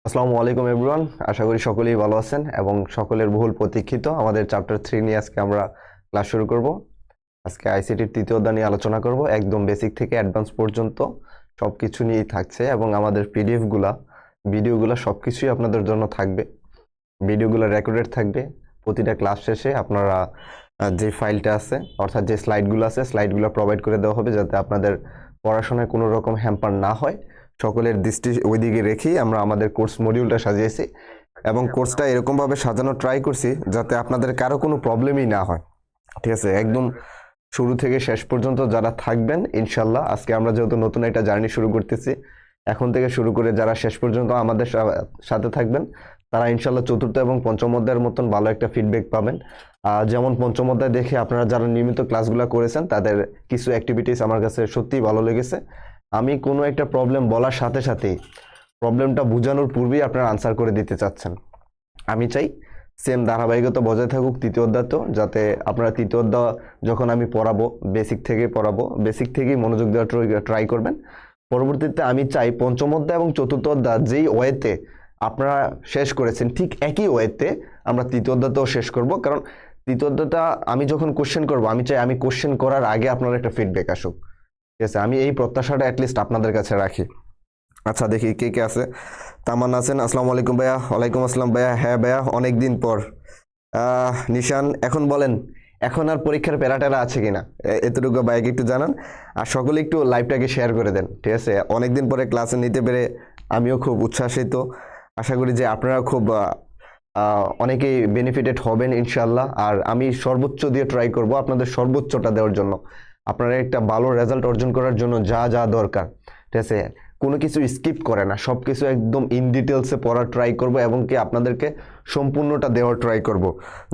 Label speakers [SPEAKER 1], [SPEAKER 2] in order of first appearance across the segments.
[SPEAKER 1] আসসালামু আলাইকুম এভরিওয়ান, আশা করি সকলেই ভালো আছেন এবং সকলের বহুল প্রতীক্ষিত আমাদের চ্যাপ্টার 3 নিয়ে আজকে আমরা ক্লাস শুরু করব। আজকে আইসিটির তৃতীয় অধ্যায় নিয়ে আলোচনা করব, একদম বেসিক থেকে অ্যাডভান্স পর্যন্ত সবকিছু নিয়েই থাকছে এবং আমাদের পিডিএফগুলা ভিডিওগুলো সবকিছুই আপনাদের জন্য থাকবে। ভিডিওগুলো রেকর্ডেড থাকবে। প্রতিটা ক্লাস শেষে আপনারা যে ফাইলটা আছে অর্থাৎ যে স্লাইডগুলো আছে স্লাইডগুলো প্রোভাইড করে দেওয়া হবে, যাতে আপনাদের পড়াশোনায় কোনো রকম হ্যাম্পার না হয়। সকলের দৃষ্টি ওইদিকে রেখেই আমরা আমাদের কোর্স মডিউলটা সাজিয়েছি এবং কোর্সটা এরকমভাবে সাজানো ট্রাই করছি যাতে আপনাদের কারো কোনো প্রবলেমই না হয়। ঠিক আছে, একদম শুরু থেকে শেষ পর্যন্ত যারা থাকবেন ইনশাল্লাহ, আজকে আমরা যেহেতু নতুন একটা জার্নি শুরু করতেছি, এখন থেকে শুরু করে যারা শেষ পর্যন্ত আমাদের সাথে থাকবেন তারা ইনশাল্লাহ চতুর্থ এবং পঞ্চম অধ্যায়ের মতন ভালো একটা ফিডব্যাক পাবেন। যেমন পঞ্চম অধ্যায় দেখে আপনারা যারা নিয়মিত ক্লাসগুলো করেছেন তাদের কিছু অ্যাক্টিভিটিস আমার কাছে সত্যিই ভালো লেগেছে। আমি কোনো একটা প্রবলেম বলার সাথে সাথেই প্রবলেমটা বোঝানোর পূর্বেই আপনারা আনসার করে দিতে চাচ্ছেন। আমি চাই সেম ধারাবাহিকতা বজায় থাকুক তৃতীয় অধ্যায়তেও, যাতে আপনারা তৃতীয় অধ্যায় যখন আমি পড়াবো বেসিক থেকেই মনোযোগ দেওয়ার ট্রাই করবেন। পরবর্তীতে আমি চাই পঞ্চম অধ্যায় এবং চতুর্থ অধ্যায় যেই ওয়েতে আপনারা শেষ করেছেন ঠিক একই ওয়েতে আমরা তৃতীয় অধ্যায়তেও শেষ করব, কারণ তৃতীয় অধ্যায়টা আমি যখন কোশ্চেন করব আমি চাই আমি কোশ্চেন করার আগে আপনার একটা ফিডব্যাক আসুক। ঠিক আছে, আমি এই প্রত্যাশাটা অ্যাটলিস্ট আপনাদের কাছে রাখি। আচ্ছা, দেখি কে কে আছে। তামান্না আছেন, আসসালামু আলাইকুম ভাইয়া। ওয়ালাইকুম আসসালাম ভাইয়া। হ্যাঁ ভাইয়া, অনেক দিন পর। নিশান, এখন বলেন এখন আর পরীক্ষার প্যারাটেরা আছে কিনা, এতটুকু ভাইয়াকে একটু জানান। আর সকলে একটু লাইভটাকে শেয়ার করে দেন। ঠিক আছে, অনেকদিন পরে ক্লাসে নিতে পেরে আমিও খুব উচ্ছ্বাসিত। আশা করি যে আপনারা খুব অনেকেই বেনিফিটেড হবেন ইনশাল্লাহ। আর আমি সর্বোচ্চ দিয়ে ট্রাই করব আপনাদের সর্বোচ্চটা দেওয়ার জন্য, আপনারা একটা ভালো রেজাল্ট অর্জন করার জন্য যা যা দরকার। ঠিক আছে, কোনো কিছু স্কিপ করে না, সব কিছু একদম ইন ডিটেলসে পড়ার ট্রাই করব এবং কি আপনাদেরকে সম্পূর্ণটা দেওয়ার ট্রাই করব,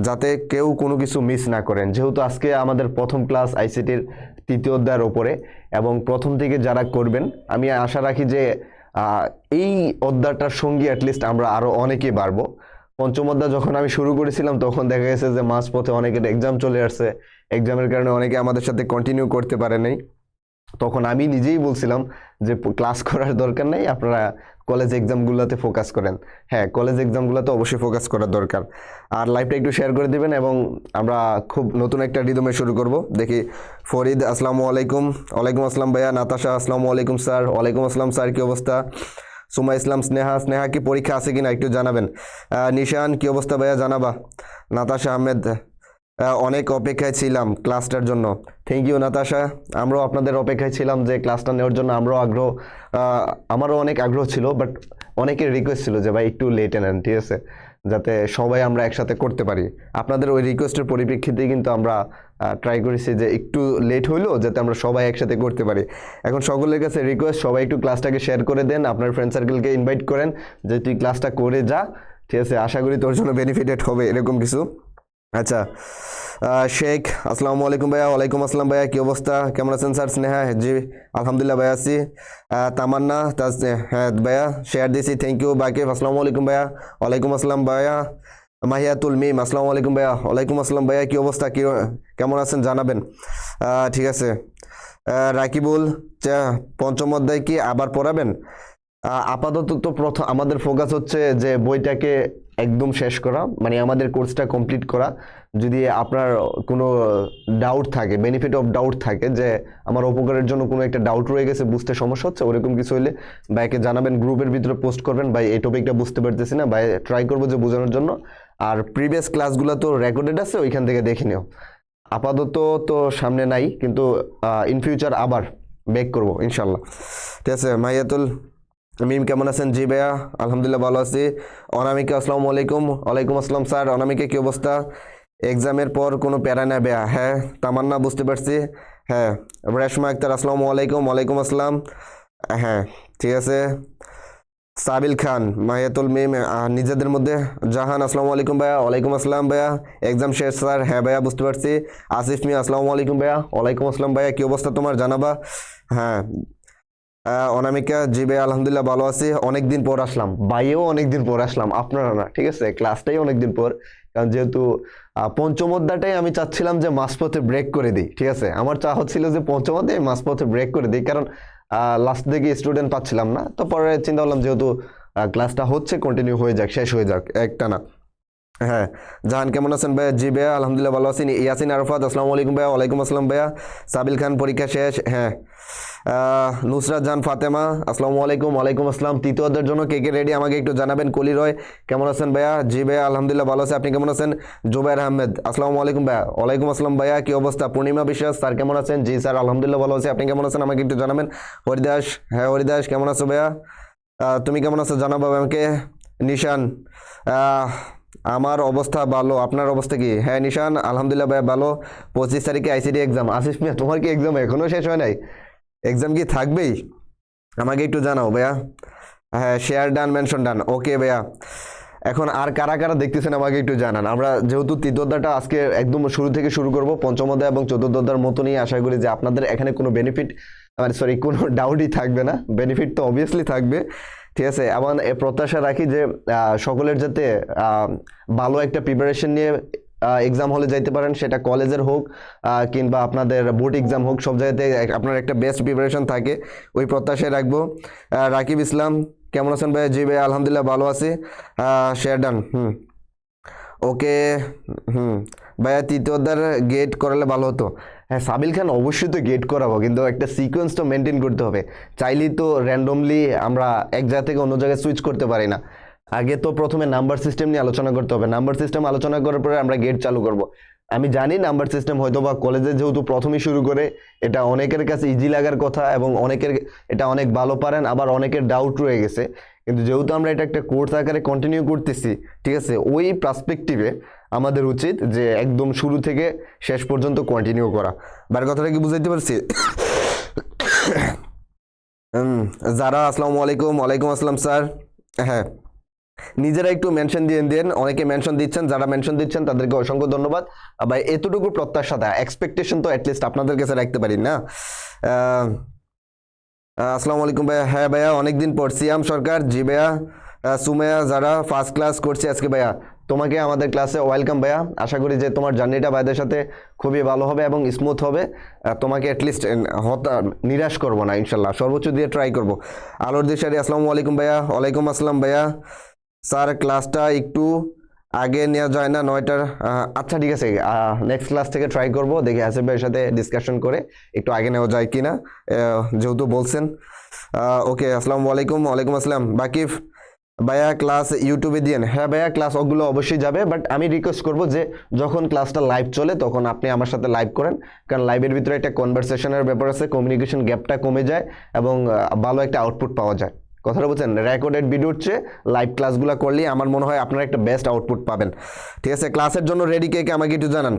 [SPEAKER 1] যাতে কেউ কোনো কিছু মিস না করেন। যেহেতু আজকে আমাদের প্রথম ক্লাস আইসিটির তৃতীয় অধ্যায়ের ওপরে এবং প্রথম থেকে যারা করবেন আমি আশা রাখি যে এই অধ্যায়টার সঙ্গে অ্যাটলিস্ট আমরা আরও অনেকেই বাড়বো। পঞ্চম অধ্যায় যখন আমি শুরু করেছিলাম তখন দেখা গেছে যে মাঝপথে অনেকের এক্সাম চলে আসছে, এক্সামের কারণে অনেকে আমাদের সাথে কন্টিনিউ করতে পারে নাই। তখন আমি নিজেই বলছিলাম যে ক্লাস করার দরকার নেই, আপনারা কলেজ এক্সামগুলোতে ফোকাস করেন। হ্যাঁ, কলেজ এক্সামগুলোতে অবশ্যই ফোকাস করার দরকার। আর লাইভটা একটু শেয়ার করে দিবেন এবং আমরা খুব নতুন একটা রিদমে শুরু করব। দেখি ফরিদ, আসসালামু আলাইকুম। ওয়ালাইকুম আসসালাম ভাইয়া। নাতাশা, আসসালামু আলাইকুম স্যার। ওয়ালাইকুম আসসালাম স্যার, কি অবস্থা? সুমা ইসলাম, স্নেহা কি পরীক্ষা আছে কিনা একটু জানাবেন। নিশান, কি অবস্থা ভাইয়া জানাবা। নাতাশা আহমেদ, অনেক অপেক্ষায় ছিলাম ক্লাসটার জন্য। থ্যাংক ইউ নাতাশা, আমরাও আপনাদের অপেক্ষায় ছিলাম যে ক্লাসটা নেওয়ার জন্য। আমারও অনেক আগ্রহ ছিল, বাট অনেকের রিকোয়েস্ট ছিল যে ভাই একটু লেটে নেন, ঠিক আছে, যাতে সবাই আমরা একসাথে করতে পারি। আপনাদের ওই রিকোয়েস্টের পরিপ্রেক্ষিতেই কিন্তু আমরা ট্রাই করেছি যে একটু লেট হইলেও যাতে আমরা সবাই একসাথে করতে পারি। এখন সকলের কাছে রিকোয়েস্ট, সবাই একটু ক্লাসটাকে শেয়ার করে দেন, আপনার ফ্রেন্ড সার্কেলকে ইনভাইট করেন যে তুই ক্লাসটা করে যা। ঠিক আছে, আশা করি তোর জন্য বেনিফিটেড হবে এরকম কিছু। আচ্ছা, শেখ, আসসালামু আলাইকুম ভাইয়া। ওয়ালাইকুম আসসালাম ভাইয়া, কি অবস্থা, কেমন আছেন স্যার? স্নেহা, জি আলহামদুলিল্লাহ ভাইয়া আছি। তামান্না, হ্যাঁ ভাইয়া শেয়ার দিয়েছি, থ্যাংক ইউ। বাকিব, আসসালামু আলাইকুম ভাইয়া। ওয়ালাইকুম আসসালাম ভাইয়া। মাহিয়াতুল মিম, আসসালামু আলাইকুম ভাইয়া। ওয়ালাইকুম আসসালাম ভাইয়া, কি অবস্থা, কেমন আছেন জানাবেন। ঠিক আছে। রাকিবুল, পঞ্চম অধ্যায় কি আবার পড়াবেন? আপাতত তো প্রথম আমাদের ফোকাস হচ্ছে যে বইটাকে একদম শেষ করা, মানে আমাদের কোর্সটা কমপ্লিট করা। যদি আপনার কোনো ডাউট থাকে, বেনিফিট অফ ডাউট থাকে যে আমার উপকারের জন্য কোনো একটা ডাউট রয়ে গেছে, বুঝতে সমস্যা হচ্ছে, ওরকম কিছু হলে ভাইকে জানাবেন, গ্রুপের ভিতরে পোস্ট করবেন, ভাই এই টপিকটা বুঝতে পারতেছি না, ভাই ট্রাই করবো যে বোঝানোর জন্য। আর প্রিভিয়াস ক্লাসগুলো তো রেকর্ডেড আছে, ওইখান থেকে দেখে নিও। আপাতত তো সামনে নাই, কিন্তু ইন ফিউচার আবার ব্যাক করবো ইনশাল্লাহ। ঠিক আছে। মাহিয়াতুল মিম, কেমন আছেন? জি ভাইয়া আলহামদুলিল্লাহ ভালো আছি। অনামিকা, আসসালামু আলাইকুম। ওয়ালাইকুম আসসালাম স্যার। অনামিকা, কি অবস্থা? এক্সামের পর কোনো প্যারা না ভাইয়া? হ্যাঁ তামান্না, বুঝতে পারছি। হ্যাঁ, রেশমা আক্তার, আসসালামু আলাইকুম। ওয়ালাইকুম আসসালাম। হ্যাঁ ঠিক আছে। সাবিল খান, মাহিয়াতুল মিম, নিজেদের মধ্যে। জাহান, আসসালামু আলাইকুম ভাইয়া। ওয়ালাইকুম আসসালাম ভাইয়া। এক্সাম শেষ স্যার? হ্যাঁ ভাইয়া বুঝতে পারছি। আসিফ মিয়া, আসসালামু আলাইকুম ভাইয়া। ওয়ালাইকুম আসসালাম ভাইয়া, কি অবস্থা তোমার জানাবা। হ্যাঁ। অনামিকা, জি ভাই আলহামদুলিল্লাহ ভালো আছি। অনেকদিন পর আসলাম ভাইও, অনেকদিন পর আসলাম, আপনারা না, ঠিক আছে, ক্লাসটাই অনেকদিন পর, কারণ যেহেতু পঞ্চম অধ্যায়টাই আমি চাচ্ছিলাম যে মাঝপথে ব্রেক করে দিই, ঠিক আছে। আমার চাওয়া ছিল যে পঞ্চম অধ্যায়ে মাঝপথে ব্রেক করে দিই, কারণ লাস্ট দিকে স্টুডেন্ট পাচ্ছিলাম না। তো পরে চিন্তা করলাম যেহেতু ক্লাসটা হচ্ছে কন্টিনিউ হয়ে যাক, শেষ হয়ে যাক একটা না। হ্যাঁ, জাহান কেমন আছেন ভাইয়া? জি ভাইয়া আলহামদুলিল্লাহ ভালো আছেন। ইয়াসিন আরফাত আসসালামু আলাইকুম ভাইয়া। ওয়ালাইকুম আসসালাম ভাইয়া। সাবিল খান পরীক্ষা শেষ। হ্যাঁ, নুসরাত জান ফাতেমা আসসালামু আলাইকুম। ওয়ালাইকুম আসসালাম। তৃতীয় অধ্যায়ের জন্য কে কে রেডি আমাকে একটু জানাবেন। কলি রয় কেমন আছেন ভাইয়া? জি ভাইয়া আলহামদুলিল্লাহ ভালো আছে, আপনি কেমন আছেন? জুবাইর আহমেদ আসসালামু আলাইকুম ভাইয়া। ওয়ালাইকুম আসসালাম ভাইয়া, কি অবস্থা? পূর্ণিমা বিশ্বাস স্যার কেমন আছেন? জি স্যার আলহামদুলিল্লাহ ভালো আছি, আপনি কেমন আছেন আমাকে একটু জানাবেন। হরিদাস, হ্যাঁ হরিদাস কেমন আছো ভাইয়া? তুমি কেমন আছো জানাবো আমাকে। নিশান, আমার অবস্থা ভালো, আপনার অবস্থা কি? হ্যাঁ নিশান আলহামদুলিল্লাহ ভাইয়া ভালো। 25 তারিখে আইসিটি এক্সাম। আসিফ মিয়া তোমার কি এক্সাম এখনো শেষ হয় নাই? এক্সাম কি থাকবেই? আমাকে একটু জানাও ভাইয়া। হ্যাঁ শেয়ার ডান, মেনশন ডান, ওকে ভাইয়া। এখন আর কারা কারা দেখতেছেন আমাকে একটু জানান। আমরা যেহেতু তৃতীয় অধ্যায়টা আজকে একদম শুরু থেকে শুরু করব, পঞ্চম অধ্যায় এবং চতুর্থ অধ্যায়ের মতনই, আশা করি যে আপনাদের এখানে কোনো বেনিফিট মানে সরি কোনো ডাউটই থাকবে না। বেনিফিট তো অবভিয়াসলি থাকবে, ঠিক আছে। এবং প্রত্যাশা রাখি যে সকলের যাতে ভালো একটা প্রিপারেশন নিয়ে এক্সাম হলে যাইতে পারেন, সেটা কলেজের হোক কিংবা আপনাদের বোর্ড এক্সাম হোক, সব জায়গাতে আপনার একটা বেস্ট প্রিপারেশন থাকে, ওই প্রত্যাশায় রাখবো। রাকিব ইসলাম কেমন আছেন ভাই? জি ভাই আলহামদুলিল্লাহ ভালো আছি। শেয়ার ডান, ওকে। ভাইয়া তৃতীয় অধ্যায়ের গেট করালে ভালো হতো। হ্যাঁ সাবিল খান অবশ্যই তো গেট করাবো, কিন্তু একটা সিকোয়েন্স তো মেনটেন করতে হবে। চাইলেই তো র্যান্ডমলি আমরা এক জায়গা থেকে অন্য জায়গায় সুইচ করতে পারি না। আগে তো প্রথমে নাম্বার সিস্টেম নিয়ে আলোচনা করতে হবে। নাম্বার সিস্টেম আলোচনা করার পরে আমরা গেট চালু করব। আমি জানি নাম্বার সিস্টেম হয়তো বা কলেজে যেহেতু প্রথমেই শুরু করে, এটা অনেকের কাছে ইজি লাগার কথা এবং অনেকের এটা অনেক ভালো পারেন, আবার অনেকের ডাউট রয়ে গেছে। কিন্তু যেহেতু আমরা এটা একটা কোর্স আকারে কন্টিনিউ করতেছি, ঠিক আছে, ওই পার্সপেক্টিভে আমাদের উচিত যে একদম শুরু থেকে শেষ পর্যন্ত কন্টিনিউ করা। বার কথাটা কি বুঝাইতে পারছি? যারা আসসালামু আলাইকুম। ওয়ালাইকুম আসসালাম স্যার। হ্যাঁ নিজেরা একটু মেনশন দিয়ে দেন, অনেকে মেনশন দিচ্ছেন, যারা মেনশন দিচ্ছেন তাদেরকে অসংখ্য ধন্যবাদ। ভাই এতটুকু প্রত্যাশা, এক্সপেকটেশন তো অ্যাটলিস্ট আপনাদের কাছে রাখতে পারি না। আসসালামু আলাইকুম ভাইয়া। হ্যাঁ ভাইয়া অনেকদিন পর। সিয়াম সরকার, জি ভাইয়া। সুমেয়া, যারা ফার্স্ট ক্লাস করছে আজকে ভাইয়া, তোমাকে আমাদের ক্লাসে ওয়েলকাম ভাইয়া। আশা করি যে তোমার জার্নিটা ভাইদের সাথে খুবই ভালো হবে এবং স্মুথ হবে। তোমাকে অ্যাটলিস্ট নিরাশ করবো না ইনশাল্লাহ, সর্বোচ্চ দিয়ে ট্রাই করবো। আলোর দিশারি আসসালামু আলাইকুম ভাইয়া। ওয়ালাইকুম আসসালাম ভাইয়া। স্যার ক্লাসটা একটু আগে নেওয়া যায় না? 9টার? আচ্ছা ঠিক আছে, নেক্সট ক্লাস থেকে ট্রাই করব, দেখি আসিফ ভাইয়ের সাথে ডিসকাশন করে একটু আগে নেওয়া যায় কি না, যেহেতু বলছেন। ওকে আসসালামু আলাইকুম। ওয়ালাইকুম আসসালাম। বাকিফ ভাইয়া ক্লাস ইউটিউবে দিয়েন। হ্যাঁ ভাইয়া ক্লাস ওগুলো অবশ্যই যাবে, বাট আমি রিকোয়েস্ট করব যে যখন ক্লাসটা লাইভ চলে তখন আপনি আমার সাথে লাইভ করেন, কারণ লাইভের ভিতরে একটা কনভারসেশনের ব্যাপার আছে, কমিউনিকেশন গ্যাপটা কমে যায় এবং ভালো একটা আউটপুট পাওয়া যায়। কথাটা বলছেন, রেকর্ডেড ভিডিওর চেয়ে লাইভ ক্লাসগুলো করলেই আমার মনে হয় আপনারা একটা বেস্ট আউটপুট পাবেন, ঠিক আছে। ক্লাসের জন্য রেডি কে কে আমাকে একটু জানান।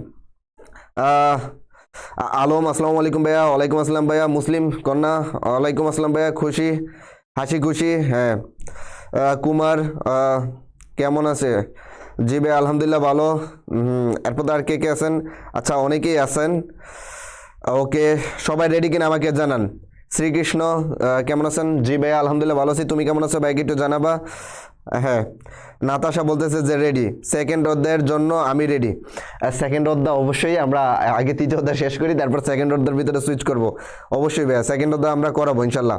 [SPEAKER 1] আলম আসসালামু আলাইকুম ভাইয়া। ওয়ালাইকুম আসসালাম ভাইয়া। মুসলিম কন্যা ওয়ালাইকুম আসসালাম ভাইয়া। খুশি, হাসি খুশি, হ্যাঁ। কুমার কেমন আছে? জি ভাই আলহামদুলিল্লাহ ভালো। এরপর আর কে কে আছেন? আচ্ছা অনেকেই আছেন, ওকে। সবাই রেডি কিনা আমাকে জানান। শ্রীকৃষ্ণ কেমন আছেন? জি ভাইয়া আলহামদুলিল্লাহ ভালো আছি, তুমি কেমন আছো ভাইকে একটু জানাবা। হ্যাঁ নাতাশা বলতেছে যে রেডি। সেকেন্ড অধ্যায়ের জন্য আমি রেডি। সেকেন্ড অধ্যায় অবশ্যই আমরা আগে তৃতীয় অধ্যায় শেষ করি, তারপর সেকেন্ড অধ্যায়ের ভিতরে সুইচ করব। অবশ্যই ভাইয়া সেকেন্ড অধ্যায় আমরা করাবো ইনশাল্লাহ।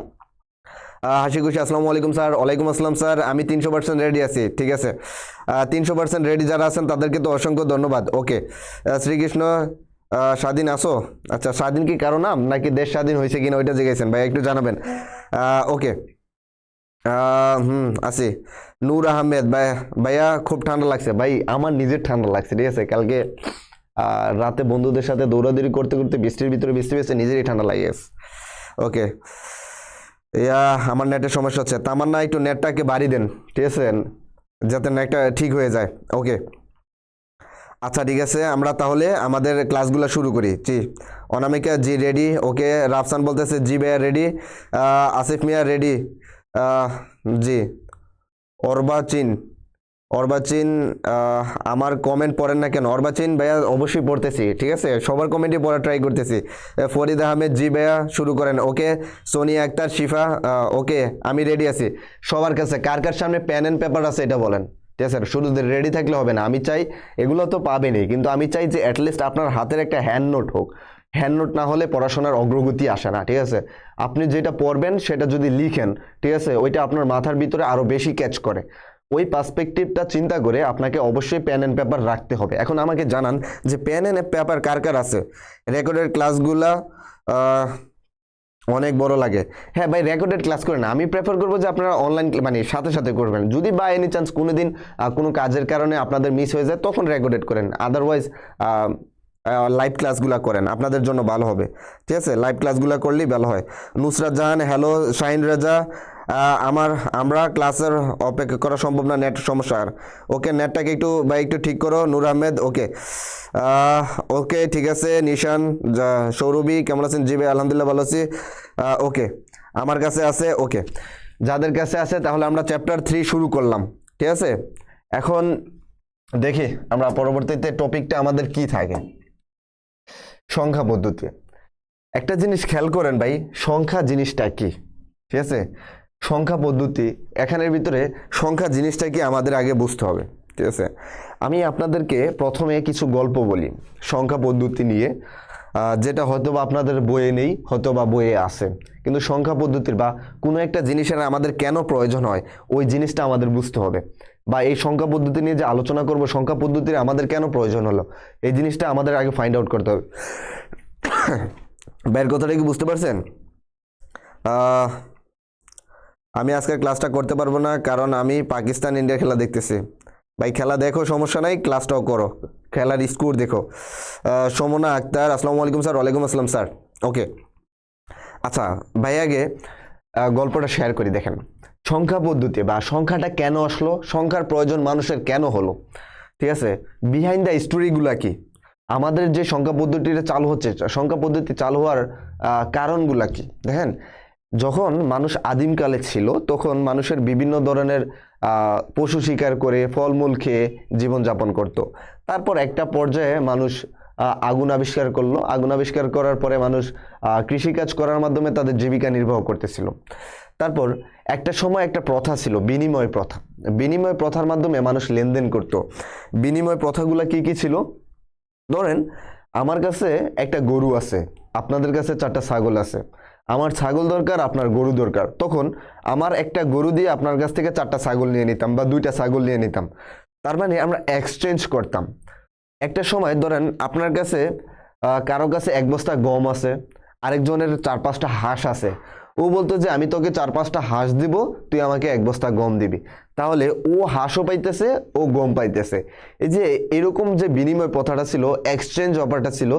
[SPEAKER 1] হাসি খুশি আসসালামু আলাইকুম স্যার। ওয়ালাইকুম আসসালাম স্যার। আমি 300% রেডি আছি, ঠিক আছে। 300% রেডি যারা আছেন তাদেরকে তো অসংখ্য ধন্যবাদ। ওকে শ্রীকৃষ্ণ, স্বাধীন আসো? আচ্ছা স্বাধীন কি কারো নাম নাকি দেশ স্বাধীন হয়েছে কিনা ওইটা জিজ্ঞাসেন ভাই, একটু জানাবেন। ওকে আছি। নূর আহমেদ ভাই, ভাইয়া খুব ঠান্ডা লাগছে। ভাই আমার নিজের ঠান্ডা লাগছে, ঠিক আছে। কালকে রাতে বন্ধুদের সাথে দৌড়াদৌড়ি করতে করতে বৃষ্টির ভিতরে বৃষ্টি পেয়েছে, নিজেরই ঠান্ডা লাগে গেছে। ওকে আমার নেটের সমস্যা হচ্ছে। তামান্না একটু নেটটাকে বাড়িয়ে দেন, ঠিক আছে, যাতে নেটটা ঠিক হয়ে যায়। ওকে আচ্ছা ঠিক আছে, আমরা তাহলে আমাদের ক্লাসগুলো শুরু করি। জি অনামিকা জি রেডি। ওকে রাফসান বলতেছে জি ভাইয়া রেডি। আসিফ মিয়া রেডি। জি অর্বাচীন, অর্বাচীন আমার কমেন্ট পড়েন না কেন? অর্বাচীন ভাইয়া অবশ্যই পড়তেছি, ঠিক আছে, সবার কমেন্টই পড়া ট্রাই করতেছি। ফরিদ আহমেদ জি ভাইয়া শুরু করেন। ওকে সোনিয়া আক্তার, শিফা, ওকে আমি রেডি আছি। সবার কাছে কার কার সামনে পেন অ্যান্ড পেপার আছে এটা বলেন। ঠিক আছে? শুধু রেডি থাকলে হবে না, আমি চাই এগুলো তো পাবেনই, কিন্তু আমি চাই যে অ্যাটলিস্ট আপনার হাতের একটা হ্যান্ড নোট হোক। হ্যান্ড নোট না হলে পড়াশোনার অগ্রগতি আসে না, ঠিক আছে? আপনি যেটা পড়বেন সেটা যদি লিখেন, ঠিক আছে, ওইটা আপনার মাথার ভিতরে আরো বেশি ক্যাচ করে। ওই পার্সপেক্টিভটা চিন্তা করে আপনাকে অবশ্যই পেন অ্যান্ড পেপার রাখতে হবে। এখন আমাকে জানান যে পেন অ্যান্ড পেপার কার কার আছে? রেকর্ডেড ক্লাসগুলা অনেক বড় লাগে। হ্যাঁ ভাই, রেকর্ডেড ক্লাস করেন, আমি প্রেফার করবো যে আপনারা অনলাইন মানে সাথে সাথে করবেন। যদি বাই এনি চান্স কোনোদিন কোনো কাজের কারণে আপনাদের মিস হয়ে যায় তখন রেকর্ডেড করেন, আদারওয়াইজ লাইভ ক্লাসগুলো করেন, আপনাদের জন্য ভালো হবে। ঠিক আছে, লাইভ ক্লাসগুলো করলেই ভালো হয়। নুসরাত জাহান, হ্যালো। শাহিন রেজা, আমরা ক্লাসের অপেক্ষা করা সম্ভব না, নেট সমস্যা। ওকে, নেটটাকে একটু ঠিক করো। নূর আহমেদ, ওকে ওকে ঠিক আছে। নিশান, সৌরভী কেমন আছেন? জি ভাই আলহামদুলিল্লাহ ভালো আছি। ওকে, আমার কাছে আছে। ওকে, যাদের কাছে আছে তাহলে আমরা চ্যাপ্টার 3 শুরু করলাম। ঠিক আছে, এখন দেখি আমরা পরবর্তীতে টপিকটা আমাদের কি থাকে। সংখ্যা পদ্ধতি। একটা জিনিস খেয়াল করেন ভাই, সংখ্যা জিনিসটা কি? ঠিক আছে, সংখ্যা পদ্ধতি, এখানের ভিতরে সংখ্যা জিনিসটা কি আমাদের আগে বুঝতে হবে। ঠিক আছে, আমি আপনাদেরকে প্রথমে কিছু গল্প বলি সংখ্যা পদ্ধতি নিয়ে, যেটা হয়তো বা আপনাদের বইয়ে নেই, হয়তো বা বইয়ে আছে, কিন্তু সংখ্যা পদ্ধতির বা কোনো একটা জিনিসের আমাদের কেন প্রয়োজন হয় ওই জিনিসটা আমাদের বুঝতে হবে। বা এই সংখ্যা পদ্ধতি নিয়ে যে আলোচনা করব, সংখ্যা পদ্ধতির আমাদের কেন প্রয়োজন হলো এই জিনিসটা আমাদের আগে ফাইন্ড আউট করতে হবে। ভাইয়ের কথাটা কি বুঝতে পারছেন? আমি আজকের ক্লাসটা করতে পারবো না কারণ আমি পাকিস্তান ইন্ডিয়ার খেলা দেখতেছি। ভাই খেলা দেখো, সমস্যা নাই, ক্লাসটাও করো, খেলার স্কোর দেখো। সমনা আক্তার, আসসালামু আলাইকুম স্যার। ওয়ালাইকুম আসসালাম স্যার। ওকে, আচ্ছা ভাই, আগে গল্পটা শেয়ার করি। দেখেন, সংখ্যা পদ্ধতি বা সংখ্যাটা কেন আসলো, সংখ্যার প্রয়োজন মানুষের কেন হলো, ঠিক আছে, বিহাইন্ড দ্য স্টোরিগুলা কি, আমাদের যে সংখ্যা পদ্ধতিটা চালু হচ্ছে, সংখ্যা পদ্ধতি চালু হওয়ার কারণগুলা কি। দেখেন, যখন মানুষ আদিমকালে ছিল তখন মানুষের বিভিন্ন ধরনের পশু শিকার করে ফলমূল খেয়ে জীবনযাপন করত। তারপর একটা পর্যায়ে মানুষ আগুন আবিষ্কার করলো। আগুন আবিষ্কার করার পরে মানুষ কৃষিকাজ করার মাধ্যমে তাদের জীবিকা নির্বাহ করতেছিল। তারপর একটা সময় একটা প্রথা ছিল, বিনিময় প্রথা। বিনিময় প্রথার মাধ্যমে মানুষ লেনদেন করত। বিনিময় প্রথাগুলো কি কি ছিল? ধরেন, আমার কাছে একটা গরু আছে, আপনাদের কাছে 4টা ছাগল আছে। আমার ছাগল দরকার, আপনার গরু দরকার। তখন আমার একটা গরু দিয়ে আপনার কাছ থেকে 4টা ছাগল নিয়ে নিতাম বা 2টা ছাগল নিয়ে নিতাম। তার মানে আমরা এক্সচেঞ্জ করতাম। একটা সময় ধরেন আপনার কাছে কারো কাছে 1 বস্তা গম আছে, আরেকজনের 4-5টা হাঁস আছে। ও বলতো যে আমি তোকে 4-5টা হাঁস দিব, তুই আমাকে 1 বস্তা গম দিবি। তাহলে ও হাঁসও পাইতেছে, ও গম পাইতেছে। এই যে এরকম যে বিনিময় প্রথাটা ছিল, এক্সচেঞ্জ অফারটা ছিল,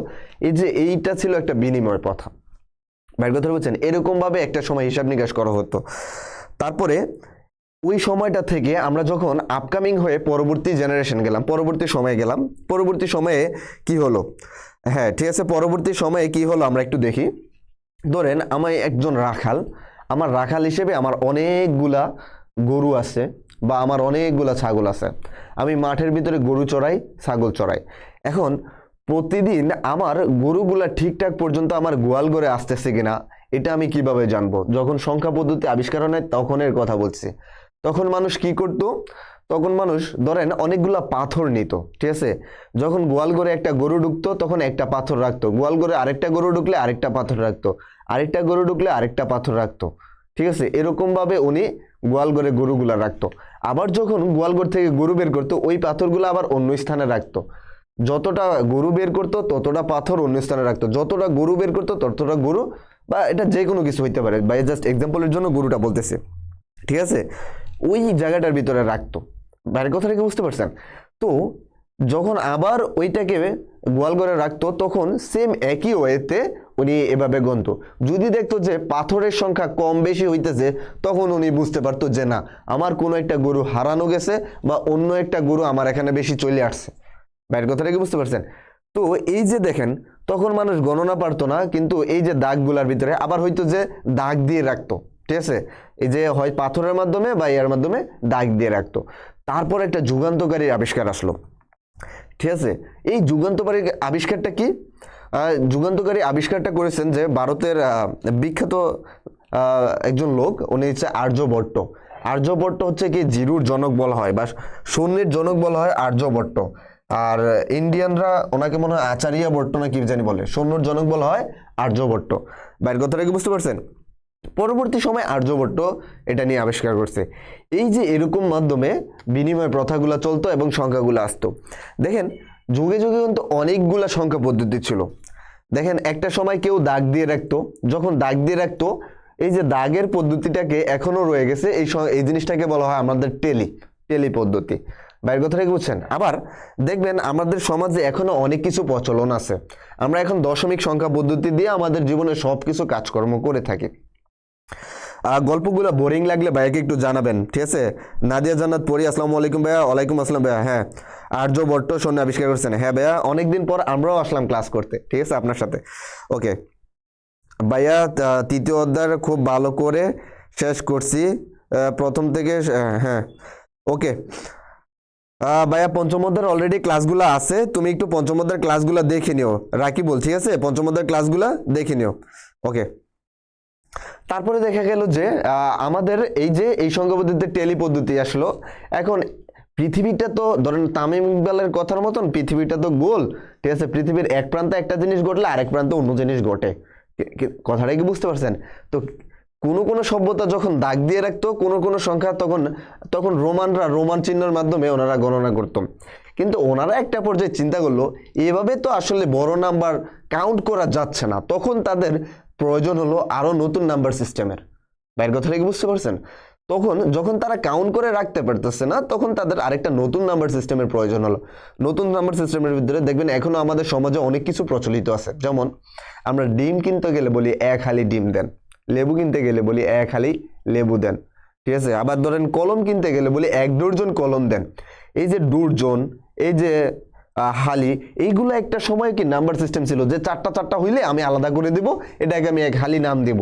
[SPEAKER 1] এই যে এইটা ছিল একটা বিনিময় প্রথা। ভাইয়ের কথা বলছেন, এরকম ভাবে একটা সময় হিসাব নিকাশ করা হতো। তারপরে ওই সময়টা থেকে আমরা যখন আপকামিং হয়ে পরবর্তী জেনারেশন গেলাম, পরবর্তী সময়ে গেলাম, পরবর্তী সময়ে কি হলো? হ্যাঁ ঠিক আছে, পরবর্তী সময়ে কি হলো আমরা একটু দেখি। ধরেন আমি একজন রাখাল, আমার রাখাল হিসেবে আমার অনেকগুলা গরু আছে বা আমার অনেকগুলা ছাগল আছে। আমি মাঠের ভিতরে গরু চড়াই, ছাগল চড়াই। এখন প্রতিদিন আমার গরুগুলা ঠিকঠাক পর্যন্ত আমার গোয়াল ঘরে আসতেছে কিনা এটা আমি কিভাবে জানবো? যখন সংখ্যা পদ্ধতি আবিষ্কার হয় তখনের কথা বলছি। তখন মানুষ কি করত? তখন মানুষ ধরেন অনেকগুলা পাথর নিত, ঠিক আছে। যখন গোয়াল ঘরে একটা গরু ঢুকতো তখন একটা পাথর রাখতো, গোয়াল ঘরে আরেকটা গরু ঢুকলে আরেকটা পাথর রাখতো, আরেকটা গরু ঢুকলে আরেকটা পাথর রাখতো, ঠিক আছে। এরকম ভাবে উনি গোয়াল ঘরে গরুগুলা রাখতো। আবার যখন গোয়াল ঘর থেকে গরু বের করতো ওই পাথরগুলো আবার অন্য স্থানে রাখতো। যতটা গরু বের করতো ততটা পাথর অন্য স্থানে রাখতো, যতটা গরু বের করতো ততটা গরু, বা এটা যে কোনো কিছু হইতে পারে, বাই জাস্ট এক্সাম্পলের জন্য গরুটা বলতেছে, ঠিক আছে, ওই জায়গাটার ভিতরে রাখতো। বাইরের কথাটা কি বুঝতে পারছেন? তো যখন আবার ওইটাকে গোয়াল ঘরে রাখতো তখন সেম একই ওয়েতে উনি এভাবে গণতো। যদি দেখতো যে পাথরের সংখ্যা কম বেশি হইতেছে তখন উনি বুঝতে পারতো যে না, আমার কোনো একটা গরু হারানো গেছে বা অন্য একটা গরু আমার এখানে বেশি চলে আসছে। বাইরের কথাটা কি বুঝতে পারছেন? তো এই যে দেখেন, তখন মানুষ গণনা পারতো না, কিন্তু এই যে দাগগুলার ভিতরে আবার হয়তো যে দাগ দিয়ে রাখতো, ঠিক আছে, এই যে হয় পাথরের মাধ্যমে বা এর মাধ্যমে দাগ দিয়ে রাখতো। তারপর একটা যুগান্তকারী আবিষ্কার আসলো, ঠিক আছে। এই যুগান্তকারী আবিষ্কারটা কি? যুগান্তকারী আবিষ্কারটা করেছেন যে ভারতের বিখ্যাত একজন লোক, উনি হচ্ছে আর্যভট্ট। আর্যভট্ট হচ্ছে কি জিরুর জনক বলা হয় বা শূন্যের জনক বলা হয় আর্যভট্ট। আর ইন্ডিয়ানরা ওনাকে মনে হয় আচার্য ভট্ট না কি জানি বলে, শূন্যর জনক বলা হয় আর্যভট্ট। বাইরের কথাটা কি বুঝতে পারছেন? পরবর্তী সময় আর্যভট্ট এটা নিয়ে আবিষ্কার করছে। এই যে এরকম মাধ্যমে বিনিময় প্রথাগুলো চলতো এবং সংখ্যাগুলো আসতো। দেখেন যুগে যুগে কিন্তু অনেকগুলা সংখ্যা পদ্ধতি ছিল। দেখেন একটা সময় কেউ দাগ দিয়ে রাখতো, যখন দাগ দিয়ে রাখতো এই যে দাগের পদ্ধতিটাকে এখনো রয়ে গেছে, এই জিনিসটাকে বলা হয় আমাদের টেলি পদ্ধতি। বাইরের কথাটা কি বুঝছেন? আবার দেখবেন আমাদের সমাজে এখনো অনেক কিছু প্রচলন আছে। আমরা এখন দশমিক সংখ্যা পদ্ধতি দিয়ে আমাদের জীবনে সবকিছু কাজকর্ম করে থাকি। গল্পগুলো বোরিং লাগলে ভাইয়াকে একটু জানাবেন, ঠিক আছে? নাদিয়া জান্নাত পড়ি, আসসালামু আলাইকুম ভাইয়া। ওয়ালাইকুম আসসালাম ভাইয়া। হ্যাঁ, আর্যভট্ট শূন্য আবিষ্কার করছেন। হ্যাঁ ভাইয়া, অনেকদিন পর আমরাও আসলাম ক্লাস করতে, ঠিক আছে আপনার সাথে। ওকে ভাইয়া, তৃতীয় অধ্যায় খুব ভালো করে শেষ করছি প্রথম থেকে। হ্যাঁ ওকে ভাইয়া, পঞ্চম অধ্যায়ের অলরেডি ক্লাসগুলো আছে, তুমি একটু পঞ্চম অধ্যায়ের ক্লাসগুলো দেখে নিও। রাকিবুল, ঠিক আছে, পঞ্চম অধ্যায়ের ক্লাসগুলো দেখে নিও। ওকে, তারপরে দেখা গেল যে আমাদের এই যে এই সংখ্যা পদ্ধতিতে টেলি পদ্ধতি আসলো। এখন পৃথিবীটা তো ধরেন তামিম ইকবালের কথার মতন পৃথিবীটা তো গোল, ঠিক আছে? পৃথিবীর এক প্রান্তে একটা জিনিস ঘটলে আরেক প্রান্তে অন্য জিনিস ঘটে। কথাটা কি বুঝতে পারছেন? তো কোনো সভ্যতা যখন দাগ দিয়ে রাখতো কোনো সংখ্যা, তখন রোমান চিহ্নের মাধ্যমে ওনারা গণনা করতো। কিন্তু ওনারা একটা পর্যায়ে চিন্তা করলো এভাবে তো আসলে বড় নাম্বার কাউন্ট করা যাচ্ছে না, তখন তাদের প্রয়োজন হলো আরো নতুন নাম্বার সিস্টেমের। বাইরের কথাটা কি বুঝতে পারছেন? তখন যখন তারা কাউন্ট করে রাখতে পারতেছে না, তখন তাদের আরেকটা নতুন নাম্বার সিস্টেমের প্রয়োজন হলো। নতুন নাম্বার সিস্টেমের ভিতরে দেখবেন এখনো আমাদের সমাজে অনেক কিছু প্রচলিত আছে। যেমন আমরা ডিম কিনতে গেলে বলি এক হালি ডিম দেন, লেবু কিনতে গেলে বলি এক হালি লেবু দেন, ঠিক আছে? আবার ধরেন কলম কিনতে গেলে বলি এক ডর্জন কলম দেন। এই যে ডর্জন, এই যে হালি, এইগুলো একটা সময় কি নাম্বার সিস্টেম ছিল যে চারটা হইলে আমি আলাদা করে দিব, এটাকে আমি এক হালি নাম দিব।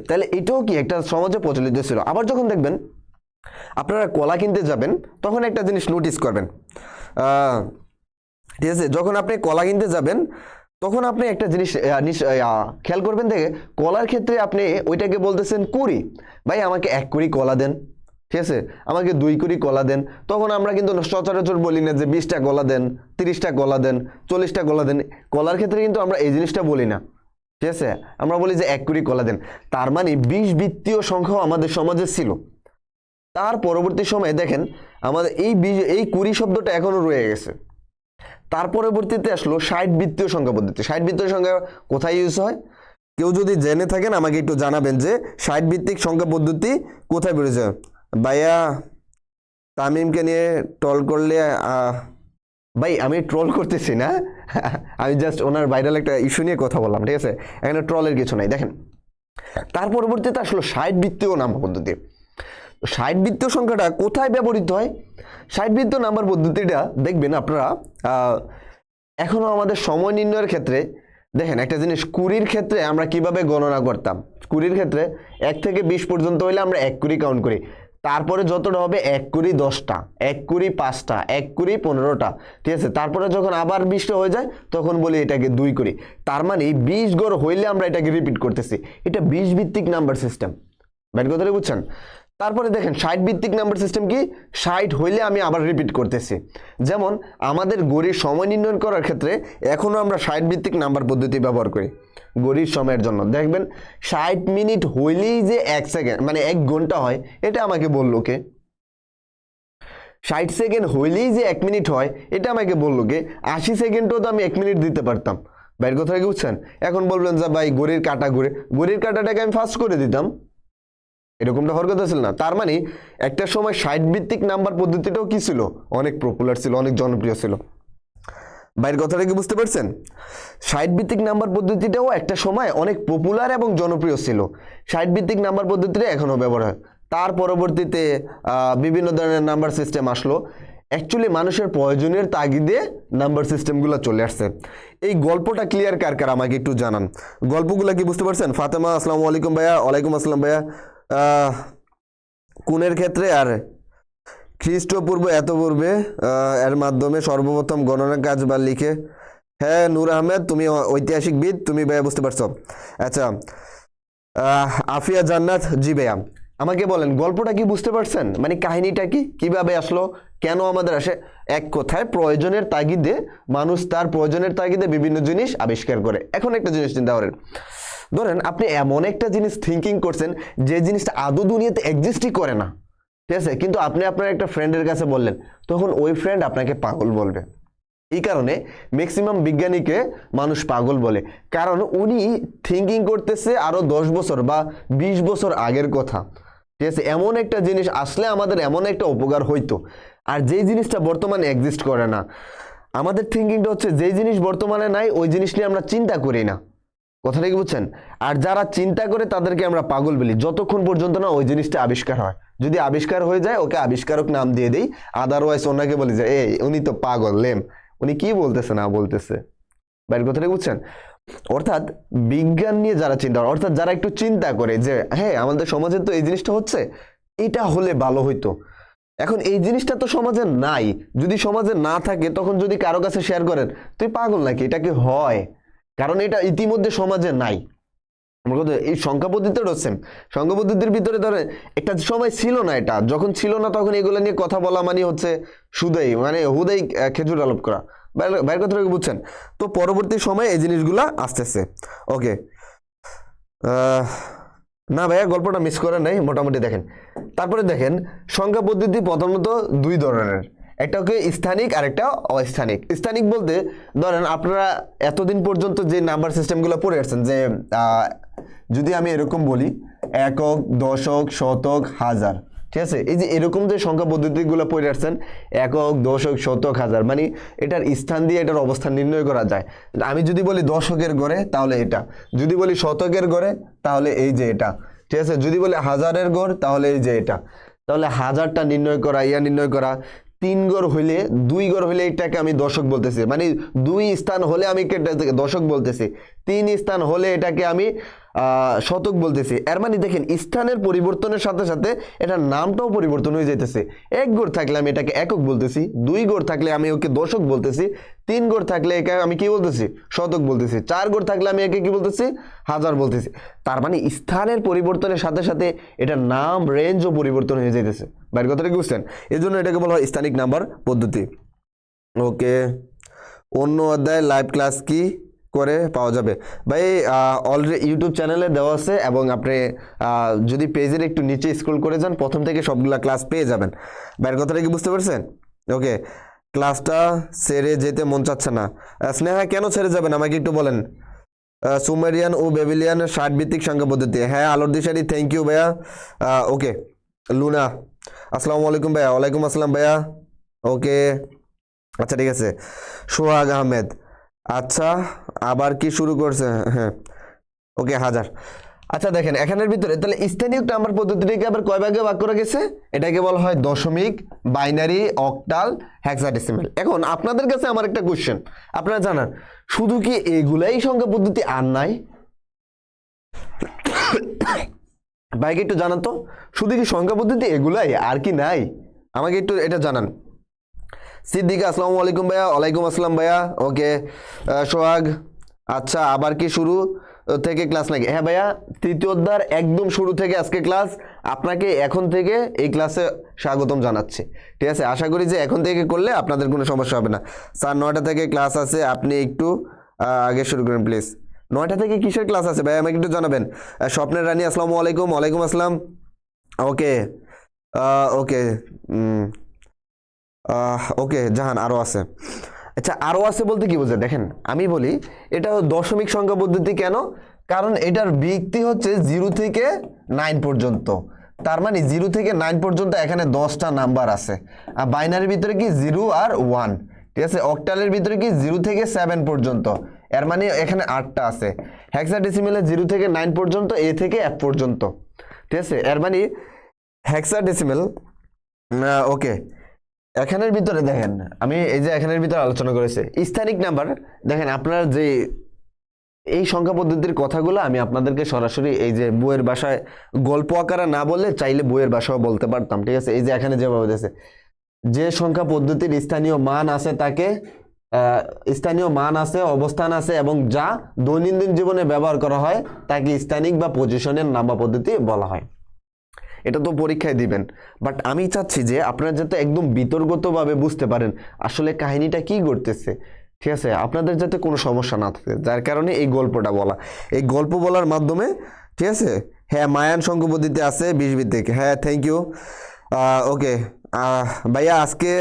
[SPEAKER 1] তাহলে এটাও কি একটা সমাজে প্রচলিত ছিল। আবার যখন দেখবেন আপনারা কলা কিনতে যাবেন, তখন একটা জিনিস নোটিস করবেন, ঠিক আছে? যখন আপনি কলা কিনতে যাবেন তখন আপনি একটা জিনিস খেয়াল করবেন, দেখে কলার ক্ষেত্রে আপনি ওইটাকে বলতেছেন কুড়ি, ভাই আমাকে 1 কুড়ি কলা দেন, ঠিক আছে? আমাকে 2 কুড়ি কলা দেন। তখন আমরা কিন্তু সচরাচর বলি না যে 20টা কলা দেন, 30টা কলা দেন, 40টা কলা দেন। কলার ক্ষেত্রে কিন্তু আমরা এই জিনিসটা বলি না, ঠিক আছে? আমরা বলি যে 1 কুড়ি কলা দেন। তার মানে 20 বৃত্তীয় সংখ্যাও আমাদের সমাজে ছিল। তার পরবর্তী সময়ে দেখেন আমাদের এই 20 শব্দটা এখনো রয়ে গেছে। তার পরবর্তীতে আসলো 60 বৃত্তীয় সংখ্যা পদ্ধতি। 60 বৃত্তীয় সংখ্যা কোথায় ইউজ হয়? কেউ যদি জেনে থাকেন আমাকে একটু জানাবেন যে 60 ভিত্তিক সংখ্যা পদ্ধতি কোথায় বেড়েছে। ভাইয়া তামিমকে নিয়ে ট্রল করলে, ভাই আমি ট্রল করতেছি না, আমি জাস্ট ওনার ভাইরাল একটা ইস্যু নিয়ে কথা বললাম, ঠিক আছে? এখানে ট্রলের কিছু নাই। দেখেন তার পরবর্তীতে আসলো 60 বৃত্তীয় নাম্বার পদ্ধতি। 60 বৃত্তীয় সংখ্যাটা কোথায় ব্যবহৃত হয়? 60 বৃত্তীয় নাম্বার পদ্ধতিটা দেখবেন আপনারা এখনো আমাদের সময় নির্ণয়ের ক্ষেত্রে। দেখেন একটা জিনিস, কুড়ির ক্ষেত্রে আমরা কিভাবে গণনা করতাম? কুড়ির ক্ষেত্রে 1 থেকে 20 পর্যন্ত হইলে আমরা 1 কুড়ি কাউন্ট করি। তারপরে যতটা হবে 1 কুড়ি 10টা, 1 কুড়ি 5টা, 1 কুড়ি 15টা, ঠিক আছে? তারপরে যখন আবার 20টা হয়ে যায় তখন বলি এটাকে 2 কুড়ি। তার মানে 20 গড় হইলে আমরা এটাকে রিপিট করতেছি। এটা 20 ভিত্তিক নাম্বার সিস্টেম। ব্যাট কথাটা বুঝছেন? তারপরে দেখেন 60 ভিত্তিক নাম্বার সিস্টেম কি? 60 হইলে আমি আবার রিপিট করতেছি। যেমন আমাদের ঘড়ির সময় নির্ণয় করার ক্ষেত্রে এখনো আমরা 60 ভিত্তিক নাম্বার পদ্ধতি ব্যবহার করি ঘড়ির সময়ের জন্য। দেখবেন 60 মিনিট হইলেই যে 1 সেকেন্ড মানে 1 ঘন্টা হয়, এটা আমাকে বললো কে? 60 সেকেন্ড হইলেই যে 1 মিনিট হয়, এটা আমাকে বললো কে? 80 সেকেন্ডও তো আমি 1 মিনিট দিতে পারতাম। বাইর কথা কি বুঝছেন? এখন বলবেন যে ভাই ঘড়ির কাঁটা ঘুরে, ঘড়ির কাঁটাটাকে আমি ফাস্ট করে দিতাম, এরকমটা হওয়ার কথা ছিল না। তার মানে একটা সময় 60 ভিত্তিক নাম্বার পদ্ধতিটাও কি ছিল? অনেক পপুলার ছিল, অনেক জনপ্রিয় ছিল। বাইরের কথাটা কি বুঝতে পারছেন? 60 ভিত্তিক নাম্বার পদ্ধতিটাও একটা সময় অনেক পপুলার এবং জনপ্রিয় ছিল। 60 ভিত্তিক নাম্বার পদ্ধতিটা এখনো ব্যবহার হয়। তার পরবর্তীতে বিভিন্ন ধরনের নাম্বার সিস্টেম আসলো। অ্যাকচুয়ালি মানুষের প্রয়োজনের তাগিদে নাম্বার সিস্টেমগুলো চলে আসছে। এই গল্পটা ক্লিয়ার কার কার আমাকে একটু জানান। গল্পগুলো কি বুঝতে পারছেন? ফাতেমা, আসসালামু আলাইকুম ভাইয়া। ওয়ালাইকুম আসসালাম ভাইয়া। কোণের ক্ষেত্রে আর খ্রিস্টপূর্ব এত পূর্বে এর মাধ্যমে সর্বপ্রথম গণনা কাজ বা লিখে। হ্যাঁ নূর আহমেদ, তুমি ঐতিহাসিকবিদ, তুমি ভাইয়া বুঝতে পারছো। আচ্ছা আফিয়া জান্নাত, জি ভাইয়া। আমাকে বলেন গল্পটা কি বুঝতে পারছেন, মানে কাহিনীটা কি, কিভাবে আসলো, কেন আমাদের আসে? এক কথায় প্রয়োজনের তাগিদে মানুষ তার প্রয়োজনের তাগিদে বিভিন্ন জিনিস আবিষ্কার করে। এখন একটা জিনিস চিন্তা করেন, ধরেন আপনি এমন একটা জিনিস থিঙ্কিং করছেন যে জিনিসটা আদৌ দুনিয়াতে এক্সিস্টই করে না, ঠিক আছে, কিন্তু আপনি আপনার একটা ফ্রেন্ডের কাছে বললেন, তখন ওই ফ্রেন্ড আপনাকে পাগল বলবে। এই কারণে ম্যাক্সিমাম বিজ্ঞানীকে মানুষ পাগল বলে, কারণ উনি থিঙ্কিং করতেছে আরো 10 বছর বা 20 বছর আগের কথা, ঠিক আছে। এমন একটা জিনিস আসলে আমাদের এমন একটা উপকার হইতো, আর যেই জিনিসটা বর্তমানে এক্সিস্ট করে না। আমাদের থিঙ্কিংটা হচ্ছে যেই জিনিস বর্তমানে নাই ওই জিনিস নিয়ে আমরা চিন্তা করি না, কথাটা কি বুঝছেন? আর যারা চিন্তা করে তাদেরকে আমরা পাগল বলি, যতক্ষণ পর্যন্ত না ওই জিনিসটা আবিষ্কার হয়। যদি আবিষ্কার হয়ে যায় ওকে আবিষ্কারক নাম দিয়ে দেই, আদারওয়াইজ ওনাকে বলি যে এই উনি তো পাগল, লেম, উনি কি বলতেছে না বলতেছে। বাইরের কথাটা বুঝছেন? অর্থাৎ বিজ্ঞান নিয়ে যারা চিন্তা করে, অর্থাৎ যারা একটু চিন্তা করে যে হ্যাঁ আমাদের সমাজে তো এই জিনিসটা হচ্ছে, এটা হলে ভালো হইতো। এখন এই জিনিসটা তো সমাজে নাই, যদি সমাজে না থাকে তখন যদি কারো কাছে শেয়ার করেন, তুই পাগল নাকি, এটা কি হয়? কারণ এটা ইতিমধ্যে সমাজে নাই। এই সংখ্যা পদ্ধতিটা সেম, সংখ্যা পদ্ধতির ভিতরে ধরে একটা সময় ছিল না, এটা যখন ছিল না তখন এগুলো নিয়ে কথা বলা মানে হচ্ছে সুদাই, মানে হুদাই খেজুর আলাপ করা। বাইরের কথা বুঝছেন? তো পরবর্তী সময়ে এই জিনিসগুলা আসতেছে। ওকে, না ভাইয়া গল্পটা মিস করে নাই, মোটামুটি দেখেন। তারপরে দেখেন সংখ্যা পদ্ধতি প্রথমত দুই ধরনের, একটা হচ্ছে স্থানিক আর একটা অস্থানিক। স্থানিক বলতে ধরেন আপনারা এতদিন পর্যন্ত যে নাম্বার সিস্টেমগুলো পড়ে আসছেন, যে যদি আমি এরকম বলি একক, দশক, শতক, হাজার, ঠিক আছে, এই যে এরকম যে সংখ্যা পদ্ধতিগুলো পড়ে আসছেন, একক, দশক, শতক, হাজার, মানে এটার স্থান দিয়ে এটার অবস্থান নির্ণয় করা যায়। আমি যদি বলি দশকের গড়ে তাহলে এটা, যদি বলি শতকের গড়ে তাহলে এই যে এটা, ঠিক আছে, যদি বলি হাজারের গড় তাহলে এই যে এটা। তাহলে হাজারটা নির্ণয় করা, নির্ণয় করা, 3 গড় হইলে 2 গড় হইলে এটাকে আমি দশক বলতেছি, মানে 2 স্থান হলে আমি দশক বলতেছি, 3 স্থান হলে এটাকে আমি শতক বলতেছি। এর মানে দেখেন স্থানের পরিবর্তনের সাথে সাথে এটার নামটাও পরিবর্তন হয়ে যাইতেছে। 1 গড় থাকলে আমি এটাকে একক বলতেছি, 2 গড় থাকলে আমি ওকে দশক বলতেছি, 3 গড় থাকলে একে আমি কি বলতেছি, শতক বলতেছি, 4 গড় থাকলে আমি একে কি বলতেছি, হাজার বলতেছি। তার মানে স্থানের পরিবর্তনের সাথে সাথে এটার নাম রেঞ্জও পরিবর্তন হয়ে যাইতেছে। বাইরের কথাটা কি বুঝছেন? এই জন্য এটাকে বলা হয় স্থানিক নাম্বার পদ্ধতি। ওকে, অন্য অধ্যায় লাইভ ক্লাস কি করে পাওয়া যাবে? ভাই অলরেডি ইউটিউব চ্যানেলে দেওয়া আছে, এবং আপনি যদি পেজের একটু নিচে স্ক্রল করে যান প্রথম থেকে সবগুলা ক্লাস পেয়ে যাবেন। বাইরের কথাটা কি বুঝতে পারছেন? ওকে, ক্লাসটা ছেড়ে যেতে মন চাচ্ছে না। স্নেহা কেন ছেড়ে যাবেন আমাকে একটু বলেন। সুমেরিয়ান ও বেবিলিয়ান ষাট ভিত্তিক সংখ্যা পদ্ধতি, হ্যাঁ আলোর দিশারি, থ্যাংক ইউ ভাইয়া। ওকে, লুনা আসসালামু আলাইকুম ভাইয়া। ওয়ালাইকুম আসসালাম ভাইয়া। ওকে, আচ্ছা ঠিক আছে। সোহাগ আহমেদ, আচ্ছা আবার কি শুরু করছে? হ্যাঁ ওকে, হাজার। আচ্ছা দেখেন এখানের ভিতরে তাহলে স্থানীয় নাম্বার পদ্ধতিটাকে আবার কয় ভাগে ভাগ করা গেছে? এটাকে বলা হয় দশমিক, বাইনারি, অক্টাল, হেক্সাডেসিমাল। এখন আপনাদের কাছে আমার একটা কোশ্চেন, আপনারা জানান শুধু কি এগুলাই সংখ্যা পদ্ধতি আর নাই? ভাইকে একটু জানান তো, শুধু কি সংখ্যা পদ্ধতি এগুলাই আর কি নাই? আমাকে একটু এটা জানান। সিদ্দিকা আসসালামু আলাইকুম ভাইয়া। ওয়ালাইকুম আসসালাম ভাইয়া। ওকে, সোহাগ, আচ্ছা আবার কি শুরু থেকে ক্লাস নাকি? হ্যাঁ ভাইয়া, তৃতীয় অধ্যায়ের একদম শুরু থেকে আজকে ক্লাস, আপনাকে এখন থেকে এই ক্লাসে স্বাগতম জানাচ্ছি, ঠিক আছে। আশা করি যে এখন থেকে করলে আপনাদের কোনো সমস্যা হবে না। স্যার 9টা থেকে ক্লাস আছে, আপনি একটু আগে শুরু করেন প্লিজ। 9টা থেকে কিসের ক্লাস আছে ভাই আমাকে একটু জানাবেন। স্বপ্নের রানী আসসালামু আলাইকুম। ওয়ালাইকুম আসসালাম। ওকে, ওকে, ওকে জাহান, আরও আছে। আচ্ছা আরও আছে বলতে কি বোঝায় দেখেন, আমি বলি এটা দশমিক সংখ্যা পদ্ধতি। কেন? কারণ এটার ভিত্তি হচ্ছে 0 থেকে 9 পর্যন্ত, তার মানে 0 থেকে 9 পর্যন্ত এখানে 10টা নাম্বার আছে। আর বাইনারির ভিতরে কি 0 আর 1, ঠিক আছে। অক্টালের ভিতরে কি 0 থেকে 7 পর্যন্ত, এর মানে এখানে 8টা আছে। হেক্সাডেসিমালে 0 থেকে 9 পর্যন্ত, এ থেকে F পর্যন্ত, ঠিক আছে। এর মানে হেক্সাডেসিমাল। ওকে, এখানের ভিতরে দেখেন আমি এই যে এখানের ভিতরে আলোচনা করেছি স্থানিক নাম্বার। দেখেন আপনার যে এই সংখ্যা পদ্ধতির কথাগুলো আমি আপনাদেরকে সরাসরি এই যে বইয়ের ভাষায় গল্প আকারে না বলে চাইলে বইয়ের ভাষাও বলতে পারতাম, ঠিক আছে। এই যে এখানে যেভাবে দিয়েছে, যে সংখ্যা পদ্ধতির স্থানীয় মান আছে তাকে স্থানীয় মান আছে, অবস্থান আছে, এবং যা দৈনন্দিন জীবনে ব্যবহার করা হয় তাকে স্থানিক বা পজিশনের নাম্বার পদ্ধতি বলা হয়। এটা তো পরীক্ষায় দিবেন, বাট আমি চাচ্ছি যে আপনারা যাতে একদম বিতর্কতভাবে বুঝতে পারেন আসলে কাহিনীটা কি ঘটতেছে, ঠিক আছে, আপনাদের যাতে কোনো সমস্যা না থাকে, যার কারণে এই গল্পটা বলা, এই গল্প বলার মাধ্যমে, ঠিক আছে। হ্যাঁ, মায়ান সংখ্য পদ্ধতি আছে 20 ভিত্তিক, হ্যাঁ থ্যাংক ইউ। ওকে ভাইয়া, আজকে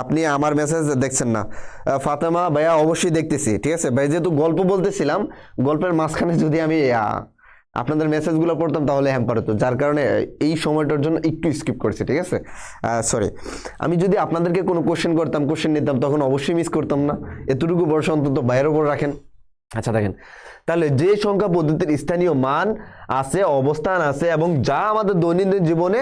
[SPEAKER 1] আপনি আমার মেসেজ দেখছেন না। ফাতেমা ভাইয়া, অবশ্যই দেখতেছি, ঠিক আছে ভাই, যেহেতু গল্প বলতেছিলাম, গল্পের মাঝখানে যদি আমি আপনাদের মেসেজগুলো পড়তাম তাহলে হ্যাম্পার হতো, যার কারণে এই সময়টার জন্য একটু স্কিপ করছি, ঠিক আছে, সরি। আমি যদি আপনাদেরকে কোনো কোশ্চেন করতাম, কোশ্চেন নিতাম, তখন অবশ্যই মিস করতাম না, এতটুকু ভরসা অন্তত বাইরের উপর রাখেন। আচ্ছা দেখেন, তাহলে যে সংখ্যা পদ্ধতির স্থানীয় মান আছে, অবস্থান আছে এবং যা আমাদের দৈনন্দিন জীবনে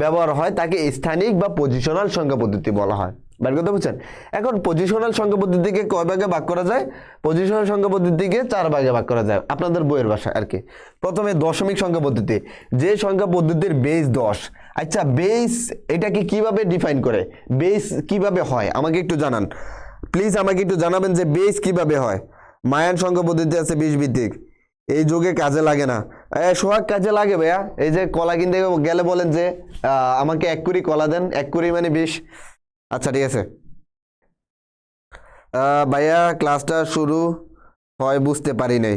[SPEAKER 1] ব্যবহার হয় তাকে স্থানিক বা পজিশনাল সংখ্যা পদ্ধতি বলা হয়। বাইর কথা বুঝছেন? এখন পজিশনাল সংখ্যা পদ্ধতিকে কয় ভাগে ভাগ করা যায়? পজিশনাল সংখ্যা পদ্ধতিকে 4 ভাগে ভাগ করা যায় আপনাদের বইয়ের ভাষায় আর কি। প্রথমে দশমিক সংখ্যা পদ্ধতি, যে সংখ্যা পদ্ধতির বেস 10। আচ্ছা, বেস এটাকে কিভাবে ডিফাইন করে, বেস কিভাবে হয় আমাকে একটু জানান প্লিজ, আমাকে একটু জানাবেন যে বেস কিভাবে হয়। মায়ান সংখ্যা পদ্ধতি আছে 20 ভিত্তিক, এই যুগে কাজে লাগে না। সোহাগ, কাজে লাগে ভাইয়া, এই যে কলা কিনতে গেলে বলেন যে আমাকে 1 কুড়ি কলা দেন, 1 কুড়ি মানে 20। আচ্ছা ঠিক আছে ভাইয়া, ক্লাসটা শুরু হয় বুঝতে পারি নাই।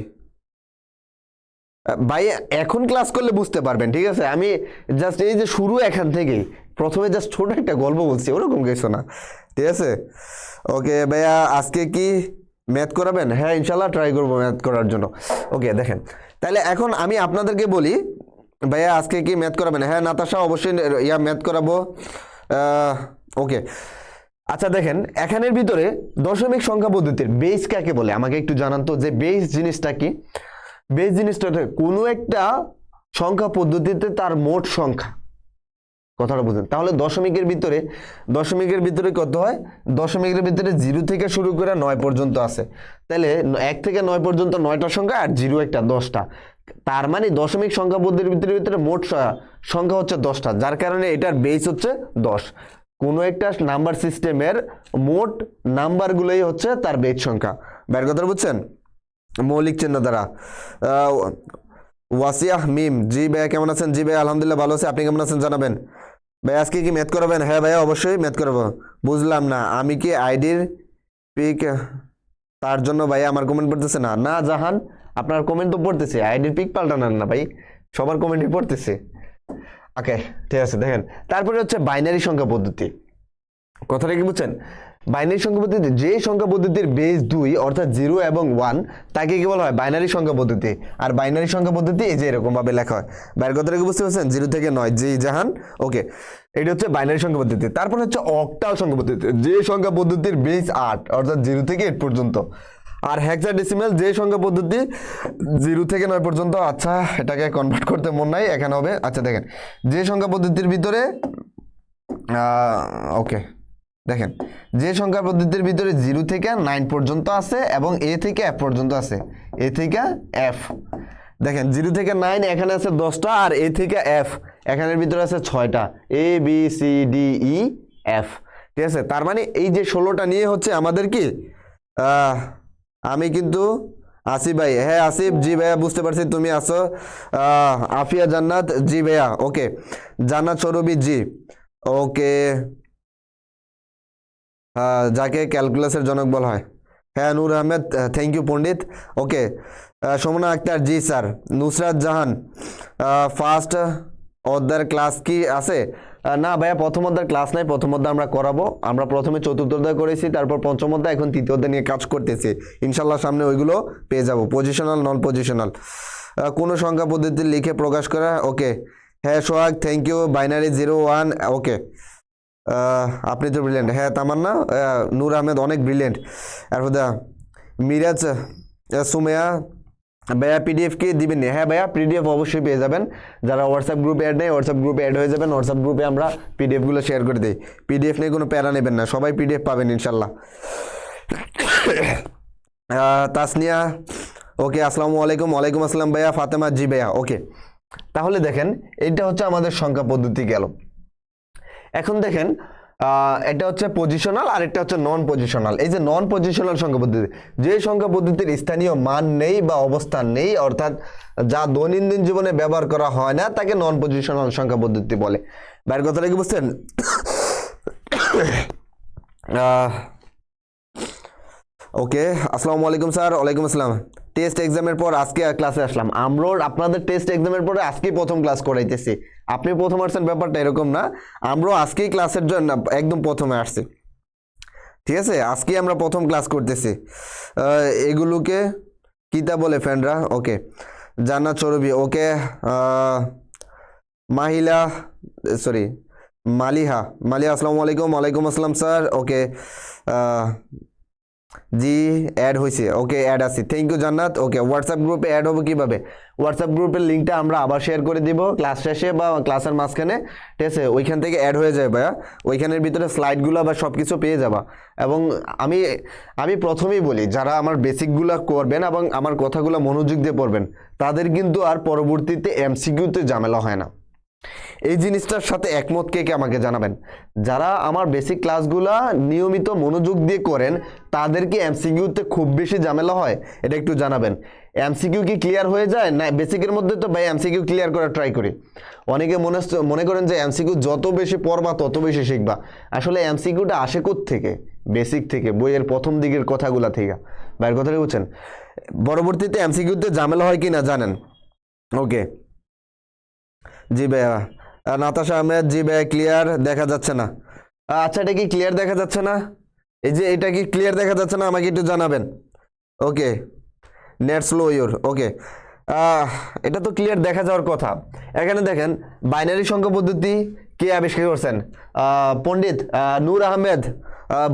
[SPEAKER 1] ভাই এখন ক্লাস করলে বুঝতে পারবেন, ঠিক আছে, আমি জাস্ট এই যে শুরু এখান থেকেই, প্রথমে জাস্ট ছোট একটা গল্প বলছি, ওরকম কিছু না, ঠিক আছে। ওকে ভাইয়া, আজকে কি ম্যাথ করাবেন? হ্যাঁ ইনশাল্লাহ ট্রাই করবো ম্যাথ করার জন্য। ওকে দেখেন, তাহলে এখন আমি আপনাদেরকে বলি, ভাইয়া আজকে কি ম্যাথ করাবেন? হ্যাঁ নাতাশা, অবশ্যই ম্যাথ করাবো। ওকে আচ্ছা দেখেন, এখানের ভিতরে দশমিক সংখ্যা পদ্ধতির বেস কাকে বলে আমাকে একটু জানান তো, যে বেস জিনিসটা কি? বেস জিনিসটা কোনো একটা সংখ্যা পদ্ধতিতে তার মোট সংখ্যা, কথাটা বুঝেন। তাহলে দশমিকের ভিতরে কত হয়? দশমিকের ভিতরে 0 থেকে শুরু করে 9 পর্যন্ত আছে, তাহলে 1 থেকে 9 পর্যন্ত 9টা সংখ্যা আর 0 একটা 10টা, তার মানে দশমিক সংখ্যা পদ্ধতির ভিতরে মোট সংখ্যা হচ্ছে 10টা, যার কারণে এটার বেস হচ্ছে 10। কোনো একটা নাম্বার সিস্টেমের মোট নাম্বারগুলোই হচ্ছে তার বেস সংখ্যা। বের কথা বুঝছেন? মৌলিক চিহ্ন দ্বারা। ওয়াসিয়া মিম, জি ভাইয়া কেমন আছেন? জি ভাই আলহামদুলিল্লাহ ভালো আছে, আপনি কেমন আছেন জানাবেন। ভাই আজকে কি ম্যাথ করাবেন? হ্যাঁ ভাইয়া অবশ্যই ম্যাথ করাবো। বুঝলাম না, আমি কি আইডির পিক, তার জন্য ভাইয়া আমার কমেন্ট পড়তেছে না? না জাহান, আপনার কমেন্ট তো পড়তেছে, আইডির পিক পাল্টানেন না ভাই, সবার কমেন্টই পড়তেছে। ওকে ঠিক আছে, দেখেন তারপরে হচ্ছে বাইনারি সংখ্যা পদ্ধতি। কথাটা কি বুঝছেন? বাইনারি সংখ্যা পদ্ধতি, যে সংখ্যা পদ্ধতির বেস 2 অর্থাৎ 0 এবং 1 তাকে কি বলা হয়? বাইনারি সংখ্যা পদ্ধতি। আর বাইনারি সংখ্যা পদ্ধতি এই যে এরকম ভাবে লেখা হয়। বাইরের কথাটা কি বুঝতে পারছেন? 0 থেকে 9, জি জাহান। ওকে, এটা হচ্ছে বাইনারি সংখ্যা পদ্ধতি। তারপর হচ্ছে অক্টাল সংখ্যা পদ্ধতি, যে সংখ্যা পদ্ধতির বেস 8 অর্থাৎ 0 থেকে 8 পর্যন্ত। আর হেক্সাডেসিমাল, যে সংখ্যা পদ্ধতি 0 থেকে 9 পর্যন্ত। আচ্ছা, এটাকে কনভার্ট করতে মন নাই, এখানে হবে। আচ্ছা দেখেন, যে সংখ্যা পদ্ধতির ভিতরে ওকে দেখেন, যে সংখ্যা পদ্ধতির ভিতরে 0 থেকে 9 পর্যন্ত আছে এবং এ থেকে এফ পর্যন্ত আছে, এ থেকে এফ। দেখেন 0 থেকে 9 এখানে আছে 10টা, আর এ থেকে এফ এখানের ভিতরে আছে 6টা, A B C D E F, ঠিক আছে। তার মানে এই যে 16টা নিয়ে হচ্ছে আমাদের কি, আমি কিন্তু আসিফ ভাই, হ্যাঁ আসিফ, জি ভাইয়া বুঝতে পারছি তুমি আসো। আফিয়া জান্নাত, জি ভাইয়া, ওকে। জান্নাত সৌরভী, জি ওকে। যাকে ক্যালকুলাসের জনক বলা হয়, হ্যাঁ Noor Ahmed, thank you Pandit. Okay, Somna Akter, জি স্যার। নুসরাত জাহান, ফার্স্ট অধ্যায়ের ক্লাস কি আছে? না ভাইয়া, প্রথম অধ্যায়ের ক্লাস নাই, প্রথম অধ্যায় আমরা করাবো। আমরা প্রথমে চতুর্থ অধ্যায় করেছি, তারপর পঞ্চম অধ্যায়, এখন তৃতীয় অধ্যায় নিয়ে কাজ করতেছি। ইনশাল্লাহ সামনে ওইগুলো পেয়ে যাব। পজিশনাল, নন পজিশনাল, কোনো সংখ্যা পদ্ধতি লিখে প্রকাশ করা। ওকে, হ্যাঁ সোহাগ, থ্যাংক ইউ। বাইনারি 0 1, ওকে। আপনি তো ব্রিলিয়েন্ট, হ্যাঁ তামান্না, নূর আহমেদ অনেক ব্রিলিয়েন্ট। এরপর মিরাজ সুমেয়া, ভাইয়া পিডিএফ কি দিবেন? হ্যাঁ ভাইয়া, পিডিএফ অবশ্যই পেয়ে যাবেন। যারা হোয়াটসঅ্যাপ গ্রুপে অ্যাড নেই, হোয়াটসঅ্যাপ গ্রুপে অ্যাড হয়ে যাবেন। হোয়াটসঅ্যাপ গ্রুপে আমরা পিডিএফগুলো শেয়ার করে দিই। পিডিএফ নিয়ে কোনো প্যারা নেবেন না, সবাই পিডিএফ পাবেন ইনশাল্লাহ। তাসনিয়া, ওকে, আসসালামু আলাইকুম। ওয়ালাইকুম আসসালাম ভাইয়া। ফাতেমা, জি ভাইয়া, ওকে। তাহলে দেখেন, এটা হচ্ছে আমাদের সংখ্যা পদ্ধতি গেল। এখন দেখেন, এটা হচ্ছে পজিশনাল আর এটা হচ্ছে নন পজিশনাল। এই যে নন পজিশনাল সংখ্যা পদ্ধতি, যে সংখ্যা পদ্ধতির স্থানীয় মান নেই বা অবস্থান নেই, অর্থাৎ যা দৈনন্দিন জীবনে ব্যবহার করা হয় না, তাকে নন পজিশনাল সংখ্যা পদ্ধতি বলে। বাইরের কথাটা কি বুঝছেন? ওকে, আসসালামু আলাইকুম স্যার। ওয়ালাইকুম আসসালাম। টেস্ট এক্সামের পর আজকে ক্লাসে আসলাম। আমরা আপনাদের টেস্ট এক্সামের পরে আজকেই প্রথম ক্লাস করাইতেছি। আপনি প্রথম আসছেন ব্যাপারটা এরকম না, আমরাও আজকেই ক্লাসের জন্য একদম প্রথমে আসছি। ঠিক আছে, আজকেই আমরা প্রথম ক্লাস করতেছি। এগুলোকে কিতা বলে ফ্রেন্ডরা? ওকে, জান্নাত চরবি, ওকে, মাহিলা, সরি, মালিহা, আসসালামু আলাইকুম। ওয়ালাইকুম আসসালাম স্যার। ওকে, জি অ্যাড হয়েছে, ওকে অ্যাড আছে, থ্যাংক ইউ জান্নাত। ওকে, হোয়াটসঅ্যাপ গ্রুপে অ্যাড হবে কিভাবে? হোয়াটসঅ্যাপ গ্রুপের লিঙ্কটা আমরা আবার শেয়ার করে দিব ক্লাস শেষে বা ক্লাসের মাঝখানে, ঠিক আছে? ওইখান থেকে অ্যাড হয়ে যায় ভাইয়া, ওইখানের ভিতরে স্লাইডগুলো বা সব কিছু পেয়ে যাবা। এবং আমি প্রথমেই বলি, যারা আমার বেসিকগুলো করবেন এবং আমার কথাগুলো মনোযোগ দিয়ে পড়বেন, তাদের কিন্তু আর পরবর্তীতে এমসিকিউতে ঝামেলা হয় না। এই জিনিসটার সাথে একমত কে কে আমাকে জানাবেন। যারা আমার বেসিক ক্লাসগুলা নিয়মিত মনোযোগ দিয়ে করেন, তাদেরকে এমসিকিউতে খুব বেশি ঝামেলা হয়, এটা একটু জানাবেন। এমসিকিউ কি ক্লিয়ার হয়ে যায় না? বেসিকের মধ্যে তো ভাই এমসিকিউ ক্লিয়ার করার ট্রাই করি। অনেকে মনে করেন যে এমসিকিউ যত বেশি পড়বা তত বেশি শিখবা। আসলে এমসিকিউটা আসে থেকে? বেসিক থেকে, বইয়ের প্রথম দিকের কথাগুলা থেকে। ভাইয়ের কথাটা বুঝছেন? পরবর্তীতে এমসিকিউতে ঝামেলা হয় কি না জানেন? ওকে, জি ভাইয়া। নাতাশা আহমেদ, জি ভাইয়া ক্লিয়ার দেখা যাচ্ছে না। আচ্ছা, এটা কি ক্লিয়ার দেখা যাচ্ছে না? এই যে এটা কি ক্লিয়ার দেখা যাচ্ছে না? আমাকে একটু জানাবেন। ওকে, নেট স্লো ইউর, ওকে। এটা তো ক্লিয়ার দেখা যাওয়ার কথা। এখানে দেখেন, বাইনারি সংখ্যা পদ্ধতি কে আবিষ্কার করছেন? পণ্ডিত নূর আহমেদ,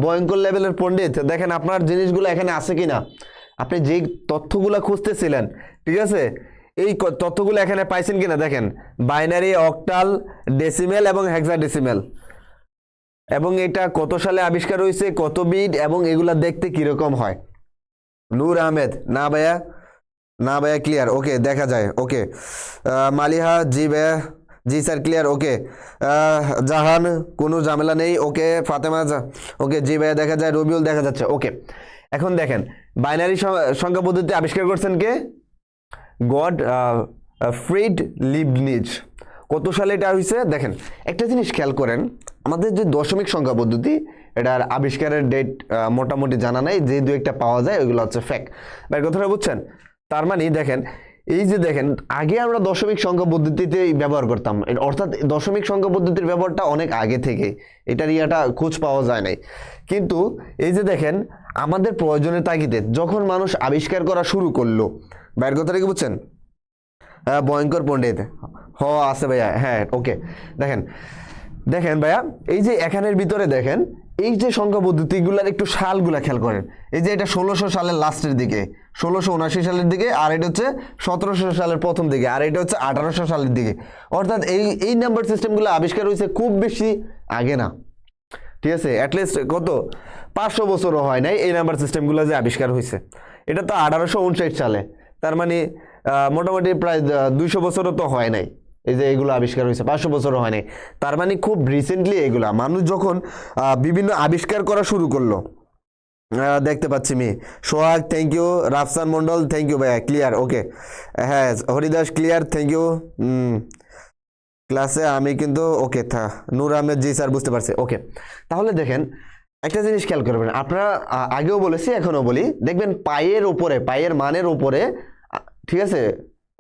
[SPEAKER 1] ভয়ঙ্কর লেভেলের পণ্ডিত। দেখেন আপনার জিনিসগুলো এখানে আছে কিনা, আপনি যেই তথ্যগুলো খুঁজতেছিলেন, ঠিক আছে, এই তথ্যগুলো এখানে পাইছেন কিনা দেখেন। বাইনারি, অক্টাল, ডেসিমেল এবং হেক্সাডেসিমেল, এবং এটা কত সালে আবিষ্কার হয়েছে, কত বিট, এবং এগুলা দেখতে কিরকম হয়। নূর আহমেদ, না ভাইয়া, না ভাইয়া ক্লিয়ার, ওকে দেখা যায়। ওকে, মালিহা, জি ভাইয়া, জি স্যার ক্লিয়ার। ওকে, জাহান, কোনো ঝামেলা নেই। ওকে, ফাতেমা, ওকে, জি ভাইয়া দেখা যায়। রবিউল দেখা যাচ্ছে। ওকে, এখন দেখেন, বাইনারি সংখ্যা পদ্ধতি আবিষ্কার করছেন কে? God ফ্রিড Leibniz. কত সালে এটা হয়েছে দেখেন। একটা জিনিস খেয়াল করেন, আমাদের যে দশমিক সংখ্যা পদ্ধতি, এটার আবিষ্কারের ডেট মোটামুটি জানা নাই, যে দু একটা পাওয়া যায় ওইগুলো হচ্ছে ফ্যাক্ট। ভাই কথাটা বুঝছেন? তার মানে দেখেন, এই যে দেখেন, আগে আমরা দশমিক সংখ্যা পদ্ধতিতেই ব্যবহার করতাম, অর্থাৎ দশমিক সংখ্যা পদ্ধতির ব্যবহারটা অনেক আগে থেকে, এটার ইয়াটা খোঁজ পাওয়া যায় নাই। কিন্তু এই যে দেখেন, আমাদের প্রয়োজনের তাগিদে যখন মানুষ আবিষ্কার করা শুরু করলো, ভাইয়ের কথাটা কি বুঝছেন? হ্যাঁ, ভয়ঙ্কর পণ্ডিত, আছে ভাইয়া, হ্যাঁ ওকে। দেখেন দেখেন ভাইয়া, এই যে এখানের ভিতরে দেখেন, এই যে সংখ্যা পদ্ধতিগুলার একটু সালগুলা খেয়াল করেন। এই যে এটা 1600 সালের লাস্টের দিকে, 1679 সালের দিকে, আর এটা হচ্ছে 1700 সালের প্রথম দিকে, আর এটা হচ্ছে 1800 সালের দিকে। অর্থাৎ এই নাম্বার সিস্টেমগুলো আবিষ্কার হয়েছে খুব বেশি আগে না, ঠিক আছে? অ্যাটলিস্ট কত 500 বছরও হয় নাই এই নাম্বার সিস্টেমগুলো যে আবিষ্কার হয়েছে। এটা তো 1859 সালে, তার মানে মোটামুটি প্রায় 200 বছরও তো হয় নাই এই যে এগুলো আবিষ্কার হয়েছে, 500 বছরও হয় নাই। তার মানে খুব রিসেন্টলি এগুলা মানুষ যখন বিভিন্ন আবিষ্কার করা শুরু করলো। দেখতে পাচ্ছি Sohag, thank you. Rafsan Mondal, thank you ভাইয়া, ক্লিয়ার। ওকে, হ্যাঁ হরিদাস ক্লিয়ার, থ্যাংক ইউ। ক্লাসে আমি কিন্তু ওকে নূর আহমেদ, জি স্যার বুঝতে পারছি। ওকে, তাহলে দেখেন একটা জিনিস খেয়াল করবেন, আপনারা আগেও বলেছি এখনো বলি, দেখবেন পায়ের উপরে, পায়ের মানের উপরে, ঠিক আছে,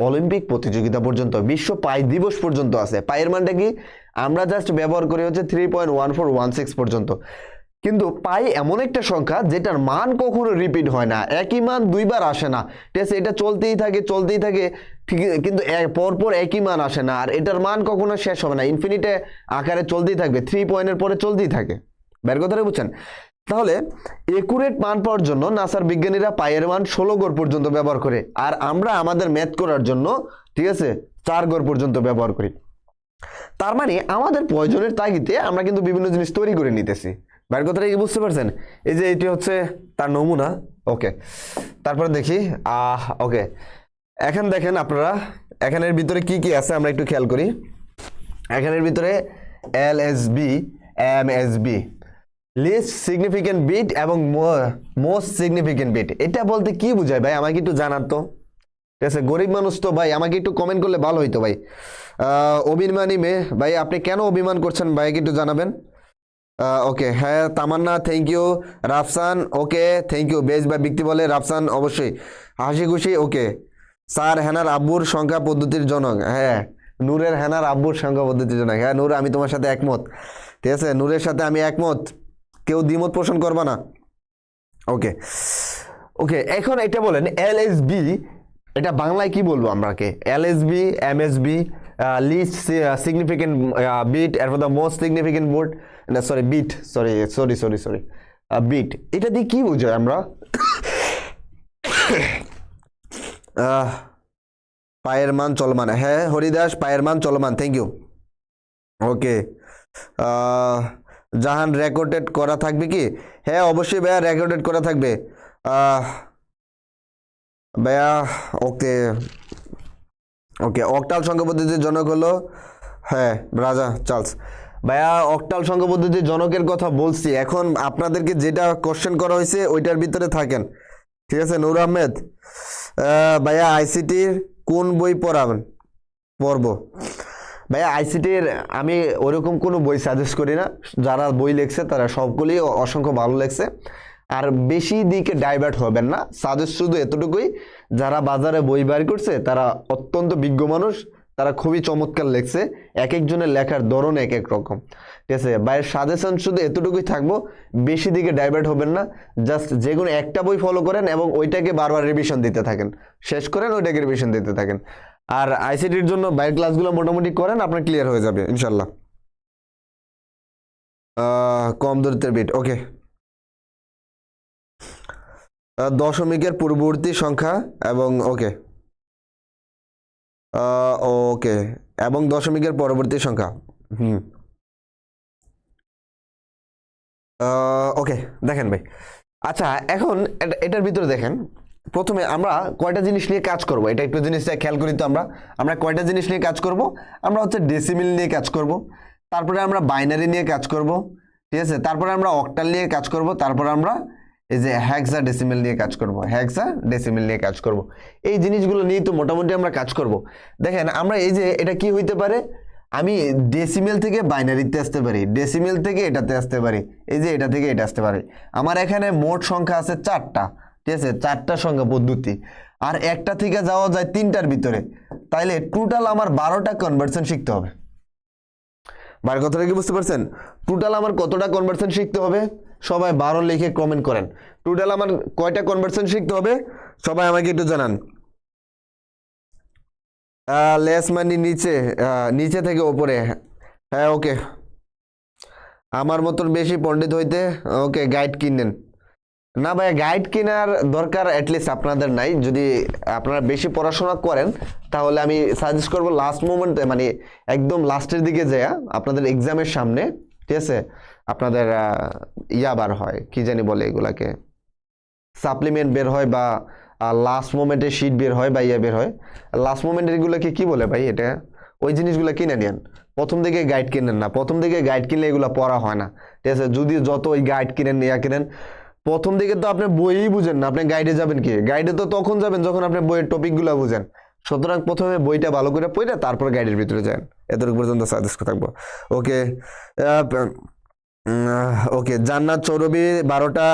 [SPEAKER 1] অলিম্পিক প্রতিযোগিতা পর্যন্ত, বিশ্ব পাই দিবস পর্যন্ত আছে। পায়ের মানটা কি আমরা জাস্ট ব্যবহার করি হচ্ছে 3.1416 পর্যন্ত। কিন্তু পাই এমন একটা সংখ্যা যেটার মান কখনো রিপিট হয় না, একই মান দুইবার আসে না, ঠিক আছে? এটা চলতেই থাকে, ঠিক, কিন্তু পরপর একই মান আসে না, আর এটার মান কখনো শেষ হবে না, ইনফিনিটে আকারে চলতেই থাকবে, 3 পয়েন্টের পরে চলতেই থাকে। বের কথাটা বুঝছেন? তাহলে একুরেট মান পাওয়ার জন্য নাসার বিজ্ঞানীরা পায়ের মান 16 গড় পর্যন্ত ব্যবহার করে, আর আমরা আমাদের ম্যাথ করার জন্য, ঠিক আছে, 4 গড় পর্যন্ত ব্যবহার করি। তার মানে আমাদের প্রয়োজনের তাগিদে আমরা কিন্তু বিভিন্ন জিনিস তৈরি করে নিতেছি। বাইরের কথাটা কি বুঝতে পারছেন? এই যে এটি হচ্ছে তার নমুনা। ওকে, তারপরে দেখি ওকে, এখন দেখেন আপনারা এখানের ভিতরে কি কি আছে আমরা একটু খেয়াল করি। এখানের ভিতরে LSB MSB, least significant bit এবং মোস্ট সিগনিফিকেন্ট বিট। এটা বলতে কি বোঝায় ভাই, আমাকে একটু জানান তো। ঠিক আছে, গরিব মানুষ তো ভাই, আমাকে একটু কমেন্ট করলে ভালো হইতো ভাই। অভিমানী মেয়ে ভাই, আপনি কেন অভিমান করছেন ভাইকে একটু জানাবেন। ওকে, হ্যাঁ Tamanna thank you. Rafsan okay thank you. বেশ বা ব্যক্তি বলে রাফসান অবশ্যই। হাসি খুশি ওকে। স্যার হেনার আব্বুর সংখ্যা পদ্ধতির জনক, হ্যাঁ নূরের হেনার আব্বুর সংখ্যা পদ্ধতির জনক। হ্যাঁ নূর, আমি তোমার সাথে একমত। ঠিক আছে, নূরের সাথে আমি একমত, কেউ দ্বিমত পোষণ করবা না। ওকে ওকে, এখন এটা বলেন এলএসবি, এটা বাংলায় কি বলবো আমরাকে? LSB, MSB, least significant bit, এরপর দ্য মোস্ট সিগনিফিকেন্ট বোর্ড, না সরি বিট, সরি বিট, এটা দিয়ে কি বুঝাই আমরা? পায়ের মান চলমান, হ্যাঁ হরিদাস পায়ের মান চলমান, thank you. Okay, Jahan recorded করা থাকবে কি? হ্যাঁ অবশ্যই ভাইয়া রেকর্ডেড করা থাকবে ভাইয়া। ওকে ওকে, অক্টাল সংখ্যা পদ্ধতির জনক হলো, হ্যাঁ রাজা চার্লস। ভাইয়া অক্টাল সংখ্যা পদ্ধতির জনকের কথা বলছি, এখন আপনাদেরকে যেটা কোশ্চেন করা হয়েছে ওইটার ভিতরে থাকেন। ঠিক আছে, নূর আহমেদ ভাইয়া আইসিটির কোন বই পড়ব? ভাইয়া আইসিটির আমি ওরকম কোনো বই সাজেস্ট করি না, যারা বই লিখছে তারা সবগুলি অসংখ্য ভালো লেগছে। আর বেশি দিকে ডাইভার্ট হবেন না, সাজেস্ট শুধু এতটুকুই, যারা বাজারে বই বের করছে তারা অত্যন্ত বিজ্ঞ মানুষ, তারা খুবই চমৎকার লেখছে, এক একজনের লেখার ধরন এক এক রকম। ঠিক আছে, বাইরের সাজেশন শুধু এতটুকুই থাকবো, বেশি দিকে ডাইভার্ট হবেন না, জাস্ট যে কোনো একটা বই ফলো করেন এবং ওইটাকে বারবার রিভিশন দিতে থাকেন, শেষ করেন ওইটাকে রিভিশন দিতে থাকেন। আর আইসিটির জন্য বাইরের ক্লাসগুলো মোটামুটি করেন, আপনার ক্লিয়ার হয়ে যাবে ইনশাল্লাহ। কম দূরত্বের বিট, ওকে। দশমিকের পূর্ববর্তী সংখ্যা এবং ওকে ওকে, এবং দশমিকের পরবর্তী সংখ্যা, ওকে দেখেন ভাই। আচ্ছা এখন এটার ভিতরে দেখেন, প্রথমে আমরা কয়টা জিনিস নিয়ে কাজ করব, এটা একটু জিনিসটা খেয়াল করি তো। আমরা কয়টা জিনিস নিয়ে কাজ করব? আমরা হচ্ছে ডেসিমিল নিয়ে কাজ করব, তারপরে আমরা বাইনারি নিয়ে কাজ করব, ঠিক আছে, তারপরে আমরা অক্টাল নিয়ে কাজ করব, তারপরে আমরা এই যে হেক্সা ডেসিমেল নিয়ে কাজ করব, হেক্সা ডেসিমেল নিয়ে কাজ করব। এই জিনিসগুলো নিয়ে তো মোটামুটি আমরা কাজ করব। দেখেন আমরা এই যে এটা কি হইতে পারে, আমি ডেসিমেল থেকে বাইনারিতে আসতে পারি, ডেসিমেল থেকে এটাতে আসতে পারি, এই যে এটা থেকে এটা আসতে পারি। আমার এখানে মোট সংখ্যা আছে 4টা, ঠিক আছে, 4টা সংখ্যা পদ্ধতি, আর একটা থেকে যাওয়া যায় 3টার ভিতরে, তাইলে টোটাল আমার 12টা কনভার্সন শিখতে হবে। বার কথাটা কি বুঝতে পারছেন? টোটাল আমার কতটা কনভার্সন শিখতে হবে? সবাই 12 লিখে কমেন্ট করেন। টোটাল আমার কয়টা কনভার্সন শিখতে হবে সবাই আমাকে একটু জানান। লেস মানে নিচে থেকে উপরে, হ্যাঁ ওকে। আমার মতন বেশি পণ্ডিত হইতে ওকে গাইড কিনেন না ভাই, গাইড কেনার দরকার অ্যাটলিস্ট আপনাদের নাই। যদি আপনারা বেশি পড়াশোনা করেন তাহলে আমি সাজেস্ট করবো লাস্ট মোমেন্টে, মানে একদম লাস্টের দিকে যায় আপনাদের এক্সামের সামনে, ঠিক আছে, আপনাদের বার হয় কি জানি বলে এগুলাকে, সাপ্লিমেন্ট বের হয় বা লাস্ট মোমেন্টে শিট বের হয় বা বের হয়, লাস্ট মোমেন্টের এগুলোকে কি বলে ভাই, এটা ওই জিনিসগুলো কিনে নেন। প্রথম দিকে গাইড কিনেন না, প্রথম দিকে গাইড কিনলে এগুলো পড়া হয় না, ঠিক আছে। যদি যত ওই গাইড কিনেন কিনেন, প্রথম দিকে তো আপনি বইই বুঝেন না, আপনি গাইডে যাবেন কি? গাইডে তো তখন যাবেন যখন আপনি বইয়ের টপিকগুলো বুঝেন। সুতরাং প্রথমে বইটা ভালো করে পড়ে তারপর গাইডের ভিতরে যান। এতটুকু পর্যন্ত সাজেস্ট থাকবো। ওকে ওকে, জান্নাত চৌরবি 12টা,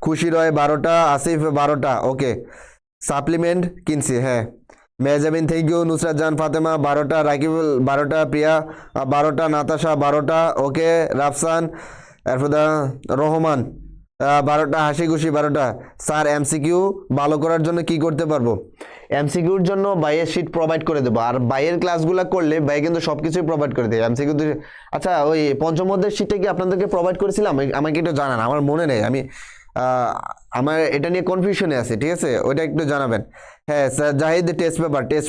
[SPEAKER 1] খুশি রয় 12টা, আসিফ 12টা, ওকে সাপ্লিমেন্ট কিনছি, হ্যাঁ। Mehjabin thank you. নুসরাত জান ফাতেমা 12টা, রাকিবুল 12টা, প্রিয়া 12টা, নাতাশা 12টা, ওকে রাফসান, এরপর রহমান 12টা, হাসি খুশি 12টা। স্যার এমসিকিউ ভালো করার জন্য কি করতে পারবো? এমসিকিউর জন্য বাইয়ের শিট প্রোভাইড করে দেবো, আর বাইয়ের ক্লাসগুলো করলে বাই কিন্তু সবকিছুই প্রোভাইড করে দেয় এমসিকিউ। আচ্ছা ওই পঞ্চম অধ্যায়ের শিটটা কি আপনাদেরকে প্রোভাইড করেছিলাম? আমাকে একটু জানান, আমার মনে নেই, আমি আমার এটা নিয়ে কনফিউশনে আছে, ঠিক আছে, ওইটা একটু জানাবেন। হ্যাঁ sir Zahid test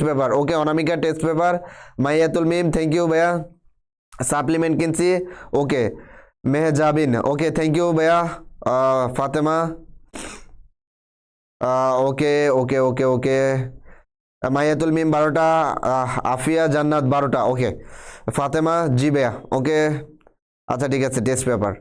[SPEAKER 1] paper, okay. Anamika test paper, Maiyatul Mim thank you ভাইয়া। সাপ্লিমেন্ট কিনছি, okay. Mehjabin okay thank you ভাইয়া। ফাতেমা ওকে ওকে ওকে ওকে। মাইয়াতুল মিম 12টা, আফিয়া জান্নাত 12টা, ওকে। ফাতেমা জি ভাইয়া, ওকে। আচ্ছা ঠিক আছে, টেস্ট পেপার।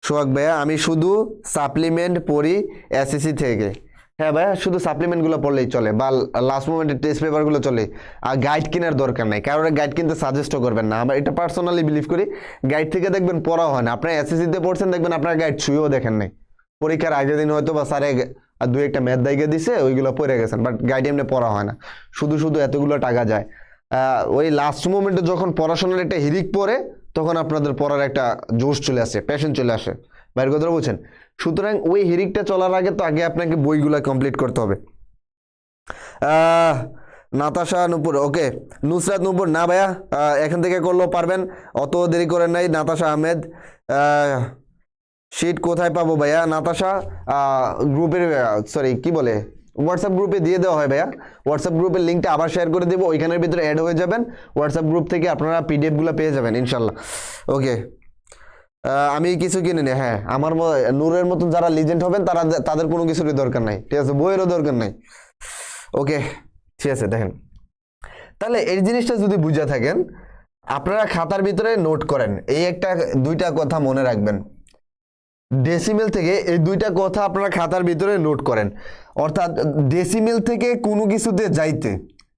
[SPEAKER 1] সোহাগ ভাইয়া আমি শুধু সাপ্লিমেন্ট পড়ি এসএসসি থেকে। হ্যাঁ ভাইয়া, শুধু সাপ্লিমেন্টগুলো পড়লেই চলে, বা লাস্ট মোমেন্টের টেস্ট পেপারগুলো চলে। আর গাইড কেনার দরকার নাই, কারোর গাইড কিনতে সাজেস্টও করবেন না। আমরা এটা পার্সোনালি বিলিভ করি, গাইড থেকে দেখবেন পড়া হয় না। আপনার এসএসসিতে পড়ছেন, দেখবেন আপনার গাইড ছুঁয়েও দেখেন নাই। পরীক্ষার আগের দিন হয়তো বা স্যারে আর দুই একটা ম্যাথ দাইগে দিছে, ওইগুলো পড়ে গেছেন, বাট গাইড এমনি পড়া হয় না। শুধু শুধু এতগুলো টাকা যায়। ওই লাস্ট মোমেন্টে যখন পড়াশোনার একটা হিরিক পড়ে, তখন আপনাদের পড়ার একটা জোশ চলে আসে, প্যাশন চলে আসে। বাইরের কথাটা বলছেন। সুতরাং ওই হিরিকটা চলার আগে তো আগে আপনাকে বইগুলো কমপ্লিট করতে হবে। নাতাশা নূপুর, ওকে। নুসরাত নূপুর, না ভাইয়া এখান থেকে করলেও পারবেন, অত দেরি করেন নাই। নাতাশা আহমেদ, শিট কোথায় পাবো ভাইয়া? নাতাশা গ্রুপের, সরি কি বলে, হোয়াটসঅ্যাপ গ্রুপে দিয়ে দেওয়া হয় ভাইয়া। হোয়াটসঅ্যাপ গ্রুপের লিঙ্কটা আবার শেয়ার করে দেবো, ওইখানের ভিতরে অ্যাড হয়ে যাবেন। হোয়াটসঅ্যাপ গ্রুপ থেকে আপনারা পিডিএফগুলো পেয়ে যাবেন ইনশাল্লাহ। ওকে, আমি কিছু কিনে নি। হ্যাঁ, আমার নূরের মতন যারা লিজেন্ড হবেন তারা, তাদের কোনো কিছুরই দরকার নাই, ঠিক আছে, বইয়েরও দরকার নাই। ওকে ঠিক আছে, দেখেন তাহলে এই জিনিসটা যদি বুঝে থাকেন, আপনারা খাতার ভিতরে নোট করেন, এই একটা দুইটা কথা মনে রাখবেন। ডেসিমেল থেকে এই দুইটা কথা আপনারা খাতার ভিতরে নোট করেন। অর্থাৎ ডেসিমেল থেকে কোনো কিছুতে যাইতে,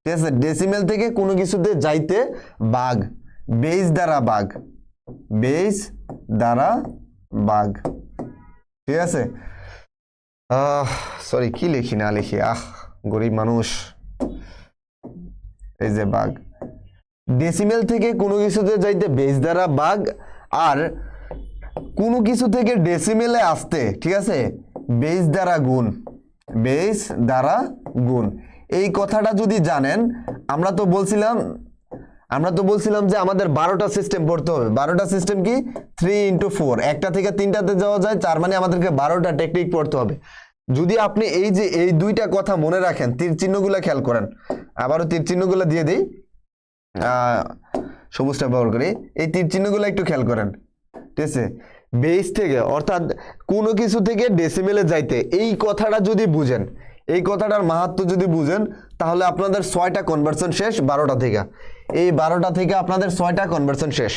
[SPEAKER 1] ঠিক আছে, ডেসিমেল থেকে কোনো কিছুতে যাইতে ভাগ, বেস দ্বারা ভাগ, বেস দ্বারা ভাগ, ঠিক আছে। সরি কি লিখি না লিখি, গরিব মানুষ। এই যে ভাগ, ডেসিমেল থেকে কোনো কিছুতে যাইতে বেস দ্বারা ভাগ, আর কোনো কিছু থেকে ডেসিমেলে আসতে, ঠিক আছে, বেস দ্বারা গুণ, বেস দ্বারা গুণ। এই কথাটা যদি জানেন, আমরা তো বলছিলাম যে আমাদের 12টা সিস্টেম পড়তে হবে। 12টা সিস্টেম কি? 3 × 4, একটা থেকে তিনটাতে যাওয়া যায়, তার মানে আমাদেরকে 12টা টেকনিক পড়তে হবে। যদি আপনি এই যে এই দুইটা কথা মনে রাখেন, তীর চিহ্নগুলো খেয়াল করেন, আবারও তীর চিহ্নগুলো দিয়ে দিই, সবুজটা ব্যবহার করি, এই তীর চিহ্নগুলো একটু খেয়াল করেন, ঠিক আছে। বেস থেকে, অর্থাৎ কোনো কিছু থেকে ডেসিমেলে যাইতে, এই কথাটা যদি বুঝেন, এই কথাটার মাহাত্ম্য যদি বুঝেন, তাহলে আপনাদের 6টা কনভার্সন শেষ 12টা থেকে। এই 12টা থেকে আপনাদের 6টা কনভার্সন শেষ,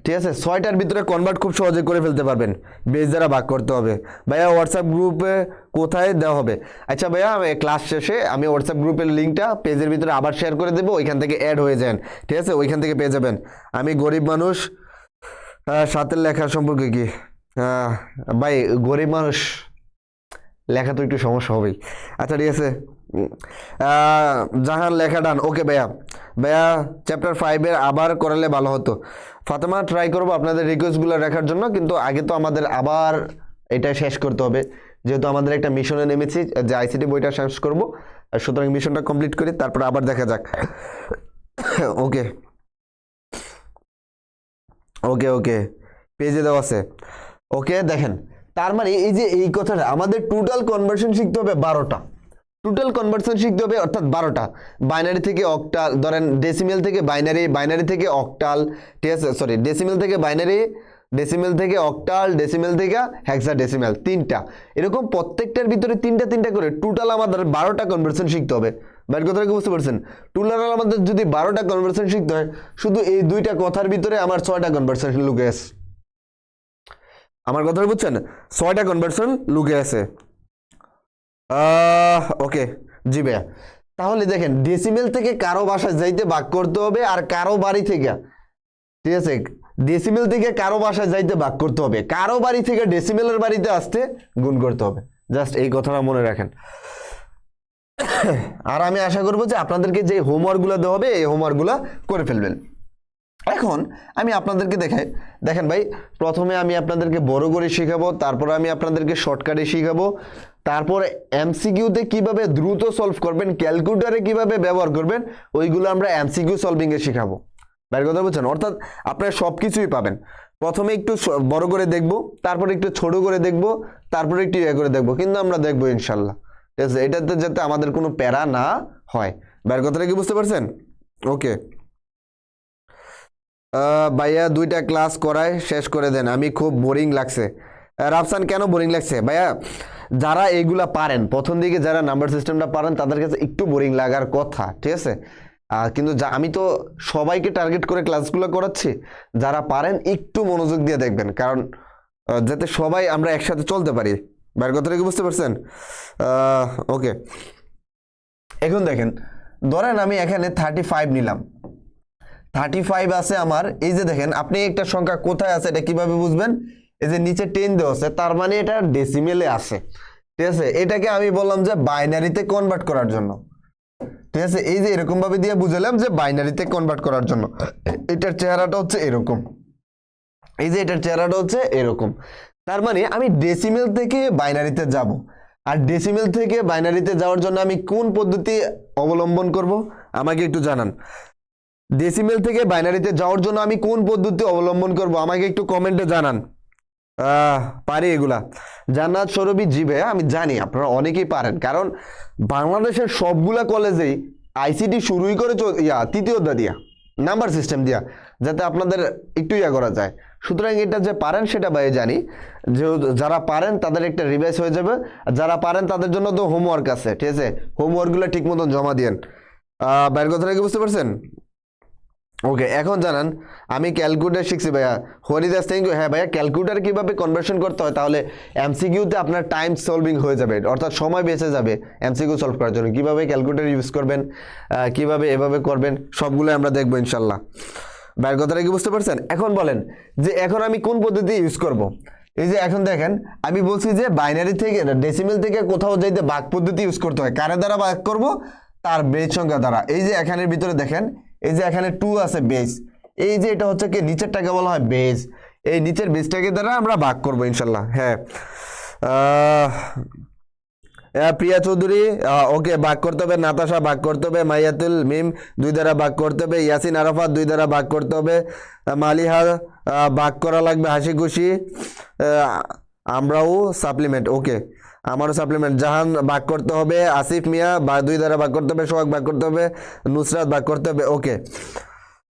[SPEAKER 1] ঠিক আছে। 6টার ভিতরে কনভার্ট খুব সহজে করে ফেলতে পারবেন। বেস দ্বারা ভাগ করতে হবে। ভাইয়া হোয়াটসঅ্যাপ গ্রুপে কোথায় দেওয়া হবে? আচ্ছা ভাইয়া, ক্লাস শেষে আমি হোয়াটসঅ্যাপ গ্রুপের লিঙ্কটা পেজের ভিতরে আবার শেয়ার করে দেবো, ওইখান থেকে অ্যাড হয়ে যান, ঠিক আছে, ওইখান থেকে পেয়ে যাবেন। আমি গরিব মানুষ, সাথের লেখার সম্পর্কে কি? ভাই গরিব মানুষ লেখা তো একটু সমস্যা হবেই। আচ্ছা ঠিক আছে, জাহান লেখা ডান। ওকে ভাইয়া, চ্যাপ্টার 5-এর আবার করালে ভালো হতো। ফাতেমা, ট্রাই করবো আপনাদের রিকোয়েস্টগুলো রাখার জন্য, কিন্তু আগে তো আমাদের আবার এটা শেষ করতে হবে, যেহেতু আমাদের একটা মিশনে নেমেছি যে আইসিটি বইটা শেষ করবো। সুতরাং মিশনটা কমপ্লিট করি, তারপর আবার দেখা যাক। ওকে ওকে ওকে, পেজে দেওয়া আছে। ওকে দেখেন, তার মানে এই যে এই কথাটা, আমাদের টোটাল কনভার্সন শিখতে হবে 12টা, টোটাল কনভার্সন শিখতে হবে, অর্থাৎ 12টা। বাইনারি থেকে অক্টাল, ধরেন ডেসিমেল থেকে বাইনারি, বাইনারি থেকে অক্টাল, ঠিক আছে, সরি ডেসিমেল থেকে বাইনারি, ডেসিমেল থেকে অক্টাল, ডেসিমেল থেকে হেক্সাডেসিমেল, 3টা। এরকম প্রত্যেকটার ভিতরে 3টা করে টোটাল আমাদের 12টা কনভার্সন শিখতে হবে। বাইরের কথাটা কি বুঝতে পারছেন? টোটাল আমাদের যদি 12টা কনভার্সন শিখতে হয়, শুধু এই দুইটা কথার ভিতরে আমার 6টা কনভার্সন লুকে আছে। আমার কথাটা বুঝছেন? 6টা কনভার্সন লুকে আছে। ওকে জি ভাইয়া। তাহলে দেখেন, ডেসিমেল থেকে কারো বাসায় যাইতে ভাগ করতে হবে, আর কারো বাড়ি থেকে, ঠিক আছে, ডেসিমেল থেকে কারো বাসায় যাইতে ভাগ করতে হবে, কারো বাড়ি থেকে ডেসিমেলের বাড়িতে আসতে গুণ করতে হবে। জাস্ট এই কথাটা মনে রাখেন। আর আমি আশা করবো যে আপনাদেরকে যে হোমওয়ার্কগুলো দেওয়া হবে, এই হোমওয়ার্কগুলো করে ফেলবেন। এখন আমি আপনাদেরকে দেখাই, দেখেন ভাই, প্রথমে আমি আপনাদেরকে বড় করে শিখাবো, তারপরে আমি আপনাদেরকে শর্টকাটে শিখাবো, তারপরে এমসিকিউতে কিভাবে দ্রুত সলভ করবেন, ক্যালকুলেটরে কিভাবে ব্যবহার করবেন, ওইগুলো আমরা এমসিকিউ সলভিং এ শিখাবো। বাইরের কথা বলছেন? অর্থাৎ আপনারা সবকিছুই পাবেন। প্রথমে একটু বড় করে দেখবো, তারপরে একটু ছোট করে দেখবো, তারপরে একটু ইয়ে করে দেখবো, কিন্তু আমরা দেখবো ইনশাল্লাহ, ঠিক আছে, এটাতে যাতে আমাদের কোনো প্যারা না হয়। বাইরের কথাটা কি বুঝতে পারছেন? ওকে ভাইয়া, 2টা ক্লাস করায় শেষ করে দেন, আমি খুব বোরিং লাগছে। রাফসান, কেন বোরিং লাগছে? ভাইয়া যারা এইগুলা পারেন, প্রথম দিকে যারা নাম্বার সিস্টেমটা পারেন, তাদের কাছে একটু বোরিং লাগার কথা, ঠিক আছে, কিন্তু আমি তো সবাইকে টার্গেট করে ক্লাসগুলো করাচ্ছি, যারা পারেন একটু মনোযোগ দিয়ে দেখবেন, কারণ যাতে সবাই আমরা একসাথে চলতে পারি। বাইরের কথাটা কি বুঝতে পারছেন? ওকে, এখন দেখেন, ধরেন আমি এখানে 35 নিলাম, 35 আছে আমার। এই যে দেখেন, আপনি একটা সংখ্যা কোথায় আছে এটা কিভাবে বুঝবেন? এই যে নিচে 10 দেওয়া আছে, তার মানে এটা ডেসিমেলে আছে, ঠিক আছে? এটাকে আমি বললাম যে বাইনারিতে কনভার্ট করার জন্য, ঠিক আছে? এই যে এরকম ভাবে দিয়ে বুঝালাম যে বাইনারিতে কনভার্ট করার জন্য। এটার চেহারাটা হচ্ছে এরকম, এই যে এটার চেহারাটা হচ্ছে এরকম। তার মানে আমি ডেসিমেল থেকে বাইনারিতে যাব, আর ডেসিমেল থেকে বাইনারিতে যাওয়ার জন্য আমি কোন পদ্ধতি অবলম্বন করব আমাকে একটু জানান। ডেসিমেল থেকে বাইনারিতে যাওয়ার জন্য আমি কোন পদ্ধতি অবলম্বন করব আমাকে একটু কমেন্টে জানান। পারি এগুলা? জান্নাত সরবি, জি ভাইয়া আমি জানি আপনারা অনেকেই পারেন, কারণ বাংলাদেশের সবগুলা কলেজেই আইসিটি শুরুই করে তৃতীয় অধ্যায় দিয়া, নাম্বার সিস্টেম দিয়া, যাতে আপনাদের একটু করা যায়। সুতরাং এটা যে পারেন সেটা ভাই জানি, যে যারা পারেন তাদের একটা রিভাইজ হয়ে যাবে, যারা পারেন তাদের জন্য তো হোমওয়ার্ক আছে, ঠিক আছে? হোমওয়ার্কগুলো ঠিক মতন জমা দিয়েন। বাইরের কথাটা কি বুঝতে পারছেন? ওকে, এখন জানান, আমি ক্যালকুলেটর শিখছি ভাইয়া। Haridas, thank you. হ্যাঁ ভাইয়া, ক্যালকুলেটর কিভাবে কনভার্সন করতে হয়, তাহলে এমসিকিউতে আপনার টাইম সলভিং হয়ে যাবে, অর্থাৎ সময় বেঁচে যাবে এমসিকিউ সলভ করার জন্য। কিভাবে ক্যালকুলেটর ইউজ করবেন, কিভাবে এভাবে করবেন, সবগুলো আমরা দেখবো ইনশাল্লাহ। বাইরের কথাটা কি বুঝতে পারছেন? এখন বলেন যে এখন আমি কোন পদ্ধতি ইউজ করব। এই যে এখন দেখেন, আমি বলছি যে বাইনারি থেকে ডেসিমেল থেকে কোথাও যাইতে ভাগ পদ্ধতি ইউজ করতে হয়। কারে দ্বারা ভাগ করব? তার বেজ সংখ্যা দ্বারা। এই যে এখানের ভিতরে দেখেন, এই যে এখানে 2 আছে বেজ, এই যে এটা হচ্ছে কি নিচেরটাকে বলা হয় বেজ, এই নিচের বেজটাকে দ্বারা আমরা ভাগ করব ইনশাল্লাহ। হ্যাঁ, প্রিয়া চৌধুরী, ওকে, ভাগ করতে হবে। নাতাশা ভাগ করতে হবে। মাইয়াতুল মিম 2 দ্বারা ভাগ করতে হবে। ইয়াসিন আরাফাত 2 দ্বারা ভাগ করতে হবে। মালিহা ভাগ করা লাগবে হাসি খুশি। আমরাও সাপ্লিমেন্ট, ওকে, আমারও সাপ্লিমেন্ট। জাহান ভাগ করতে হবে। আসিফ মিয়া 2 দ্বারা ভাগ করতে হবে। সোহাগ ভাগ করতে হবে। নুসরাত ভাগ করতে হবে। ওকে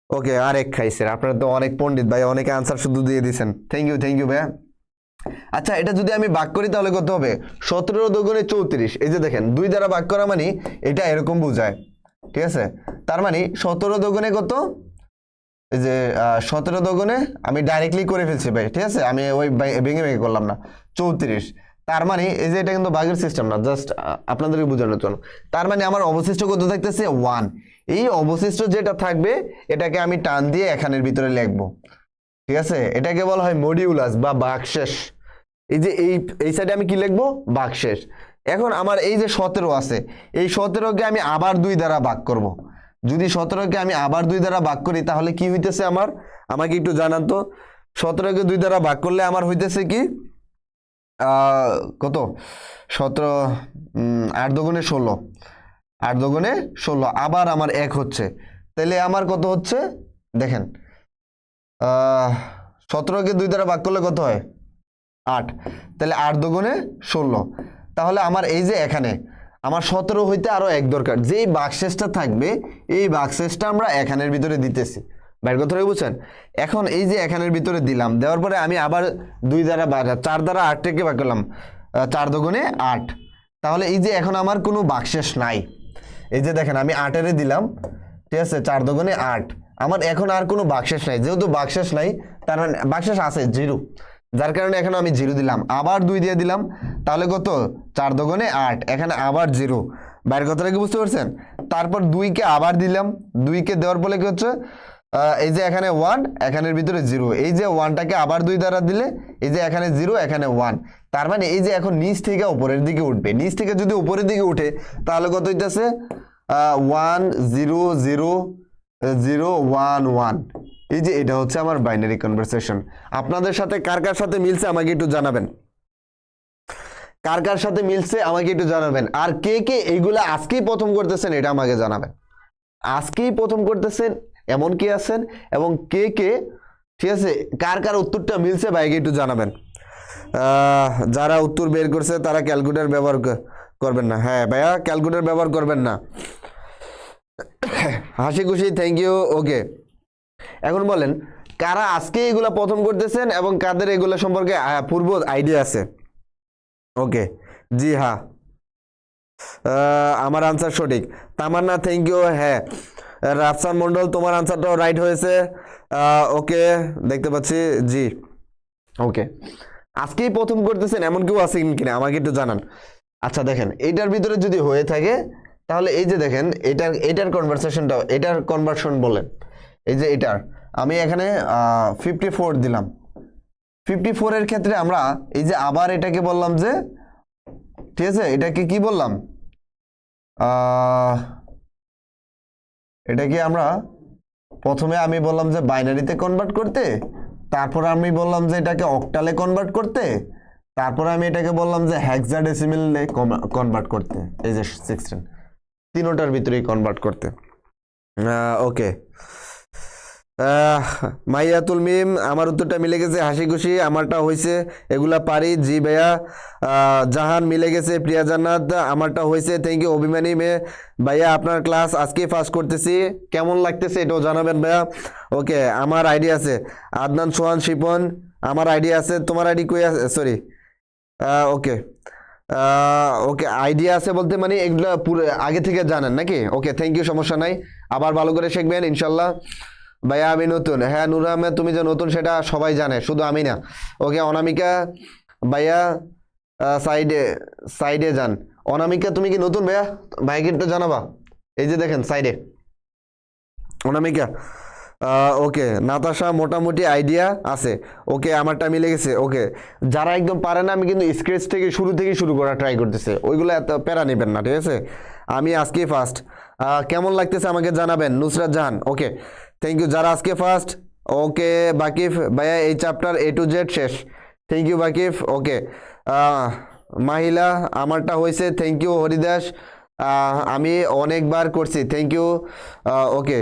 [SPEAKER 1] ওকে, আরেক খাইছেন আপনারা তো অনেক পণ্ডিত ভাই, অনেকে আনসার শুধু দিয়ে দিয়েছেন। থ্যাংক ইউ ভাইয়া। আচ্ছা, এটা যদি আমি ভাগ করি তাহলে কত হবে? 17 দুগুণে 34। এই যে দেখেন, 2 দ্বারা ভাগ করা মানে এটা এরকম বোঝায়, ঠিক আছে? তার মানে 17 দুগুণে কত? এই যে 17 দুগুণে আমি ডাইরেক্টলি করে ফেলছি ভাই, ঠিক আছে? আমি ওই ভেঙে ভেঙে করলাম না। 34, তার মানে এই যে এটা কিন্তু ভাগের সিস্টেম না, জাস্ট আপনাদেরকে বোঝানোর জন্য। তার মানে আমার অবশিষ্ট কত থাকতেছে? 1। এই অবশিষ্ট যেটা থাকবে এটাকে আমি টান দিয়ে এখানের ভিতরে লিখবো, ঠিক আছে? এটাকে বলা হয় মডিউলাস বা ভাগশেষ। এই যে এই সাইডে আমি কি লিখবো? ভাগশেষ। এখন আমার এই যে 17 আছে, এই 17কে আমি আবার 2 দ্বারা ভাগ করব। যদি 17কে আমি আবার 2 দ্বারা ভাগ করি তাহলে কি হইতেছে আমার? আমাকে একটু জানান তো। 17কে 2 দ্বারা ভাগ করলে আমার হইতেছে কি? কত? 17, 8 দুগুণে 16, 8 দুগুণে 16, আবার আমার 1 হচ্ছে। তাহলে আমার কত হচ্ছে দেখেন, 17কে 2 দ্বারা ভাগ করলে কত হয়? 8। তাহলে 8 দুগুণে 16। তাহলে আমার এই যে এখানে আমার 17 হইতে আরো 1 দরকার, যেই ভাগশেষটা থাকবে এই ভাগশেষটা আমরা এখানের ভিতরে দিতেছি। বাইর কথা বুঝছেন? এখন এই যে এখানের ভিতরে দিলাম, দেওয়ার পরে আমি আবার 2 দ্বারা 4 দ্বারা 8 থেকে ভাগ করলাম, 4 দুগুণে 8। তাহলে এই যে এখন আমার কোনো ভাগশেষ নাই। এই যে দেখেন, আমি 8 এর দিলাম, ঠিক আছে? 4 দুগুণে 8, আমার এখন আর কোনো ভাগশেষ নাই। যেহেতু ভাগশেষ নাই, তার মানে ভাগশেষ আছে 0, যার কারণে এখানে আমি 0 দিলাম, আবার 2 দিয়ে দিলাম, তাহলে কত? 4 দুগুণে 8, এখানে আবার 0। বাইরের কথাটা কি বুঝতে পারছেন? তারপর 2কে আবার দিলাম, 2কে দেওয়ার পরে কি হচ্ছে? এই যে এখানে 1, এখানের ভিতরে 0, এই যে 1টাকে আবার 2 দ্বারা দিলে এই যে এখানে 0, এখানে 1। তার মানে এই যে এখন নিচ থেকে উপরের দিকে উঠবে। নিচ থেকে যদি উপরের দিকে উঠে তাহলে কত হইতেছে? 1 0 0 0 1 1। এই যে এটা হচ্ছে আমার বাইনারি কনভারসেশন। আপনাদের সাথে কার কার সাথে মিলছে আমাকে একটু জানাবেন। কার কার সাথে মিলছে আমাকে একটু জানাবেন। আর কে কে এইগুলা আজকেই প্রথম করতেছেন এটা আমাকে জানাবেন। আজকেই প্রথম করতেছেন এমন কি আছেন, এবং কে কে, ঠিক আছে, কার কার উত্তরটা মিলছে ভাইকে একটু জানাবেন। যারা উত্তর বের করছে তারা ক্যালকুলেটর ব্যবহার করবেন না। হ্যাঁ ভাইয়া, ক্যালকুলেটর ব্যবহার করবেন না। হাসি খুশি, থ্যাংক ইউ। ওকে, এখন বলেন কারা আজকে এগুলা প্রথম করতেছেন এবং কাদের এগুলা সম্পর্কে পূর্ব আইডিয়া আছে? ওকে, জি হ্যাঁ, আমার আনসার সঠিক। তামান্না, থ্যাংক ইউ। হ্যাঁ, রাফসান মন্ডল, তোমার আনসারটাও রাইট হয়েছে। ওকে, দেখতে পাচ্ছি, জি ওকে। আজকেই প্রথম করতেছেন এমন কেউ আছে কিনা আমাকে একটু জানান। আচ্ছা দেখেন, এইটার ভিতরে যদি হয়ে থাকে তাহলে এই যে দেখেন এটার কনভার্সন বলেন, এই যে এটার আমি এখানে 54 দিলাম। 54 এর ক্ষেত্রে আমরা এই যে আবার এটাকে বললাম যে, ঠিক আছে, এটাকে কি বললাম, এটাকে আমরা প্রথমে আমি বললাম যে বাইনারিতে কনভার্ট করতে, তারপর আমি বললাম যে এটাকে অক্টালে কনভার্ট করতে, তারপর আমি এটাকে বললাম যে হেক্সাডেসিমেলে কনভার্ট করতে, এই যে 16 তিনোটার ভিতরেই কনভার্ট করতে। ওকে, মাইয়াতুল মিম, আমার উত্তরটা মিলে গেছে, হাসি খুশি, আমারটা হয়েছে, এগুলা পারি, জি ভাইয়া। জাহান মিলে গেছে, প্রিয়া জান্নাত আমারটা হয়েছে, থ্যাংক ইউ। অভিমানী মেয়ে, ভাইয়া আপনার ক্লাস আজকে ফার্স্ট করতেছি, কেমন লাগতেছে এটাও জানাবেন ভাইয়া। ওকে, আমার আইডি আছে, আদনান সোহান শিপন, আমার আইডি আছে, তোমার আইডি কই আছে, সরি, ওকে ওকে, আইডিয়া আছে বলতে মানে এগুলো পুরো আগে থেকে জানেন নাকি? ওকে, থ্যাংক ইউ, সমস্যা নাই, আবার ভালো করে শিখবেন ইনশাল্লাহ। ভাইয়া আমি নতুন, হ্যাঁ নূর আহমেদ, তুমি যে নতুন সেটা সবাই জানে, শুধু আমি না। ওকে, অনামিকা ভাইয়া, সাইডে সাইডে যান। অনামিকা তুমি কি নতুন ভাইয়া? ভাইকে একটু জানাবা, এই যে দেখেন সাইডে অনামিকা। ওকে, নাতাশা মোটামুটি আইডিয়া আছে, ওকে, আমারটা মিলে গেছে। ওকে, যারা একদম পারে না আমি কিন্তু স্ক্রেচ থেকে শুরু করা ট্রাই করতেছে, ওইগুলো এত প্যারা নেবেন না, ঠিক আছে? আমি আজকে ফার্স্ট, কেমন লাগতেছে আমাকে জানাবেন। নুসরাত জাহান, ওকে, থ্যাংক ইউ। যারা আজকে ফার্স্ট, ওকে, বাকিফ ভাইয়া এই চ্যাপ্টার A to Z শেষ, থ্যাংক ইউ বাকিফ। ওকে, মাহিলা আমারটা হয়েছে, থ্যাংক ইউ। হরিদাস আমি অনেকবার করছি, থ্যাংক ইউ। ওকে,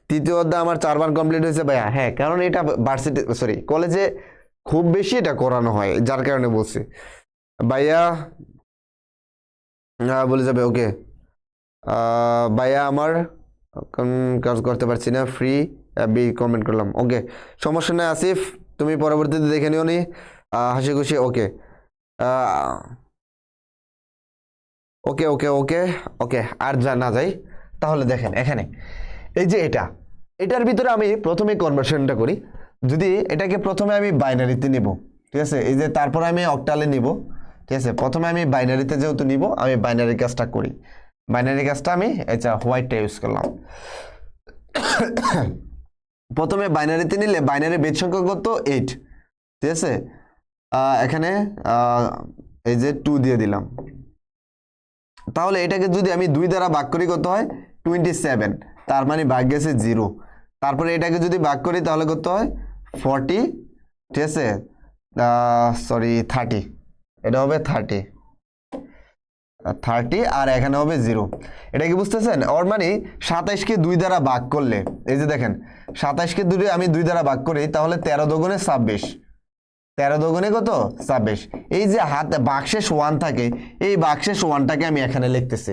[SPEAKER 1] তৃতীয় অধ্যায় আমার 4 বার কমপ্লিট হয়েছে ভাইয়া, হ্যাঁ, কারণ এটা ভার্সিটি সরি কলেজে খুব বেশি এটা করানো হয়, যার কারণে বলছি ভাইয়া, বলে যাবে। ওকে, ভাইয়া আমার কাজ করতে পারছি না, ফ্রি বি কমেন্ট করলাম। ওকে, সমস্যা নেই আসিফ, তুমি পরবর্তীতে দেখে নিও নি, হাসি খুশি। ওকে, ওকে ওকে ওকে ওকে, আর না যাই তাহলে। দেখেন এখানে এই যে এটার ভিতরে আমি প্রথমে কনভার্সনটা করি। যদি এটাকে প্রথমে আমি বাইনারিতে নিব, ঠিক আছে, এই যে তারপর আমি অক্টালে নিব, ঠিক আছে, প্রথমে আমি বাইনারিতে যেহেতু নিব আমি বাইনারি কাজটা করি। বাইনারি কাজটা আমি আচ্ছা হোয়াইটটা ইউজ করলাম। প্রথমে বাইনারিতে নিলে বাইনারি বেজ সংখ্যা কত 8, ঠিক আছে, এখানে এই যে 2 দিয়ে দিলাম। তাহলে এটাকে যদি আমি 2 দ্বারা ভাগ করি কত হয় 27, তার মানে ভাগ গেছে 0। তারপরে এটাকে যদি ভাগ করি তাহলে কত হয় 40, ঠিক আছে, সরি 30, এটা হবে 30 আর এখানে হবে 0। এটা কি বুঝতেছেন? ওর মানে 27কে 2 দ্বারা ভাগ করলে, এই যে দেখেন 27কে আমি 2 দ্বারা ভাগ করি তাহলে 13 দুগুণে 26, 13 দুগুণে কত 26। এই যে হাতে বাক্সেস 1 থাকে, এই বাক্সেস 1টাকে আমি এখানে লিখতেছি,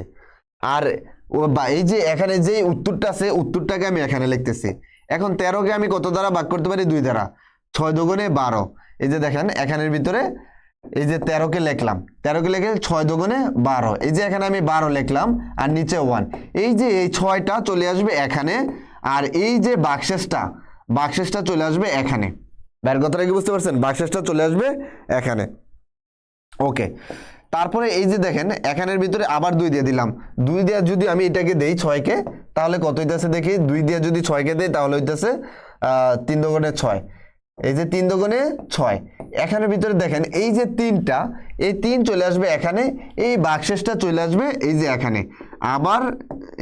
[SPEAKER 1] আর এই যে এখানে যে উত্তরটা আছে উত্তরটাকে আমি এখানে লিখতেছি। এখন 13কে আমি কত দ্বারা ভাগ করতে পারি 2 দ্বারা, 6 দুগুণে 12। এই যে দেখেন এখানের ভিতরে এই যে 13কে লিখলাম, 13কে লিখে 6 দুগুণে 12, এই যে এখানে আমি 12 লিখলাম আর নিচে 1, এই যে এই 6টা চলে আসবে এখানে, আর এই যে বাক্সেসটা চলে আসবে এখানে। বের কথাটা কি বুঝতে পারছেন? বাক্সেসটা চলে আসবে এখানে। ওকে, তারপরে এই যে দেখেন এখানের ভিতরে আবার 2 দিয়ে দিলাম। 2 দিয়ে যদি আমি এটাকে দেই 6কে, তাহলে কত হইতেছে দেখি, 2 দিয়ে যদি 6কে দেই তাহলে হইতেছে 3 দুগুণে 6, এই যে 3 দুগুণে 6। এখানের ভিতরে দেখেন এই যে 3টা, এই 3 চলে আসবে এখানে, এই বাক্সেসটা চলে আসবে এই যে এখানে, আবার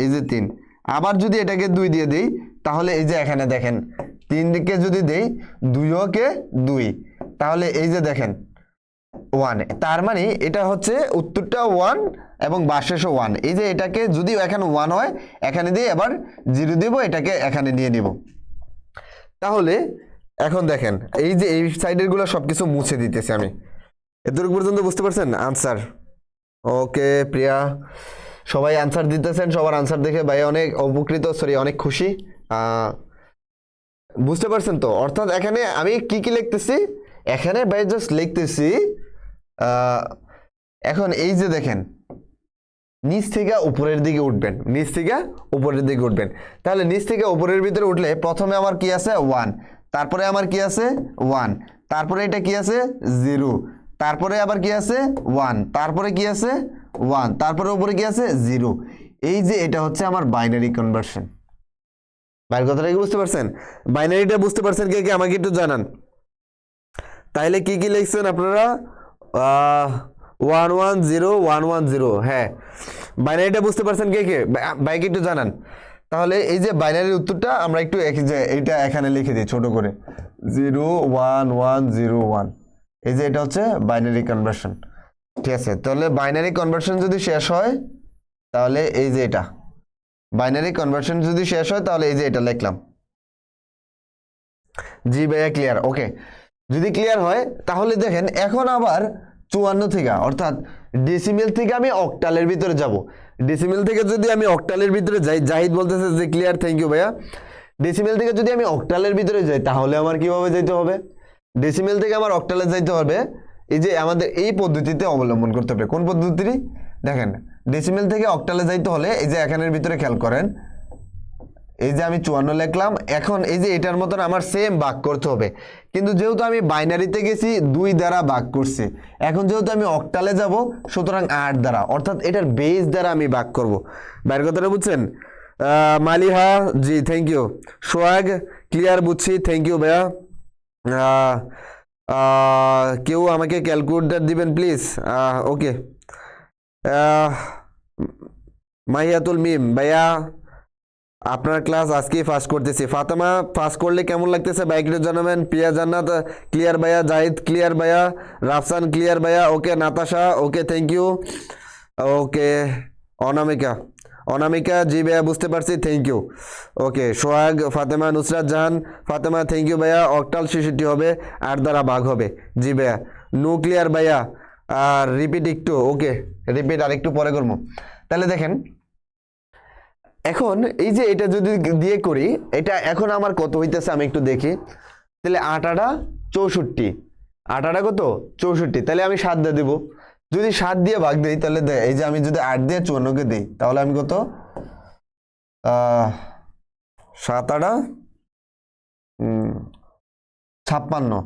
[SPEAKER 1] এই যে 3, আবার যদি এটাকে 2 দিয়ে দেই তাহলে এই যে এখানে দেখেন 3 দিকে যদি দেই 2কে 2, তাহলে এই যে দেখেন 1, তার মানে এটা হচ্ছে উত্তরটা 1 এবং বাক্সেসও 1। এই যে এটাকে যদি এখানে 1 হয় এখানে দিয়ে আবার 0 দেব, এটাকে এখানে নিয়ে নিব। তাহলে এখন দেখেন এই যে এই সাইডের গুলো সবকিছু মুছে দিতেছি আমি। এতটুকু পর্যন্ত বুঝতে পারছেন আনসার? ওকে প্রিয়া, সবাই আনসার দিতেছেন, সবার আনসার দেখে ভাই অনেক উপকৃত, সরি অনেক খুশি। বুঝতে পারছেন তো? অর্থাৎ এখানে আমি কি কি লিখতেছি, এখানে ভাই জাস্ট লিখতেছি। এখন এই যে দেখেন নিচ থেকে উপরের দিকে উঠবেন, নিচ থেকে উপরের দিকে উঠবেন। তাহলে নিচ থেকে উপরের ভিতরে উঠলে প্রথমে আমার কি আছে 1, তারপরে আমার কি আছে 1, তারপরে এটা কি আছে 0, তারপরে আবার কি আছে 1, তারপরে কি আছে 1, তারপরে উপরে কি আছে 0। এই যে এটা হচ্ছে আমার বাইনারি কনভার্সন। বাইরের কথাটা কি বুঝতে পারছেন? বাইনারিটা বুঝতে পারছেন কে কে আমাকে একটু জানান। তাইলে কি কি লিখছেন আপনারা? 110 হ্যাঁ, বাইনারিটা বুঝতে পারছেন কে কে? ভাইকে একটু জানান। তাহলে এই যে বাইনারির উত্তরটা আমরা একটু এইটা এখানে লিখে দিই ছোট করে, 01101। এই যে এটা হচ্ছে বাইনারি কনভার্সন, ঠিক আছে? তাহলে বাইনারি কনভার্সন যদি শেষ হয় তাহলে এই যে এটা বাইনারি কনভার্সন যদি শেষ হয় তাহলে এই যে এটা লিখলাম। জি ভাইয়া ক্লিয়ার, ওকে। যদি ক্লিয়ার হয় তাহলে দেখেন এখন আবার 54 থেকে, অর্থাৎ ডেসিমেল থেকে আমি অক্টালের ভিতরে যাব। ডেসিমেল থেকে যদি আমি অক্টালের ভিতরে যাই, জাহিদ বলতেছে যে ক্লিয়ার, থ্যাংক ইউ ভাইয়া। ডেসিমেল থেকে যদি আমি অক্টালের ভিতরে যাই তাহলে আমার কিভাবে যেতে হবে? ডেসিমেল থেকে আমার অক্টালে যাইতে হবে এই যে আমাদের এই পদ্ধতিতে অবলম্বন করতে হবে। কোন পদ্ধতি? দেখেন, ডেসিমেল থেকে অক্টালে যাইতে হলে এই যে এখানের ভিতরে খেয়াল করেন, এই যে আমি 54 লিখলাম, এখন এই যে এটার মতন আমার সেম ভাগ করতে হবে। কিন্তু যেহেতু আমি বাইনারিতে গেছি 2 দ্বারা ভাগ করছি, এখন যেহেতু আমি অক্টালে যাব সুতরাং 8 দ্বারা, অর্থাৎ এটার বেস দ্বারা আমি ভাগ করব। বাইরের কথাটা বুঝছেন? মালিহা জি থ্যাংক ইউ। সোহাগ ক্লিয়ার, বুঝছি, থ্যাংক ইউ ভাইয়া। কেউ আমাকে ক্যালকুলেটর দিবেন প্লিজ? ওকে। মাহিয়াতুল মিম ভাইয়া আপনার ক্লাস আজকেই ফার্স্ট করতেছি। ফাতেমা ফার্স্ট করলে কেমন লাগতেছে ভাই একটু জানাবেন। প্রিয়া জান্নাত ক্লিয়ার ভাইয়া, জাহিদ ক্লিয়ার ভাইয়া, রাফসান ক্লিয়ার ভাইয়া, okay. Natasha okay, thank you. Okay, Anamika, Anamika ji ভাইয়া বুঝতে পারছি, thank you. Okay, Sohag, Fatema, Nusrat Jahan, Fatema thank you ভাইয়া। অক্টাল 66 হবে, 8 দ্বারা ভাগ হবে, জি ভাইয়া। নো ক্লিয়ার ভাইয়া, আর রিপিট একটু, ওকে রিপিট আর একটু পরে করবো। তাহলে দেখেন এখন এই যে এটা যদি দিয়ে করি, এটা এখন আমার কত হইতেছে আমি একটু দেখি। তাহলে 8 8 64, 8 8 কত 64, তাহলে আমি 7 দিয়ে দিব। যদি 7 দিয়ে ভাগ দিই তাহলে এই যে আমি যদি 8 দিয়ে 54 কে দিই তাহলে আমি কত 7 8 56।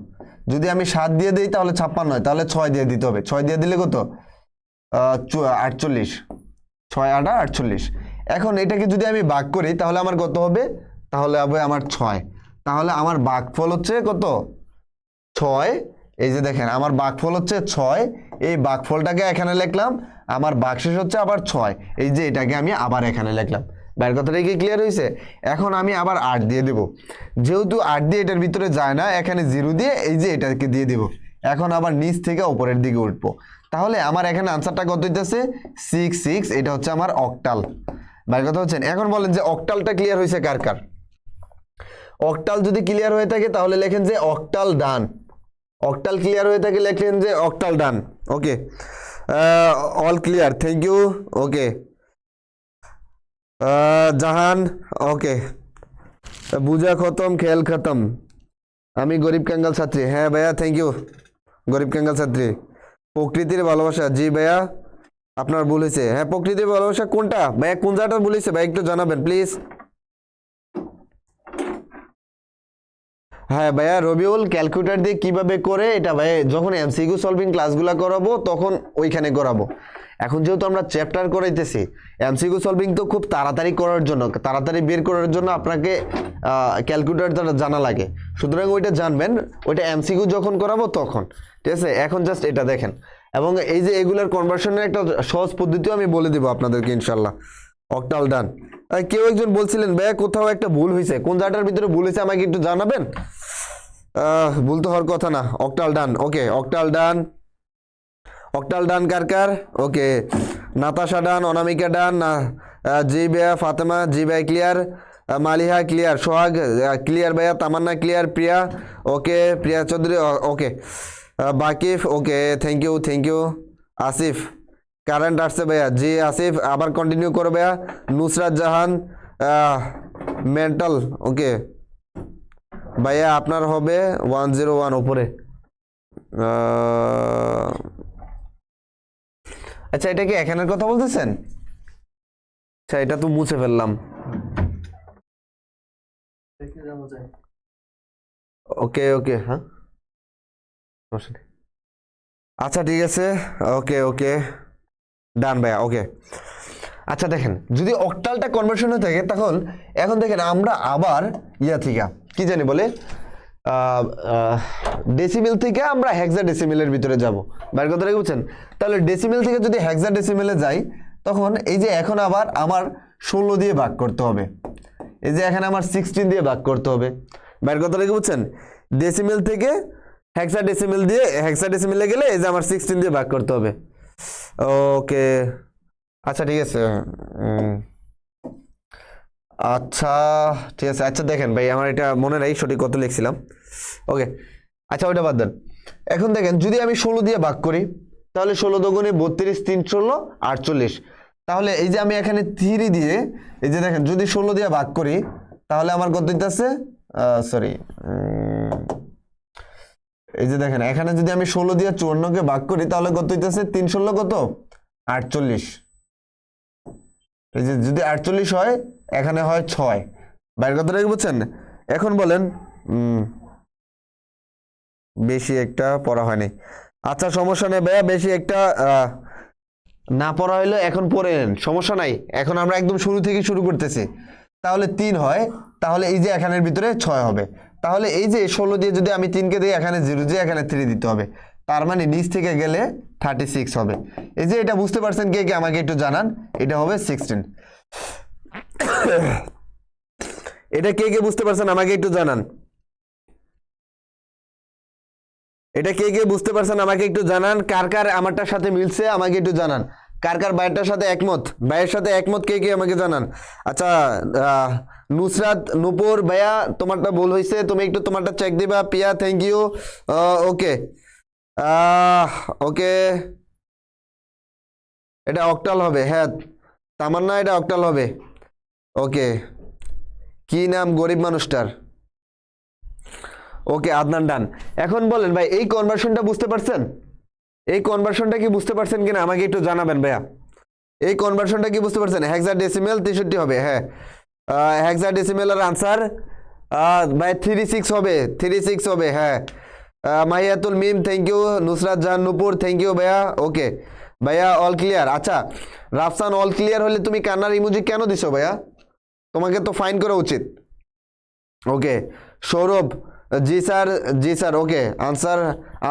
[SPEAKER 1] যদি আমি 7 দিয়ে দিই তাহলে 56 হয়, তাহলে 6 দিয়ে দিতে হবে। 6 দিয়ে দিলে কত 48, 6 8 48। এখন এটাকে যদি আমি ভাগ করি তাহলে আমার কত হবে? তাহলে হবে আমার 6। তাহলে আমার ভাগফল হচ্ছে কত 6। এই যে দেখেন আমার ভাগফল হচ্ছে 6, এই ভাগফলটাকে এখানে লিখলাম, আমার ভাগশেষ হচ্ছে আবার 6, এই যে এটাকে আমি আবার এখানে লিখলাম। বাইরের কথাটা কি ক্লিয়ার হয়েছে? এখন আমি আবার 8 দিয়ে দেব, যেহেতু 8 দিয়ে এটার ভিতরে যায় না, এখানে 0 দিয়ে এই যে এটাকে দিয়ে দেব। এখন আবার নিচ থেকে উপরের দিকে উঠবো, তাহলে আমার এখানে আনসারটা কত হইতেছে 6 6। এটা হচ্ছে আমার অক্টাল। বাইরের কথা হচ্ছেন। এখন বলেন যে অক্টালটা ক্লিয়ার হয়েছে কার কার? অক্টাল যদি ক্লিয়ার হয়ে থাকে তাহলে লেখেন যে অক্টাল ডান। অক্টাল ক্লিয়ার হয়ে থাকে লেখেন যে octal done. Okay, all clear, thank you. Okay, Jahan okay. বুঝা খতম, খেল খতম। আমি গরিব কাঙ্গাল ছাত্রী, হ্যাঁ ভাইয়া থ্যাংক ইউ। গরিব কাঙ্গাল ছাত্রী, প্রকৃতির ভালোবাসা, জি ভাইয়া আপনার ভুল হয়েছে। হ্যাঁ, প্রকৃতির ভালোবাসা কোনটা ভাইয়া, কোন জায়গাটা ভুল হয়েছে ভাই একটু জানাবেন প্লিজ। হ্যাঁ ভাইয়া, রবিউল ক্যালকুলেটর দিয়ে কিভাবে করে এটা ভাই যখন এমসিকিউ সলভিং ক্লাসগুলো করাবো তখন ওইখানে করাবো। এখন যেহেতু আমরা চ্যাপ্টার করাইতেছি, এমসিকিউ সলভিং তো খুব তাড়াতাড়ি করার জন্য, তাড়াতাড়ি বের করার জন্য আপনাকে ক্যালকুলেটরটা জানা লাগে, সুতরাং ওইটা জানবেন, ওইটা এমসিকিউ যখন করাবো তখন, ঠিক আছে? এখন জাস্ট এটা দেখেন, এবং এই যে এগুলার কনভার্সনের একটা সহজ পদ্ধতিও আমি বলে দিব আপনাদেরকে ইনশাল্লাহ। অক্টাল ডান। কেউ একজন বলছিলেন ভাইয়া কোথাও একটা ভুল হয়েছে, কোন জায়গাটার ভিতরে ভুল হয়েছে আমাকে একটু জানাবেন। ভুল তো হওয়ার কথা না। Octal done, okay octal done. Octal done কার কার? Okay, Natasha done, Anamika done, জি ভাইয়া, ফাতেমা জি ভাই clear, Maliha clear, Sohag clear ভাইয়া, Tamanna clear, Priya okay, Priya Chowdhury okay, Bakif okay, thank you thank you. Asif current আসছে ভাইয়া, জি আসিফ আবার কন্টিনিউ করো ভাইয়া। নুসরাত জাহান মেন্টাল ওকে ভাইয়া, আপনার হবে 101 উপরে। আচ্ছা, এটা কি এখানের কথা বলতেছেন? আচ্ছা এটা তো মুছে ফেললাম। ওকে ওকে, হ্যাঁ সমস্যা নেই। আচ্ছা ঠিক আছে, ওকে ওকে, ডান ভাইয়া, ওকে। আচ্ছা দেখেন, যদি অক্টালটা কনভার্সন হয়ে থাকে তখন এখন দেখেন আমরা আবার থেকে কি জানি বলে ডেসিমেল থেকে আমরা হেক্সাডেসিমেলের ভিতরে যাব। বাইরের কথাটা কি বুঝছেন? তাহলে ডেসিমেল থেকে যদি হেক্সাডেসিমেলে যাই তখন এই যে এখন আবার আমার 16 দিয়ে ভাগ করতে হবে, এই যে এখানে আমার 16 দিয়ে ভাগ করতে হবে। বাইরের কথাটা কি বুঝছেন? ডেসিমেল থেকে হেক্সাডেসিমেল দিয়ে হেক্সাডেসিমেলে গেলে এই যে আমার 16 দিয়ে ভাগ করতে হবে। ওকে আচ্ছা ঠিক আছে, আচ্ছা ঠিক আছে। আচ্ছা দেখেন ভাই, আমার এটা মনে নাই সঠিক কত লিখছিলাম। ওকে আচ্ছা ওইটা বাদ দেন। এখন দেখেন যদি আমি 16 দিয়ে ভাগ করি তাহলে 16 দুগুণে 32, 3 16 48। তাহলে এই যে আমি এখানে 3 দিয়ে এই যে দেখেন যদি 16 দিয়ে ভাগ করি তাহলে আমার কত হইতাছে, সরি, এই যে দেখেন এখানে যদি আমি 16 দিয়ে 54 কে ভাগ করি তাহলে কত হইতাছে, 3 16 কত 48। এই যে যদি 48 হয় এখানে হয় 6। বাইরের কথাটা কি বুঝছেন? এখন বলেন, বেশি একটা পড়া হয়নি। আচ্ছা সমস্যা নেই ভাইয়া, বেশি একটা না পড়া হইলো এখন পড়ে নেন, সমস্যা নাই। এখন আমরা একদম শুরু থেকে শুরু করতেছি। তাহলে 3 হয়, তাহলে এই যে এখানের ভিতরে 6 হবে। তাহলে এই যে 16 দিয়ে যদি আমি 3 কে দিই এখানে 0 দিয়ে এখানে 3 দিতে হবে, তার মানে নিচ থেকে গেলে 36 হবে। এই যে এটা বুঝতে পারছেন কে কে আমাকে একটু জানান, এটা হবে 16। এটা কে কে বুঝতে পারছেন আমাকে একটু জানান, এটা কে কে বুঝতে পারছেন আমাকে একটু জানান। কার কার আমারটার সাথে মিলছে আমাকে একটু জানান, কার কার ভাইয়েরটার সাথে একমত, ভাইয়ের সাথে একমত কে কে আমাকে জানান। আচ্ছা নুসরাত নূপুর ভাইয়া তোমারটা ভুল হয়েছে, তুমি একটু তোমারটা চেক দিবা। পিয়া থ্যাংক ইউ, ওকে ওকে, এটা অক্টাল হবে, হ্যাঁ তামান্না এটা অক্টাল হবে। ওকে কি নাম গরিব মানুষটার? ওকে আদনান ডান। এখন বলেন ভাই এই কনভার্সনটা বুঝতে পারছেন? এই কনভার্সনটা কি বুঝতে পারছেন কিনা আমাকে একটু জানাবেন ভাইয়া। এই কনভার্সনটা কি বুঝতে পারছেন? হেক্সাডেসিমেল 63 হবে, হ্যাঁ হেক্সাডেসিমেলের আনসার ভাই 36 হবে, 36 হবে, হ্যাঁ। Mahiyatul Mim thank you, Nusrat Jahan Nupur thank you ভাইয়া। ওকে ভাইয়া অল ক্লিয়ার। আচ্ছা রাফসান অল ক্লিয়ার হলে তুমি কান্নার ইমোজি কেন দিছো ভাইয়া? তোমাকে তো ফাইন করা উচিত। ওকে সৌরভ জি স্যার, জি স্যার, ওকে আনসার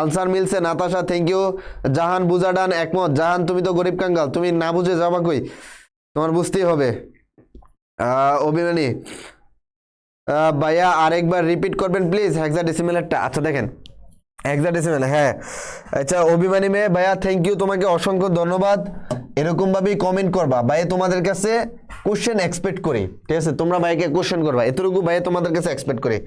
[SPEAKER 1] আনসার মিলছে। Natasha thank you. জাহান বুজাডান একমত। জাহান তুমি তো গরিব কাঙ্গাল, তুমি না বুঝে যাবা কই, তোমার বুঝতেই হবে। অভিমানী ভাইয়া আরেকবার রিপিট করবেন প্লিজ হেক্সাডেসিমেলেরটা। আচ্ছা দেখেন হেক্সাডেসিমেল, হ্যাঁ আচ্ছা অভিমানী মেয়ে ভাইয়া থ্যাংক ইউ, তোমাকে অসংখ্য ধন্যবাদ। এরকম ভাবেই কমেন্ট করবা ভাই, তোমাদের কাছে কোশ্চেন এক্সপেক্ট করি, ঠিক আছে? তোমরা ভাইকে কোশ্চেন করবা, এতটুকু ভাই তোমাদের কাছে এক্সপেক্ট করি।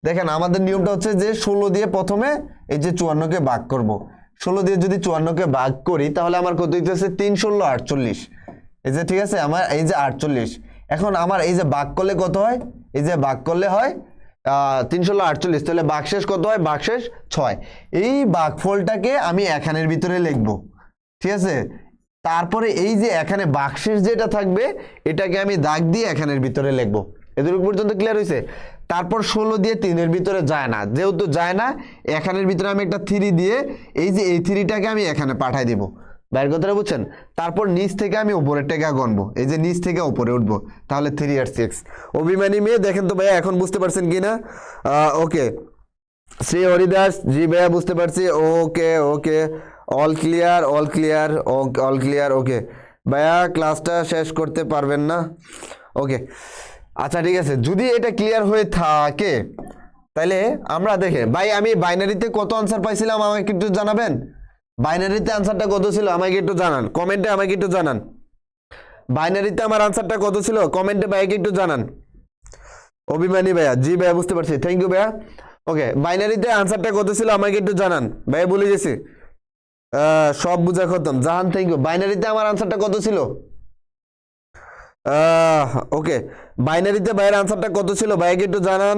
[SPEAKER 1] দেখেন আমাদের নিয়মটা হচ্ছে যে 16 দিয়ে প্রথমে এই যে 54 কে ভাগ করব। 16 দিয়ে যদি 54 কে ভাগ করি তাহলে আমার কত হইতেছে, 3 16 48। এই যে ঠিক আছে আমার এই যে 48। এখন আমার এই যে ভাগ করলে কত হয়, এই যে ভাগ করলে হয় 3 16 48, তাহলে ভাগশেষ কত হয়, ভাগশেষ 6। এই ভাগফলটাকে আমি এখানের ভিতরে লিখবো, ঠিক আছে? তারপরে এই যে এখানে ভাগশেষ যেটা থাকবে এটাকে আমি দাগ দিয়ে এখানের ভিতরে লিখবো। এতটুকু পর্যন্ত ক্লিয়ার হয়েছে? তারপর 16 দিয়ে 3-এর ভিতরে যায় না, যেহেতু যায় না এখানের ভিতরে আমি একটা 3 দিয়ে এই যে এই 3টাকে আমি এখানে পাঠাই দিব। বাইরের কথাটা বুঝছেন? তারপর নিচ থেকে আমি উপরের টেকা গণবো, এই যে নিচ থেকে উপরে উঠবো, তাহলে 3 আর 6। অভিমানী মেয়ে দেখেন তো ভাইয়া এখন বুঝতে পারছেন কিনা? ওকে শ্রী হরিদাস জি ভাইয়া বুঝতে পারছি, okay okay all clear, all clear, all clear. Okay ভাইয়া ক্লাসটা শেষ করতে পারবেন না? ওকে আচ্ছা ঠিক আছে, যদি এটা ক্লিয়ার হয়ে থাকে তাহলে আমরা দেখে ভাই আমি বাইনারিতে কত আনসার পাইছিলাম আমাকে একটু জানাবেন। বাইনারিতে আনসারটা কত ছিল আমাকে একটু জানান, কমেন্টে আমাকে একটু জানান। বাইনারিতে আমার আনসারটা কত ছিল কমেন্টে ভাইকে একটু জানান। অভিমানী ভাইয়া জি ভাইয়া বুঝতে পারছি, থ্যাংক ইউ ভাইয়া। ওকে বাইনারিতে আনসারটা কত ছিল আমাকে একটু জানান ভাইয়া, ভুলে গেছি। সব বুঝা খতম। জাহান থ্যাংক ইউ। বাইনারিতে আমার আনসারটা কত ছিল? ওকে বাইনারিতে ভাইয়ের আনসারটা কত ছিল ভাইকে একটু জানান।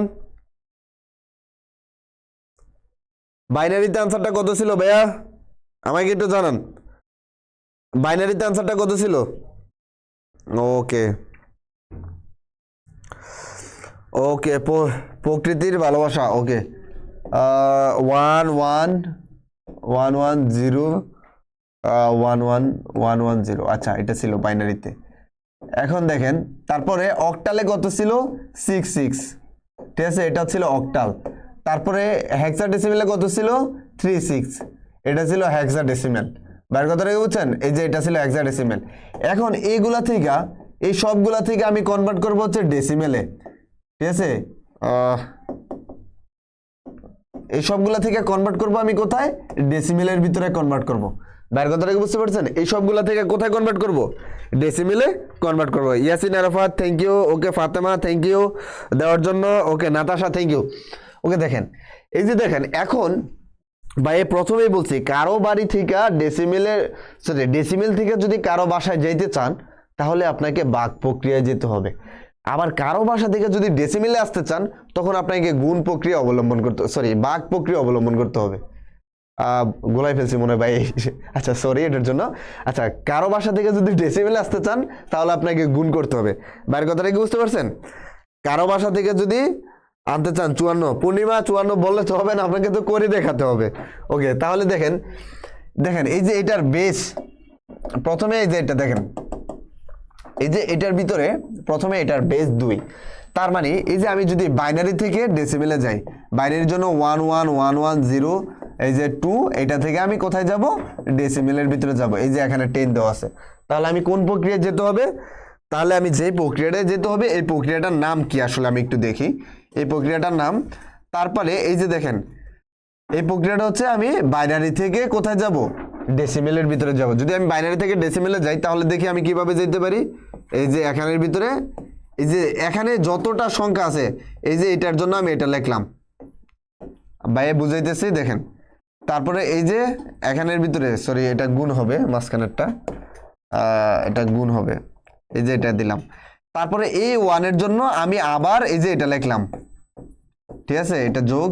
[SPEAKER 1] বাইনারিতে আনসারটা কত ছিল ভাইয়া আমাকে একটু জানান। বাইনারিতে আনসারটা কত ছিল? ওকে ওকে প্রকৃতির ভালোবাসা। ওকে 1110 আচ্ছা এটা ছিল বাইনারিতে। এখন দেখেন তারপরে অক্টালে কত ছিল 66, ঠিক আছে এটা ছিল অক্টাল। তারপরে হেক্সাডেসিমেলে কত ছিল 36, এটা ছিল হেক্সাডেসিমেল। বাইরের কথা রেখে বুঝছেন, এই যে এটা ছিল হেক্সাডেসিমেল। এখন এইগুলা থেকে এই সবগুলা থেকে আমি কনভার্ট করবো হচ্ছে ডেসিমেলে, ঠিক আছে এই সবগুলা থেকে কনভার্ট করব আমি কোথায়, ডেসিমেলের ভিতরে কনভার্ট করব। বাইরের কথা রেখে বুঝতে পারছেন, এই সবগুলা থেকে কোথায় কনভার্ট করব, ডেসিমেলে কনভার্ট করব। Yasin Arafat thank you, okay Fatema thank you দেওয়ার জন্য, okay Natasha thank you. Okay দেখেন এই যে দেখেন এখন ভাই প্রথমেই বলছি কারো বাড়ি থেকে ডেসিমেল থেকে যদি কারো বাসায় যেতে চান তাহলে আপনাকে ভাগ প্রক্রিয়ায় যেতে হবে। আবার কারো বাসা থেকে যদি ডেসিমেলে আসতে চান তখন আপনাকে গুণ প্রক্রিয়া অবলম্বন করতে, ভাগ প্রক্রিয়া অবলম্বন করতে হবে। গোলাই ফেলছি মনে হয় ভাই, আচ্ছা সরি এটার জন্য। আচ্ছা কারো বাসা থেকে যদি ডেসিমেলে আসতে চান তাহলে আপনাকে গুণ করতে হবে। বাইরের কথাটা কি বুঝতে পারছেন? কারো বাসা থেকে যদি আনতে চান 54, পূর্ণিমা 54 বললে তো হবে না, আপনাকে তো করে দেখাতে হবে। ওকে তাহলে দেখেন এই যে এটার বেস, প্রথমে এই যে এটা দেখেন এই যে এটার ভিতরে প্রথমে এটার বেস 2, তার মানে এই যে আমি যদি বাইনারি থেকে ডেসিমেলে যাই, বাইনারির জন্য 11110 এই যে 2, এটা থেকে আমি কোথায় যাব, ডেসিমেলের ভিতরে যাব। এই যে এখানে 10 দেওয়া আছে, তাহলে আমি কোন প্রক্রিয়ায় যেতে হবে, তাহলে আমি যে প্রক্রিয়াটায় যেতে হবে এই প্রক্রিয়াটার নাম কি আসলে আমি একটু দেখি এই প্রক্রিয়াটার নাম। তারপরে এই যে দেখেন এই প্রক্রিয়াটা হচ্ছে আমি বাইনারি থেকে কোথায় যাব, ডেসিমেলের ভিতরে যাব। যদি আমি বাইনারি থেকে ডেসিমেলে যাই তাহলে দেখি আমি কিভাবে যেতে পারি। এই যে এখানের ভিতরে এই যে এখানে যতটা সংখ্যা আছে এই যে এটার জন্য আমি এটা লিখলাম, বাইরে বুঝাইতেছি দেখেন। তারপরে এই যে এখানের ভিতরে এটা গুণ হবে, মাঝখানেরটা এটা গুণ হবে, এই যে এটা দিলাম। তারপরে এই 1 এর জন্য আমি আবার এই যে এটা লিখলাম, ঠিক আছে এটা যোগ।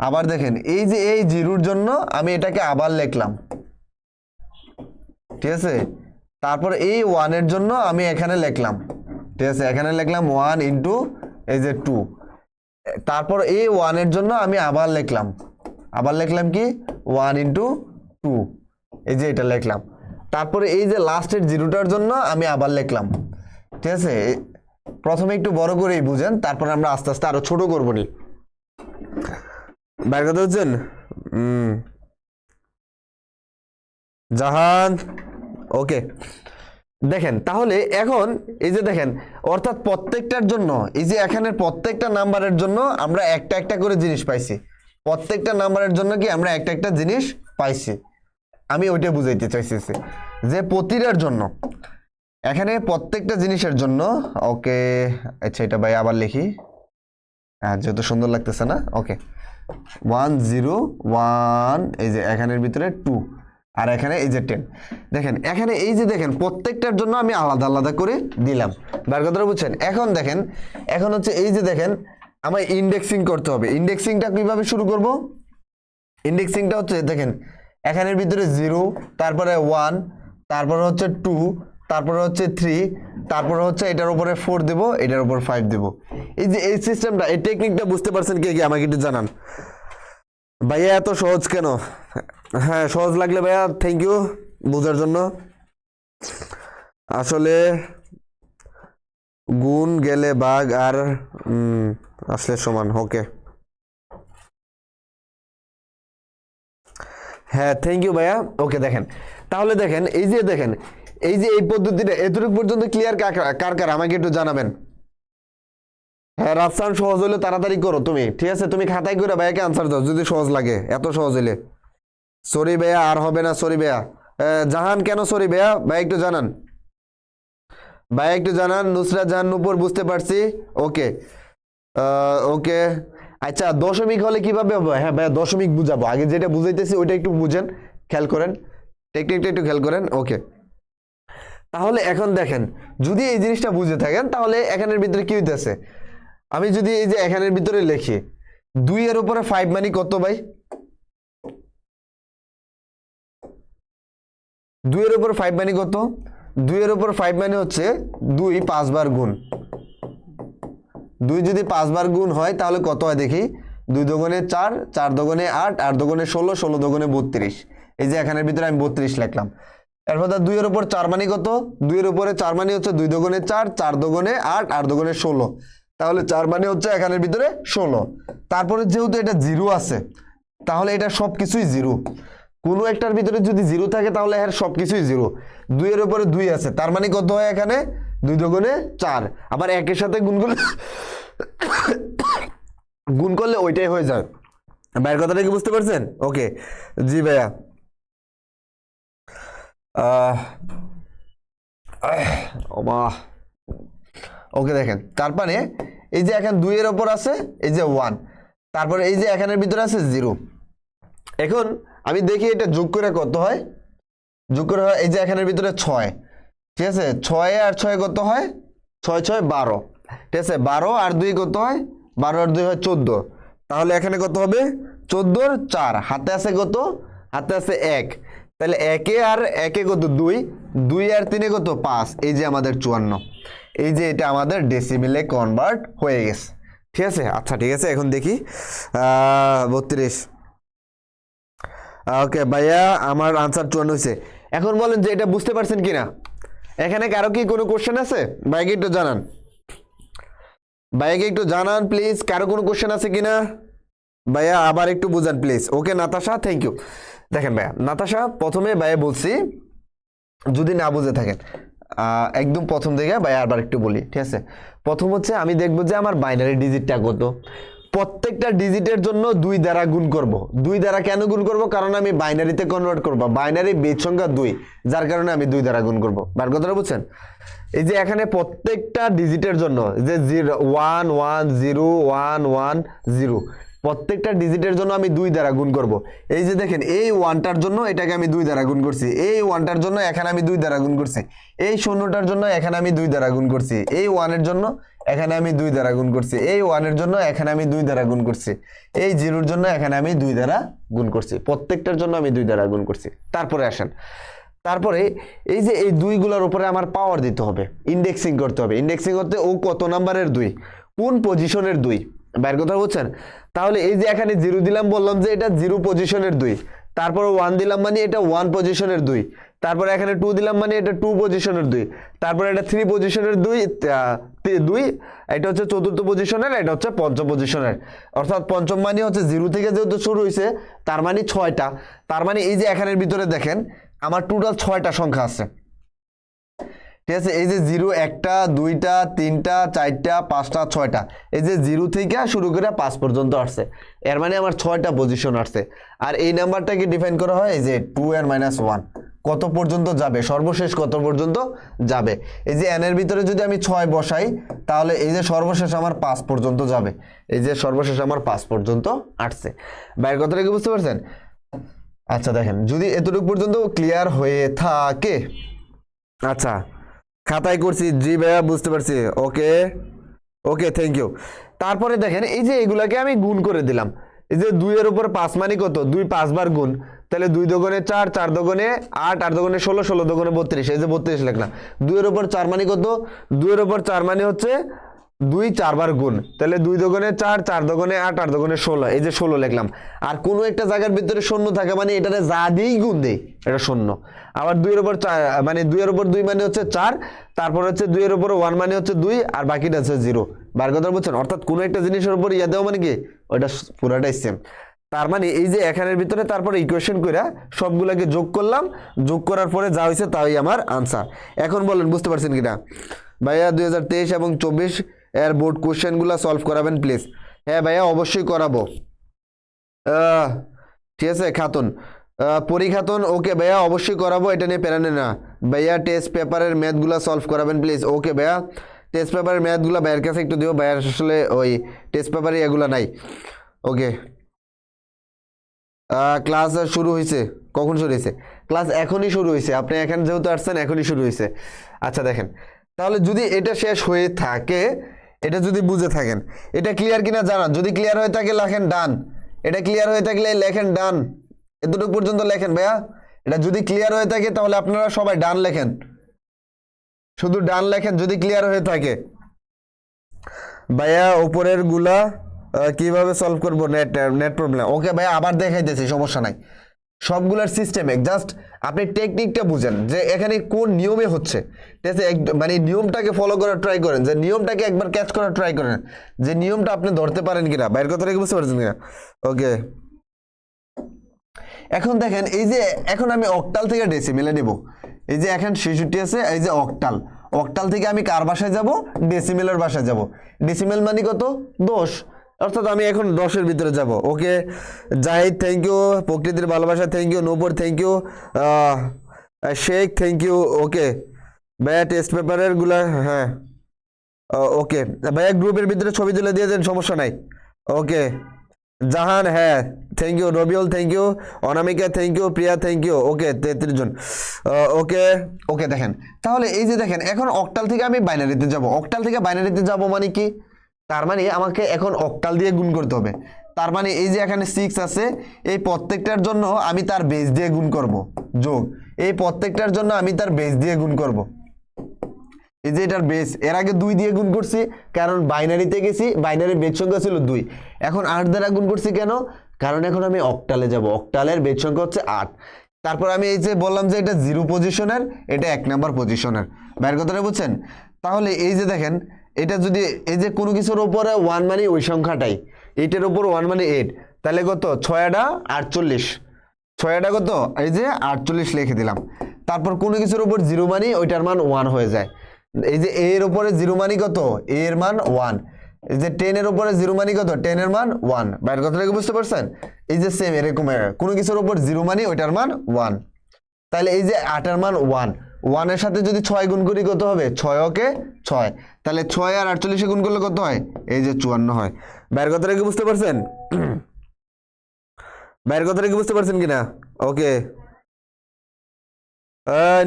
[SPEAKER 1] আবার দেখেন এই যে এই 0 জন্য আমি এটাকে আবার লিখলাম, ঠিক আছে। তারপর এই 1 এর জন্য আমি এখানে লিখলাম, ঠিক আছে এখানে লিখলাম 1 ইন্টু এই যে 2। তারপর এই 1 এর জন্য আমি আবার লিখলাম কি 1 ইন্টু 2, এই যে এটা লিখলাম। তারপরে এই যে লাস্টের 0টার জন্য আমি আবার লিখলাম, ঠিক আছে। প্রথমে একটু বড় করেই বুঝেন, তারপরে আমরা আস্তে আস্তে আরো ছোট করবো নি। বাইর কথা হচ্ছেন জাহান, ওকে দেখেন তাহলে এখন এই যে দেখেন অর্থাৎ প্রত্যেকটার জন্য এই যে এখানের প্রত্যেকটা নাম্বারের জন্য আমরা একটা একটা করে জিনিস পাইছি, প্রত্যেকটা নাম্বারের জন্য কি আমরা একটা একটা জিনিস পাইছি। আমি ওইটা বুঝাইতে চাইছি যে প্রতিটার জন্য এখানে প্রত্যেকটা জিনিসের জন্য। ওকে আচ্ছা এটা ভাই আবার লিখি, হ্যাঁ যেহেতু সুন্দর লাগতেছে না। ওকে 101 এই যে এখানের ভিতরে 2 আর এখানে এই যে 10। দেখেন এখানে এই যে দেখেন প্রত্যেকটার জন্য আমি আলাদা আলাদা করে দিলাম, বার কথাটা বুঝছেন। এখন দেখেন এখন হচ্ছে এই যে দেখেন আমার ইন্ডেক্সিং করতে হবে। ইন্ডেক্সিংটা কিভাবে শুরু করব, ইন্ডেক্সিংটা হচ্ছে দেখেন এখানের ভিতরে 0, তারপরে 1, তারপরে হচ্ছে 2, তারপরে হচ্ছে 3, তারপরে হচ্ছে এটার উপরে 4 দেব, এটার উপর 5 দেব। এই যে এই সিস্টেমটা এই টেকনিকটা বুঝতে পারছেন কে কে আমাকে একটু জানান। ভাইয়া এত সহজ কেন? হ্যাঁ সহজ লাগলে ভাইয়া থ্যাংক ইউ বোঝার জন্য। আসলে গুণ গেলে ভাগ আর আসলে সমান। ওকে হ্যাঁ থ্যাংক ইউ ভাইয়া। ওকে দেখেন তাহলে দেখেন এই যে এই পদ্ধতিটা এতটুকু পর্যন্ত ক্লিয়ার কার কার আমাকে একটু জানাবেন। হ্যাঁ রাফসান সহজ হইলে তাড়াতাড়ি করো তুমি, ঠিক আছে তুমি খাতায় করে ভাইয়াকে আনসার দাও যদি সহজ লাগে, এত সহজ হইলে। সরি ভাইয়া আর হবে না, সরি ভাইয়া। জাহান কেন সরি ভাইয়া, ভাই একটু জানান, ভাই একটু জানান। নুসরাত জাহান নূপুর বুঝতে পারছি। ওকে ওকে আচ্ছা দশমিক হলে কিভাবে হবে? হ্যাঁ ভাইয়া দশমিক বুঝাবো, আগে যেটা বুঝাইতেছি ওইটা একটু বুঝেন, খেয়াল করেন টেকনিকটা একটু খেয়াল করেন। ওকে তাহলে এখন দেখেন যদি এই জিনিসটা বুঝে থাকেন তাহলে এখানের ভিতরে কি হইতেছে, আমি যদি এই যে এখানের ভিতরে লিখি 2 এর উপরে 5 মানে কত ভাই, 2 এর উপর 5 মানে কত, 2 এর উপর 5 মানে হচ্ছে 2 5 বার গুণ, 2 যদি 5 বার গুণ হয় তাহলে কত হয় দেখি, 2 দোগুণে 4, 4 দোগুণে 8, 8 দোগুণে 16, 16 দোগুণে 32। এই যে এখানের ভিতরে আমি 32 লিখলাম। এরপর 2 এর উপর 4 মানে কত, 2 এর উপরে 4 মানে হচ্ছে 2 দোগুণে 4, 4 দোগুণে 8, 8 দোগুণে 16, তাহলে 4 মানে হচ্ছে এখানের ভিতরে 16। তারপরে যেহেতু এটা 0 আছে তাহলে এটা সবকিছুই 0, কোনো একটার ভিতরে যদি 0 থাকে তাহলে এর সবকিছুই 0। 2 এর উপরে 2 আছে, তার মানে কত হয় এখানে, 2 দোগুণে 4, আবার একের সাথে গুণ করলে গুণ করলে ওইটাই হয়ে যায়। ভাইয়ের কথাটা কি বুঝতে পারছেন? ওকে, জি ভাইয়া। ওকে দেখেন, তারপরে এই যে এখানে 2 এর উপর আছে এই যে 1, তারপরে এই যে এখানের ভিতরে আছে 0। এখন আমি দেখি এটা যোগ করে কত হয়, যোগ করে হয় এই যে এখানের ভিতরে 6, ঠিক আছে, 6 আর 6 কত হয়, 6 6 12, ঠিক আছে, 12 আর 2 কত হয়, 12 আর 2 হয় 14, তাহলে এখানে কত হবে, 14 আর 4, হাতে আছে কত, হাতে আছে 1, তাহলে 1 আর 1 কত 2, 2 আর 3 কত 5, এই যে আমাদের 54। এই যে এটা আমাদের ডেসিমেলে কনভার্ট হয়ে গেছে, ঠিক আছে। আচ্ছা ঠিক আছে, এখন দেখি 32। ওকে ভাইয়া, আমার আনসার 54 হয়েছে। এখন বলেন যে এটা বুঝতে পারছেন কিনা, এখানে কারো কি কোনো কোশ্চেন আছে, ভাইকে একটু জানান, ভাইয়াকে একটু জানান প্লিজ, কারো কোনো কোশ্চেন আছে কিনা, ভাইয়া আবার একটু বুঝান please. Okay Natasha, thank you. দেখেন ভাইয়া, নাতাশা প্রথমে ভাইয়া বলছি, যদি না বুঝে থাকেন একদম প্রথম থেকে ভাইয়া আবার একটু বলি, ঠিক আছে। প্রথম হচ্ছে আমি দেখবো যে আমার বাইনারি ডিজিটটা কত, প্রত্যেকটা ডিজিটের জন্য 2 দ্বারা গুণ করব। 2 দ্বারা কেন গুণ করব, কারণ আমি বাইনারিতে কনভার্ট করব, বাইনারি বেজ সংখ্যা 2, যার কারণে আমি 2 দ্বারা গুণ করব। বার কথাটা বুঝছেন? এই যে এখানে প্রত্যেকটা ডিজিটের জন্য যে 1 1 0 1 1 0, প্রত্যেকটা ডিজিটের জন্য আমি 2 দ্বারা গুণ করব। এই যে দেখেন, এই 1টার জন্য এটাকে আমি 2 দ্বারা গুণ করছি, এই 1টার জন্য এখানে আমি 2 দ্বারা গুণ করছি, এই 0টার জন্য এখানে আমি 2 দ্বারা গুণ করছি, এই 1 এর জন্য এখানে আমি 2 দ্বারা গুণ করছি, এই 1 এর জন্য এখানে আমি 2 দ্বারা গুণ করছি, এই 0 এর জন্য এখানে আমি 2 দ্বারা গুণ করছি, প্রত্যেকটার জন্য আমি 2 দ্বারা গুণ করছি। তারপরে আসেন, তারপরে এই যে এই 2 গুলোর উপরে আমার পাওয়ার দিতে হবে, ইন্ডেক্সিং করতে হবে। ইন্ডেক্সিং করতে ও কত নাম্বারের 2, কোন পজিশনের 2, বাইর কথা বুঝছেন? তাহলে এই যে এখানে 0 দিলাম, বললাম যে এটা 0 পজিশনের 2, তারপর 1 দিলাম মানে এটা 1 পজিশনের 2, তারপর এখানে 2 দিলাম মানে এটা 2 পজিশনের 2, তারপর এটা 3 পজিশনের 2, 2 এটা হচ্ছে চতুর্থ পজিশনের, এটা হচ্ছে পঞ্চম পজিশনের, অর্থাৎ পঞ্চম মানে হচ্ছে 0 থেকে যেহেতু শুরু হয়েছে তার মানে 6টা, তার মানে এই যে এখানের ভিতরে দেখেন আমার টোটাল 6টা সংখ্যা আছে, ঠিক আছে। এই যে 0 1টা 2টা 3টা 4টা 5টা 6টা, এই যে 0 থেকে শুরু করে 5 পর্যন্ত আসছে, এর মানে আমার 6টা পজিশন আসছে। আর এই নাম্বারটাকে ডিফাইন করা হয় এই যে 2 এর -1, কত পর্যন্ত যাবে, সর্বশেষ কত পর্যন্ত যাবে। এই যে n এর ভিতরে যদি আমি 6 বসাই তাহলে এই যে সর্বশেষ আমার 5 পর্যন্ত যাবে, এই যে সর্বশেষ আমার 5 পর্যন্ত আসছে। বাইরের কথাটা কি বুঝতে পারছেন? আচ্ছা দেখেন, যদি এতটুকু পর্যন্ত ক্লিয়ার হয়ে থাকে, আচ্ছা খাতায় করছি, জি ভাইয়া বুঝতে পারছি, ওকে ওকে থ্যাংক ইউ। তারপরে দেখেন এই যে এগুলাকে আমি গুণ করে দিলাম, এই যে 2 এর উপর 5 মানে কত, 2 5 বার গুণ, তাহলে 2 দোগুণে 4, 4 দোগুণে 8, 8 দোগুণে 16, 16 দোগুণে 32, এই যে 32 লিখলাম। 2 এর উপর 4 মানে কত, 2 এর উপর 4 মানে হচ্ছে 2 4 বার গুণ, তাহলে 2 দোগুণে 4, 4 দোগুণে 8, 8 দোগুণে 16, এই যে 16 লিখলাম। আর কোনো একটা জায়গার ভিতরে শূন্য থাকে মানে এটারে যা দিয়েই গুণ দেই এটা শূন্য। আবার 2 এর উপর 4 মানে 2 এর উপর 2 মানে হচ্ছে 4, তারপর হচ্ছে 2 এর উপর 1 মানে হচ্ছে 2, আর বাকিটা হচ্ছে 0। বার কথা বুঝছেন? অর্থাৎ কোনো একটা জিনিসের উপর ইয়া দেওয়া মানে কি ওইটা পুরাটাই সেম। তার মানে এই যে এখানের ভিতরে তারপরে ইকুয়েশন কইরা সবগুলাকে যোগ করলাম, যোগ করার পরে যা হয়েছে তাই আমার আনসার। এখন বলেন বুঝতে পারছেন কিনা? ভাইয়া 2023 এবং 24 এর বোর্ড কোশ্চেনগুলো সলভ করাবেন প্লিজ। হ্যাঁ ভাইয়া অবশ্যই করাবো। ঠিক আছে খাতুন, পরীক্ষাতুন, ওকে ভাইয়া অবশ্যই করাবো, এটা নিয়ে প্যারানে না ভাইয়া। টেস্ট পেপারের ম্যাথগুলো সলভ করাবেন প্লিজ। ওকে ভাইয়া, টেস্ট পেপারের ম্যাথগুলো ভাইয়ের কাছে একটু দিও, ভাইয়ার আসলে ওই টেস্ট পেপারে এগুলো নাই। ওকে, ক্লাস শুরু হয়েছে, কখন শুরু হয়েছে? ক্লাস এখনই শুরু হয়েছে, আপনি এখানে যেহেতু আসছেন এখনই শুরু হয়েছে। আচ্ছা দেখেন, তাহলে যদি এটা শেষ হয়ে থাকে, এটা যদি বুঝে থাকেন, এটা ক্লিয়ার কিনা জানান। যদি ক্লিয়ার হয়ে থাকে লেখেন ডান, এটা ক্লিয়ার হয়ে থাকলে লেখেন ডান, এতটুকু পর্যন্ত লেখেন ভাইয়া। এটা যদি ক্লিয়ার হয়ে থাকে তাহলে আপনারা সবাই ডান লেখেন। শুধু ডান লেখেন যদি ক্লিয়ার হয়ে থাকে। ভাইয়া উপরের গুলা কিভাবে সলভ করবো? Net problem. ওকে ভাইয়া আবার দেখাইতেছি, সমস্যা নাই। সবগুলার সিস্টেমে জাস্ট আপনি টেকনিকটা বুঝেন যে এখানে কোন নিয়মে হচ্ছে, ঠিক আছে? মানে নিয়মটাকে ফলো করার ট্রাই করেন, যে নিয়মটাকে একবার ক্যাচ করার ট্রাই করেন, যে নিয়মটা আপনি ধরতে পারেন কিনা, বাইরের কথা বুঝতে পারছেন কিনা। ওকে, এখন দেখেন এই যে এখন আমি অক্টাল থেকে ডেসিমেলে নেব। এই যে এখন 66 আছে, এই যে অক্টাল, অক্টাল থেকে আমি কার বাসায় যাব? ডেসিমেলের বাসায় যাব। ডেসিমেল মানে কত? 10, অর্থাৎ আমি এখন 10-এর ভিতরে যাব। ওকে জাহিদ থ্যাংক ইউ, প্রকৃতির ভালোবাসা thank you, Nupur thank you, Sheikh thank you. Okay ভাইয়া টেস্ট পেপারের গুলা, হ্যাঁ ওকে ভাইয়া গ্রুপের ভিতরে ছবি তুলে দিয়ে দেন, সমস্যা নাই। ওকে জাহান, হ্যাঁ thank you, Rabiul thank you, Anamika thank you, Priya thank you. Okay 33 জন। ওকে ওকে দেখেন তাহলে এই যে দেখেন এখন অক্টাল থেকে আমি বাইনারিতে যাব। অক্টাল থেকে বাইনারিতে যাব মানে কি? তার মানে আমাকে এখন অক্টাল দিয়ে গুণ করতে হবে। তার মানে এই যে এখানে 6 আছে, এই প্রত্যেকটার জন্য আমি তার বেস দিয়ে গুণ করব, যোগ এই প্রত্যেকটার জন্য আমি তার বেস দিয়ে গুণ করব। এই যে এটার বেস এর আগে 2 দিয়ে গুণ করছি, কারণ বাইনারিতে গেছি, বাইনারির বেজ সংখ্যা ছিল 2। এখন 8 দ্বারা গুণ করছি কেন? কারণ এখন আমি অক্টালে যাব, অক্টালের বেজ সংখ্যা হচ্ছে 8। তারপর আমি এই যে বললাম যে এটা 0 পজিশনের, এটা 1 নাম্বার পজিশনের, বাইরের কথাটা বুঝছেন? তাহলে এই যে দেখেন এটা যদি এই যে কোনো কিছুর উপরে 1 মানে ওই সংখ্যাটাই, 8-এর উপর 1 মানে 8, তাহলে কত? 6 48, 6 কত? এই যে 48 লিখে দিলাম। তারপর কোনো কিছুর উপর 0 মানে ওইটার মান 1 হয়ে যায়। এই যে এর উপরে 0 মানে কত? এর মান 1। এই যে 10 এর উপরে 0 মানে কত? 10 এর মান 1। বাইরের কথাটাকে বুঝতে পারছেন? এই যে সেম এরকম কোনো কিছুর উপর 0 মানে ওইটার মান 1। তাহলে এই যে 8 এর মান 1, 1 এর সাথে যদি 6 গুণ করি কত হবে? 6 ওকে 6, তাহলে 6 আর 48 গুণ করলে কত হয়? এই যে 54 হয়। বাইরের কথাটাকে বুঝতে পারছেন? বাইরের কথাটাকে বুঝতে পারছেন কিনা? ওকে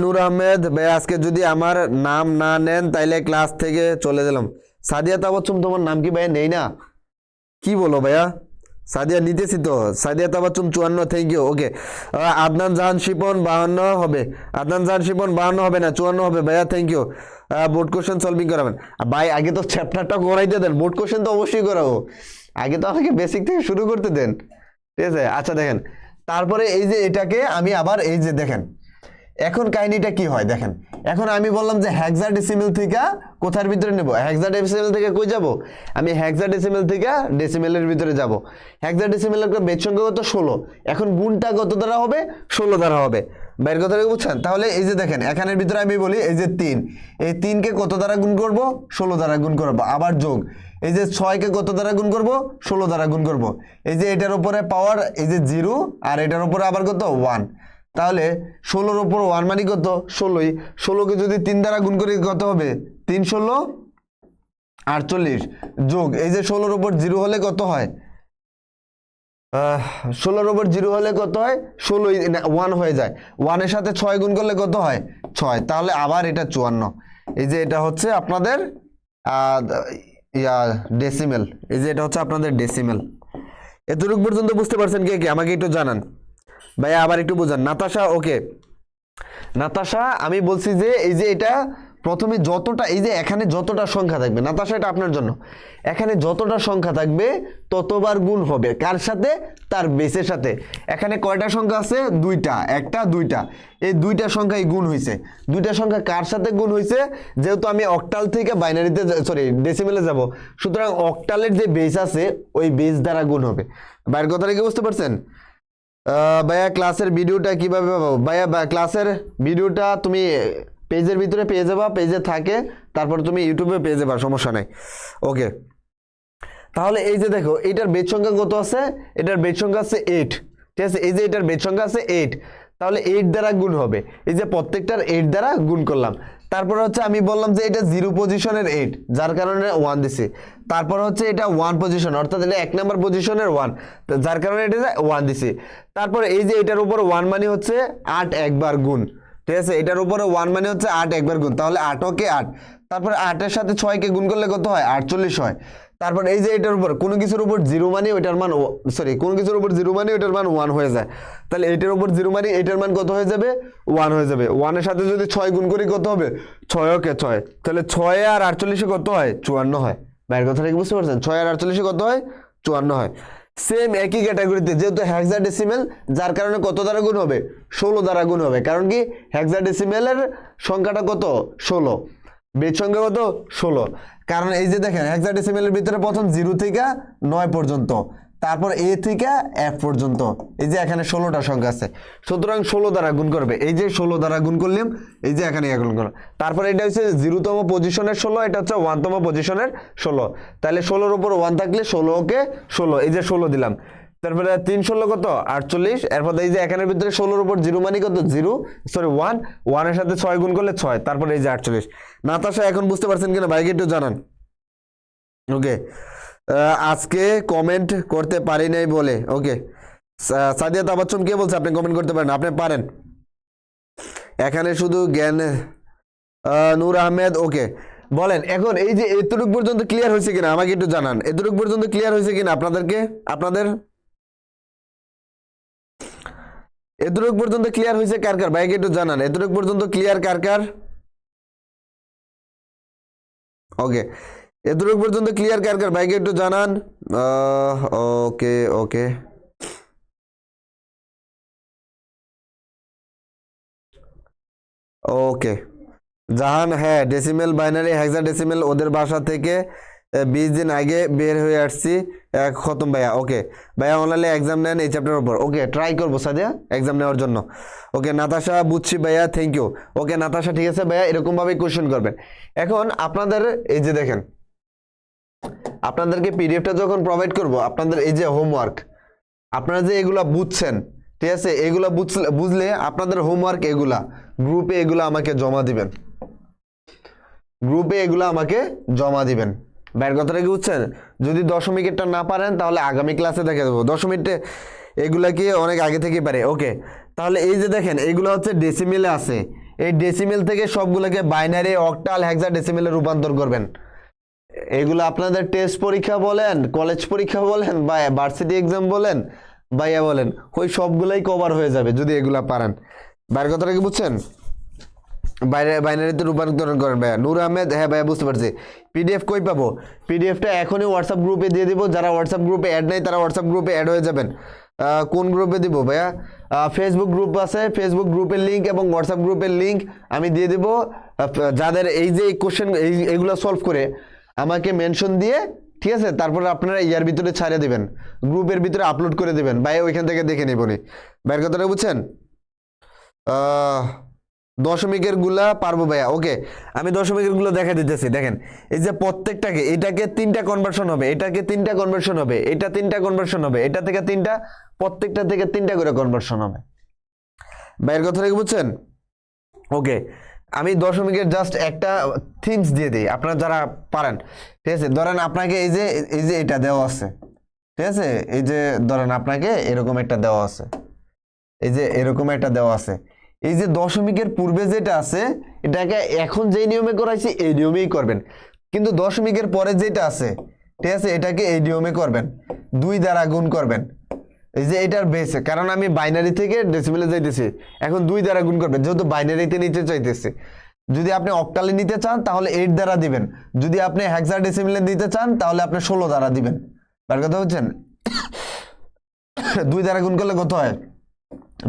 [SPEAKER 1] নূর আহমেদ ভাই আজকে যদি আমার নাম না নেন তাইলে ক্লাস থেকে চলে গেলাম। সাদিয়া তাবাচ্চুম তোমার নাম কি ভাইয়া? নেই না, কি বলো ভাইয়া? সাদিয়া নিতেছি তো, সাদিয়া তাবাচ্চুম 54 থ্যাংক ইউ। ওকে আদনান জাহান শিপন 52 হবে, আদনান জাহান শিপন 52 হবে না 54 হবে ভাইয়া, thank you. Board question solving করাবেন ভাই, আগে তো চ্যাপ্টারটা করাইতে দেন, বোর্ড কোশ্চেন তো অবশ্যই করাবো, আগে তো আমাকে বেসিক থেকে শুরু করতে দেন, ঠিক আছে? আচ্ছা দেখেন তারপরে এই যে এটাকে আমি আবার এই যে দেখেন এখন কাহিনীটা কি হয় দেখেন। এখন আমি বললাম যে হেক্সাডেসিমেল থেকে কোথার ভিতরে নেব? হেক্সাডেসিমেল থেকে কই যাব? আমি হেক্সাডেসিমেল থেকে ডেসিমেলের ভিতরে যাব। হেক্সাডেসিমেলের বেজ সংখ্যা কত? 16। এখন গুণটা কত দ্বারা হবে? 16 দ্বারা হবে। বাইরের কথাটা বুঝছেন? তাহলে এই যে দেখেন এখানের ভিতরে আমি বলি এই যে 3, এই 3 কে কত দ্বারা গুণ করব? 16 দ্বারা গুণ করব। আবার যোগ এই যে 6 কে কত দ্বারা গুণ করব? 16 দ্বারা গুণ করব। এই যে এটার উপরে পাওয়ার এই যে 0 আর এটার উপরে আবার কত? 1। তাহলে 16-র উপর 1 মানে কত? 16ই। 16কে যদি 3 দ্বারা গুণ করি কত হবে? 3 16 48 যোগ এই যে 16-র উপর 0 হলে কত হয়? 16-র উপর 0 হলে কত হয়? 16 1 হয়ে যায়। 1 এর সাথে 6 গুণ করলে কত হয়? 6। তাহলে আবার এটা 54। এই যে এটা হচ্ছে আপনাদের ডেসিমেল, এই যে এটা হচ্ছে আপনাদের ডেসিমেল। এতটুকু পর্যন্ত বুঝতে পারছেন কে কে? আমাকে একটু জানান ভাইয়া, আবার একটু বোঝান। নাতাশা, ওকে নাতাশা আমি বলছি যে এই যে এটা প্রথমে যতটা এই যে এখানে যতটা সংখ্যা থাকবে, নাতাশা এটা আপনার জন্য, এখানে যতটা সংখ্যা থাকবে ততবার গুণ হবে কার সাথে? তার বেসের সাথে। এখানে কয়টা সংখ্যা আছে? 2টা, একটা 2টা, এই 2টা সংখ্যাই গুণ হয়েছে। 2টা সংখ্যা কার সাথে গুণ হয়েছে? যেহেতু আমি অক্টাল থেকে বাইনারিতে সরি ডেসিমেলে যাব, সুতরাং অক্টালের যে বেস আছে ওই বেস দ্বারা গুণ হবে। বাইরের কথাটা কি বুঝতে পারছেন? ভাইয়া ক্লাসের ভিডিওটা কিভাবে পাবো? ভাইয়া ক্লাসের ভিডিওটা তুমি পেজের ভিতরে পেয়ে যাবা, পেজে থাকে, তারপর তুমি ইউটিউবে পেয়ে যাবা, সমস্যা নাই। ওকে তাহলে এই যে দেখো এটার বেজ সংখ্যা কত আছে? এটার বেজ সংখ্যা আছে 8, ঠিক আছে? এই যে এটার বেজ সংখ্যা আছে 8, তাহলে 8 দ্বারা গুণ হবে। এই যে প্রত্যেকটার 8 দ্বারা গুণ করলাম। তারপর হচ্ছে আমি বললাম যে এটা 0 পজিশনের 8, যার কারণে 1 দিছি। তারপর হচ্ছে এটা 1 পজিশন, অর্থাৎ এটা 1 নাম্বার পজিশনের 1, যার কারণে এটা 1 দিছি। তারপর এই যে এটার উপর 1 মানে হচ্ছে 8 একবার গুণ, ঠিক আছে? এটার উপরে 1 মানে হচ্ছে 8 একবার গুণ, তাহলে 8 ওকে 8। তারপরে 8 এর সাথে 6 কে গুণ করলে কত হয়? 48 হয়। তারপর এই যে এটার উপর কোনো কিছুর উপর জিরো মানে ওইটার মান সরি কোনো কিছুর উপর জিরো মানে ওইটার মান 1 হয়ে যায়, তাহলে এটার উপর জিরো মানে এটার মান কত হয়ে যাবে 1 হয়ে যাবে। 1 এর সাথে যদি 6 গুণ করি কত হবে 6 ওকে 6, তাহলে 6 আর 48 কত হয় 54 হয়। ভাইয়ের কথাটা কি বুঝতে পারছেন? 6 আর 48 কত হয় 54 হয়। সেম একই ক্যাটাগরিতে যেহেতু হেক্সাডেসিমেল, যার কারণে কত দ্বারা গুণ হবে 16 দ্বারা গুণ হবে, কারণ কি হেক্সাডেসিমেলের সংখ্যাটা কত 16, বেজ সংখ্যা কত 16। কারণ এই যে দেখেন হেক্সাডেসিমেলের ভিতরে প্রথম 0 থেকে 9 পর্যন্ত, তারপর a থেকে f পর্যন্ত, এই যে এখানে 16টা সংখ্যা আছে, সুতরাং 16 দ্বারা গুণ করবে। এই যে 16 দ্বারা গুণ করলাম, এই যে এখানে গুণ করলাম, তারপর এটা হচ্ছে 0তম পজিশনের 16, এটা হচ্ছে 1তম পজিশনের 16, তাহলে 16-র উপর 1 থাকলে 16কে 16, এই যে 16 দিলাম, তারপরে 3 16 কত 48, এরপর এই যে এখানের ভিতরে 16-র উপর 0 মানে কত 0 সরি 1, 1 এর সাথে 6 গুণ করলে 6, তারপর এই যে 48। নাতাশা এখন বুঝতে পারছেন কিনা ভাইকে একটু জানান। ওকে, আজকে কমেন্ট করতে পারি নাই বলে, ওকে সাদিয়া তাবাচ্চুম কে বলছে আপনি কমেন্ট করতে পারেন, আপনি পারেন, এখানে শুধু জ্ঞান নূর আহমেদ, ওকে বলেন এখন এই যে এতটুকু পর্যন্ত ক্লিয়ার হয়েছে কিনা আমাকে একটু জানান, এতটুকু পর্যন্ত ক্লিয়ার হয়েছে কিনা আপনাদের এতটুকু পর্যন্ত ক্লিয়ার হয়েছে কার কার ভাইকে একটু জানান, এতটুকু পর্যন্ত ক্লিয়ার কার কার? ওকে, এতটুকু পর্যন্ত ক্লিয়ার কার কার ভাইকে একটু জানান। ওকে ওকে ওকে জাহান, হ্যাঁ ডেসিমেল বাইনারি হেক্সাডেসিমেল ওদের বাসা থেকে 20 দিন আগে বের হয়ে আসছি খতম ভাইয়া। ওকে ভাইয়া অনলাইনে এক্সাম নেন এই চ্যাপ্টারের উপর, ওকে ট্রাই করবো সাদিয়া এক্সাম নেওয়ার জন্য। ওকে নাতাশা বুঝছি ভাইয়া, থ্যাংক ইউ। ওকে নাতাশা ঠিক আছে ভাইয়া, এরকমভাবে কোশ্চেন করবেন। এখন আপনাদের এই যে দেখেন, আপনাদেরকে পিডিএফটা যখন প্রোভাইড করব, আপনাদের এই যে হোমওয়ার্ক আপনারা যে এগুলা বুঝছেন, ঠিক আছে, এগুলা বুঝলে আপনাদের হোমওয়ার্ক এগুলা গ্রুপে এগুলা আমাকে জমা দিবেন, গ্রুপে এগুলা আমাকে জমা দিবেন। বাইরের কথাটা কি বুঝছেন? যদি দশমিকেরটা না পারেন তাহলে আগামী ক্লাসে দেখে দেবো, দশমিকটা এগুলা কি অনেক আগে থেকে পারে। ওকে তাহলে এই যে দেখেন এগুলো হচ্ছে ডেসিমেলে আছে, এই ডেসিমেল থেকে সবগুলোকে বাইনারি অক্টাল হেক্সাডেসিমেলে রূপান্তর করবেন। এগুলো আপনাদের টেস্ট পরীক্ষা বলেন, কলেজ পরীক্ষা বলেন, বা ভার্সিটি এক্সাম বলেন, বা ইয়া বলেন, ওই সবগুলাই কভার হয়ে যাবে যদি এগুলা পারেন। বাইরের কথাটা কি বুঝছেন? বাইনারিতে রূপান্তরণ করেন ভাইয়া। নূর আহমেদ, হ্যাঁ ভাইয়া বুঝতে পারছি। পিডিএফ কই পাবো? পিডিএফটা এখনই হোয়াটসঅ্যাপ গ্রুপে দিয়ে দিব, যারা হোয়াটসঅ্যাপ গ্রুপে অ্যাড নেই তারা হোয়াটসঅ্যাপ গ্রুপে অ্যাড হয়ে যাবেন। কোন গ্রুপে দিব ভাইয়া? ফেসবুক গ্রুপ আছে, ফেসবুক গ্রুপের লিঙ্ক এবং হোয়াটসঅ্যাপ গ্রুপের লিঙ্ক আমি দিয়ে দিব। যাদের এই যে কোশ্চেন এইগুলো সলভ করে আমাকে মেনশন দিয়ে, ঠিক আছে, তারপরে আপনারা ইয়ার ভিতরে ছাড়িয়ে দেবেন, গ্রুপের ভিতরে আপলোড করে দেবেন, ভাইয়া ওইখান থেকে দেখে নেবনি। ভাইয়ের কথাটা বুঝছেন? দশমিকের গুলা পারবো ভাইয়া। ওকে আমি দশমিকের গুলো দেখা দিতেছি, দেখেন এই যে প্রত্যেকটাকে, এটাকে 3টা কনভার্সন হবে, এটাকে 3টা কনভার্সন হবে, এটা 3টা কনভার্সন হবে, এটা থেকে 3টা, প্রত্যেকটা থেকে 3টা করে কনভার্সন হবে। ভাইয়ের কথা কি বুঝছেন? ওকে আমি দশমিকের জাস্ট একটা থিমস দিয়ে দিই, আপনারা যারা পারেন, ঠিক আছে, ধরেন আপনাকে এই যে এটা দেওয়া আছে, ঠিক আছে, এই যে ধরেন আপনাকে এরকম একটা দেওয়া আছে, এই যে এরকম একটা দেওয়া আছে, এই যে দশমিকের পূর্বে যেটা আছে এটাকে এখন যেই নিয়মে করাইছি এই নিয়মেই করবেন, কিন্তু দশমিকের পরে যেটা আছে, ঠিক আছে, এটাকে এই নিয়মে করবেন, 2 দ্বারা গুণ করবেন। এই যে এটার বেসে, কারণ আমি বাইনারি থেকে ডেসিমেলে যাইতেছি, এখন 2 দ্বারা গুণ করবেন, যেহেতু বাইনারিতে নিতে চাইতেছি। যদি আপনি অক্টালে নিতে চান তাহলে 8 দ্বারা দিবেন, যদি আপনি হেক্সাডেসিমেলে দিতে চান তাহলে আপনি 16 দ্বারা দিবেন। তার কথা বুঝছেন? 2 দ্বারা গুণ করলে কত হয়?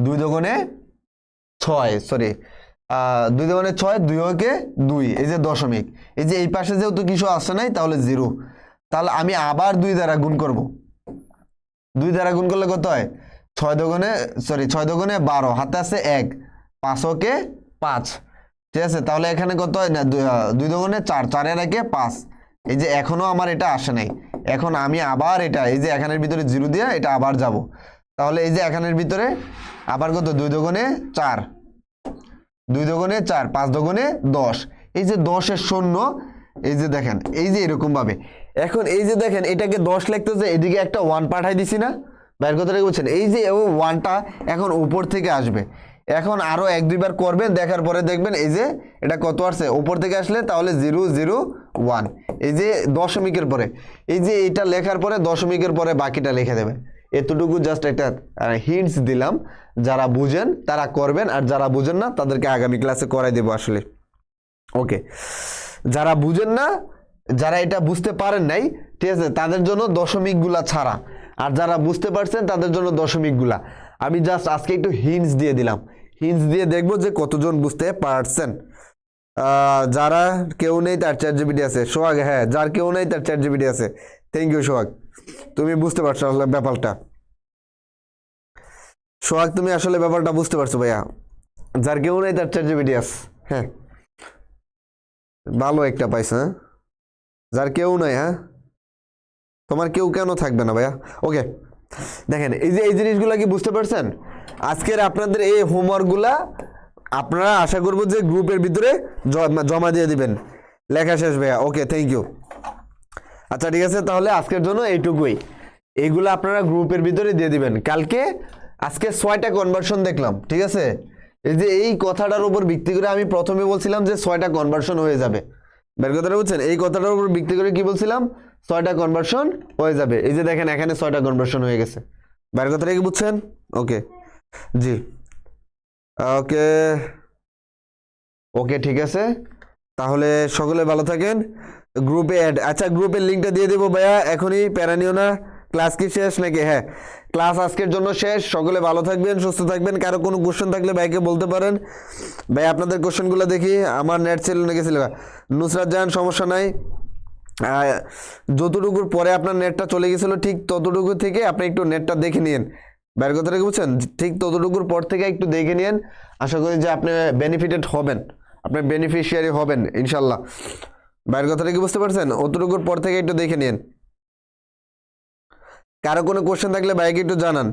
[SPEAKER 1] 2 দুগুণে 6, সরি 2 দুগুণে 6, 2 কে 2, এই যে দশমিক, এই যে এই পাশে যেহেতু কিছু আসে নাই তাহলে 0, তাহলে আমি আবার 2 দ্বারা গুণ করব। 2 দ্বারা গুণ করলে কত হয়? 6 দুগুণে 12, হাতে আছে 1, 5 কে 5, ঠিক আছে, তাহলে এখানে কত হয় না 2 দুগুণে 4, 4 এর 1 5, এই যে এখনো আমার এটা আসে নাই, এখন আমি আবার এটা এই যে এখানের ভিতরে 0 দিয়ে এটা আবার যাব, তাহলে এই যে এখানের ভিতরে আবার কত 2 দুগুণে 4, 2 দুগুণে 4, 5 দুগুণে 10, এই যে 10 এর শূন্য, এই যে দেখেন এই যে এরকম ভাবে, এখন এই যে দেখেন এটাকে 10 লিখতেছে, এদিকে একটা 1 পাঠাই দিছি না, বাইরের কথাটা বুঝছেন? এই যে 1টা এখন উপর থেকে আসবে, এখন আরো 1-2 বার করবেন, দেখার পরে দেখবেন এই যে এটা কত আসছে উপর থেকে আসলে তাহলে 001, এই যে দশমিকের পরে এই যে এটা লেখার পরে দশমিকের পরে বাকিটা লিখে দেবেন। এতটুকু জাস্ট একটা হিন্টস দিলাম, যারা বুঝেন তারা করবেন, আর যারা বুঝেন না তাদেরকে আগামী ক্লাসে করাই দেবো আসলে। ওকে, যারা বুঝেন না, যারা এটা বুঝতে পারেন নাই, ঠিক আছে, তাদের জন্য দশমিকগুলা ছাড়া, আর যারা বুঝতে পারছেন তাদের জন্য দশমিকগুলা। আমি জাস্ট আজকে একটু হিন্টস দিয়ে দিলাম, হিন্টস দিয়ে দেখবো যে কতজন বুঝতে পারছেন। যারা কেউ নেই তার চ্যাট জিপিটি আছে, সোহাগ, হ্যাঁ, যার কেউ নেই তার চ্যাট জিপিটি আছে। থ্যাংক ইউ সোহাগ, তুমি বুঝতে পারছো আসলে ব্যাপারটা। সোহাগ তুমি আসলে ব্যাপারটা বুঝতে পারছো ভাইয়া, যার কেউ নেই তার চ্যাট জিপিটি আছে। হ্যাঁ, ভালো একটা পাইছো, হ্যাঁ, যার কেউ নাই, হ্যাঁ, তোমার কেউ কেন থাকবে না ভাইয়া। ওকে, দেখেন এই যে এই জিনিসগুলা কি বুঝতে পারছেন? আজকের আপনাদের এই হোমওয়ার্কগুলা আপনারা আশা করবো যে গ্রুপের ভিতরে জমা দিয়ে দিবেন। লেখা শেষ ভাইয়া, ওকে, থ্যাংক ইউ। আচ্ছা ঠিক আছে, তাহলে আজকের জন্য এইটুকুই, এইগুলো আপনারা গ্রুপের ভিতরে দিয়ে দিবেন কালকে। আজকে 6টা কনভার্সন দেখলাম, ঠিক আছে, এই যে এই কথাটার উপর ভিত্তি করে আমি প্রথমে বলছিলাম যে 6টা কনভার্সন হয়ে যাবে, বের কথাটা বুঝছেন? এই কথাটার উপর ভিত্তি করে কি বলছিলাম, 6টা কনভার্সন হয়ে যাবে। এই যে দেখেন এখানে 6টা কনভার্সন হয়ে গেছে, বের কথাটা কি বুঝছেন? ওকে, জি, ওকে, ওকে, ঠিক আছে, তাহলে সকলে ভালো থাকেন। গ্রুপে অ্যাড, আচ্ছা গ্রুপের লিঙ্কটা দিয়ে দেবো ভাইয়া, এখনই, প্যারা নিও না। ক্লাস কি শেষ নাকি? হ্যাঁ, ক্লাস আজকের জন্য শেষ। সকলে ভালো থাকবেন, সুস্থ থাকবেন। কারো কোনো কোশ্চেন থাকলে ভাইকে বলতে পারেন। ভাই আপনাদের কোশ্চেনগুলো দেখি, আমার নেট ছিল নাকি ছিল। নুসরাত জাহান, সমস্যা নাই, যতটুকুর পরে আপনার নেটটা চলে গেছিলো ঠিক ততটুকু থেকে আপনি একটু নেটটা দেখে নিন। বাইরের কথাটা কি বুঝছেন? ঠিক ততটুকুর পর থেকে একটু দেখে নিন, আশা করি যে আপনি বেনিফিটেড হবেন, আপনি বেনিফিশিয়ারি হবেন ইনশাল্লাহ। বাইরের কথাটা কি বুঝতে পারছেন? অতটুকুর পর থেকে একটু দেখে নিন। কারো কোনো কোশ্চেন থাকলে ভাইকে একটু জানান,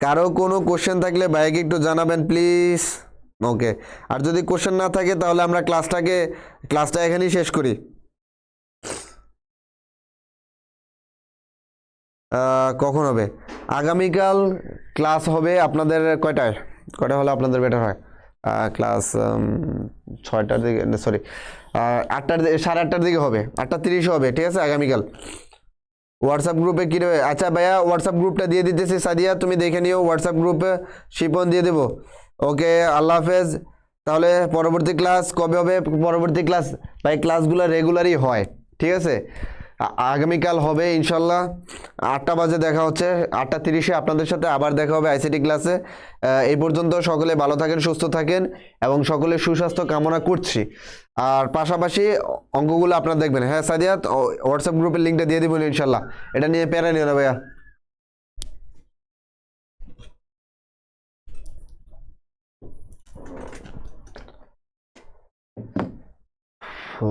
[SPEAKER 1] কারো কোনো কোশ্চেন থাকলে ভাইকে একটু জানাবেন প্লিজ। ওকে, আর যদি কোশ্চেন না থাকে তাহলে আমরা ক্লাসটা এখানেই শেষ করি। কখন হবে? আগামীকাল ক্লাস হবে আপনাদের কয়টায় হলে আপনাদের বেটার হয়? ক্লাস 6টার দিকে, সরি 8টার, 8:30টার দিকে হবে, 8:30 হবে, ঠিক আছে আগামীকাল। হোয়াটসঅ্যাপ গ্রুপে কী রবে? আচ্ছা ভাইয়া হোয়াটসঅ্যাপ গ্রুপটা দিয়ে দিতেছি, সাদিয়া তুমি দেখে নিও হোয়াটসঅ্যাপ গ্রুপে, শিপন দিয়ে দেবো। ওকে, আল্লাহ হাফেজ। তাহলে পরবর্তী ক্লাস কবে হবে? পরবর্তী ক্লাস ভাই ক্লাসগুলো রেগুলারই হয়, ঠিক আছে, আগামীকাল হবে ইনশাল্লাহ। 8টা বাজে দেখা হচ্ছে, 8:30-এ আপনাদের সাথে আবার দেখা হবে আইসিটি ক্লাসে। এই পর্যন্ত সকলে ভালো থাকেন, সুস্থ থাকেন এবং সকলের সুস্বাস্থ্য কামনা করছি। আর পাশাপাশি অঙ্কগুলো আপনারা দেখবেন। হ্যাঁ সাদিয়াত, হোয়াটসঅ্যাপ গ্রুপের লিঙ্কটা দিয়ে দেবেন ইনশাল্লাহ, এটা নিয়ে প্যারা নিও না ভাইয়া। ও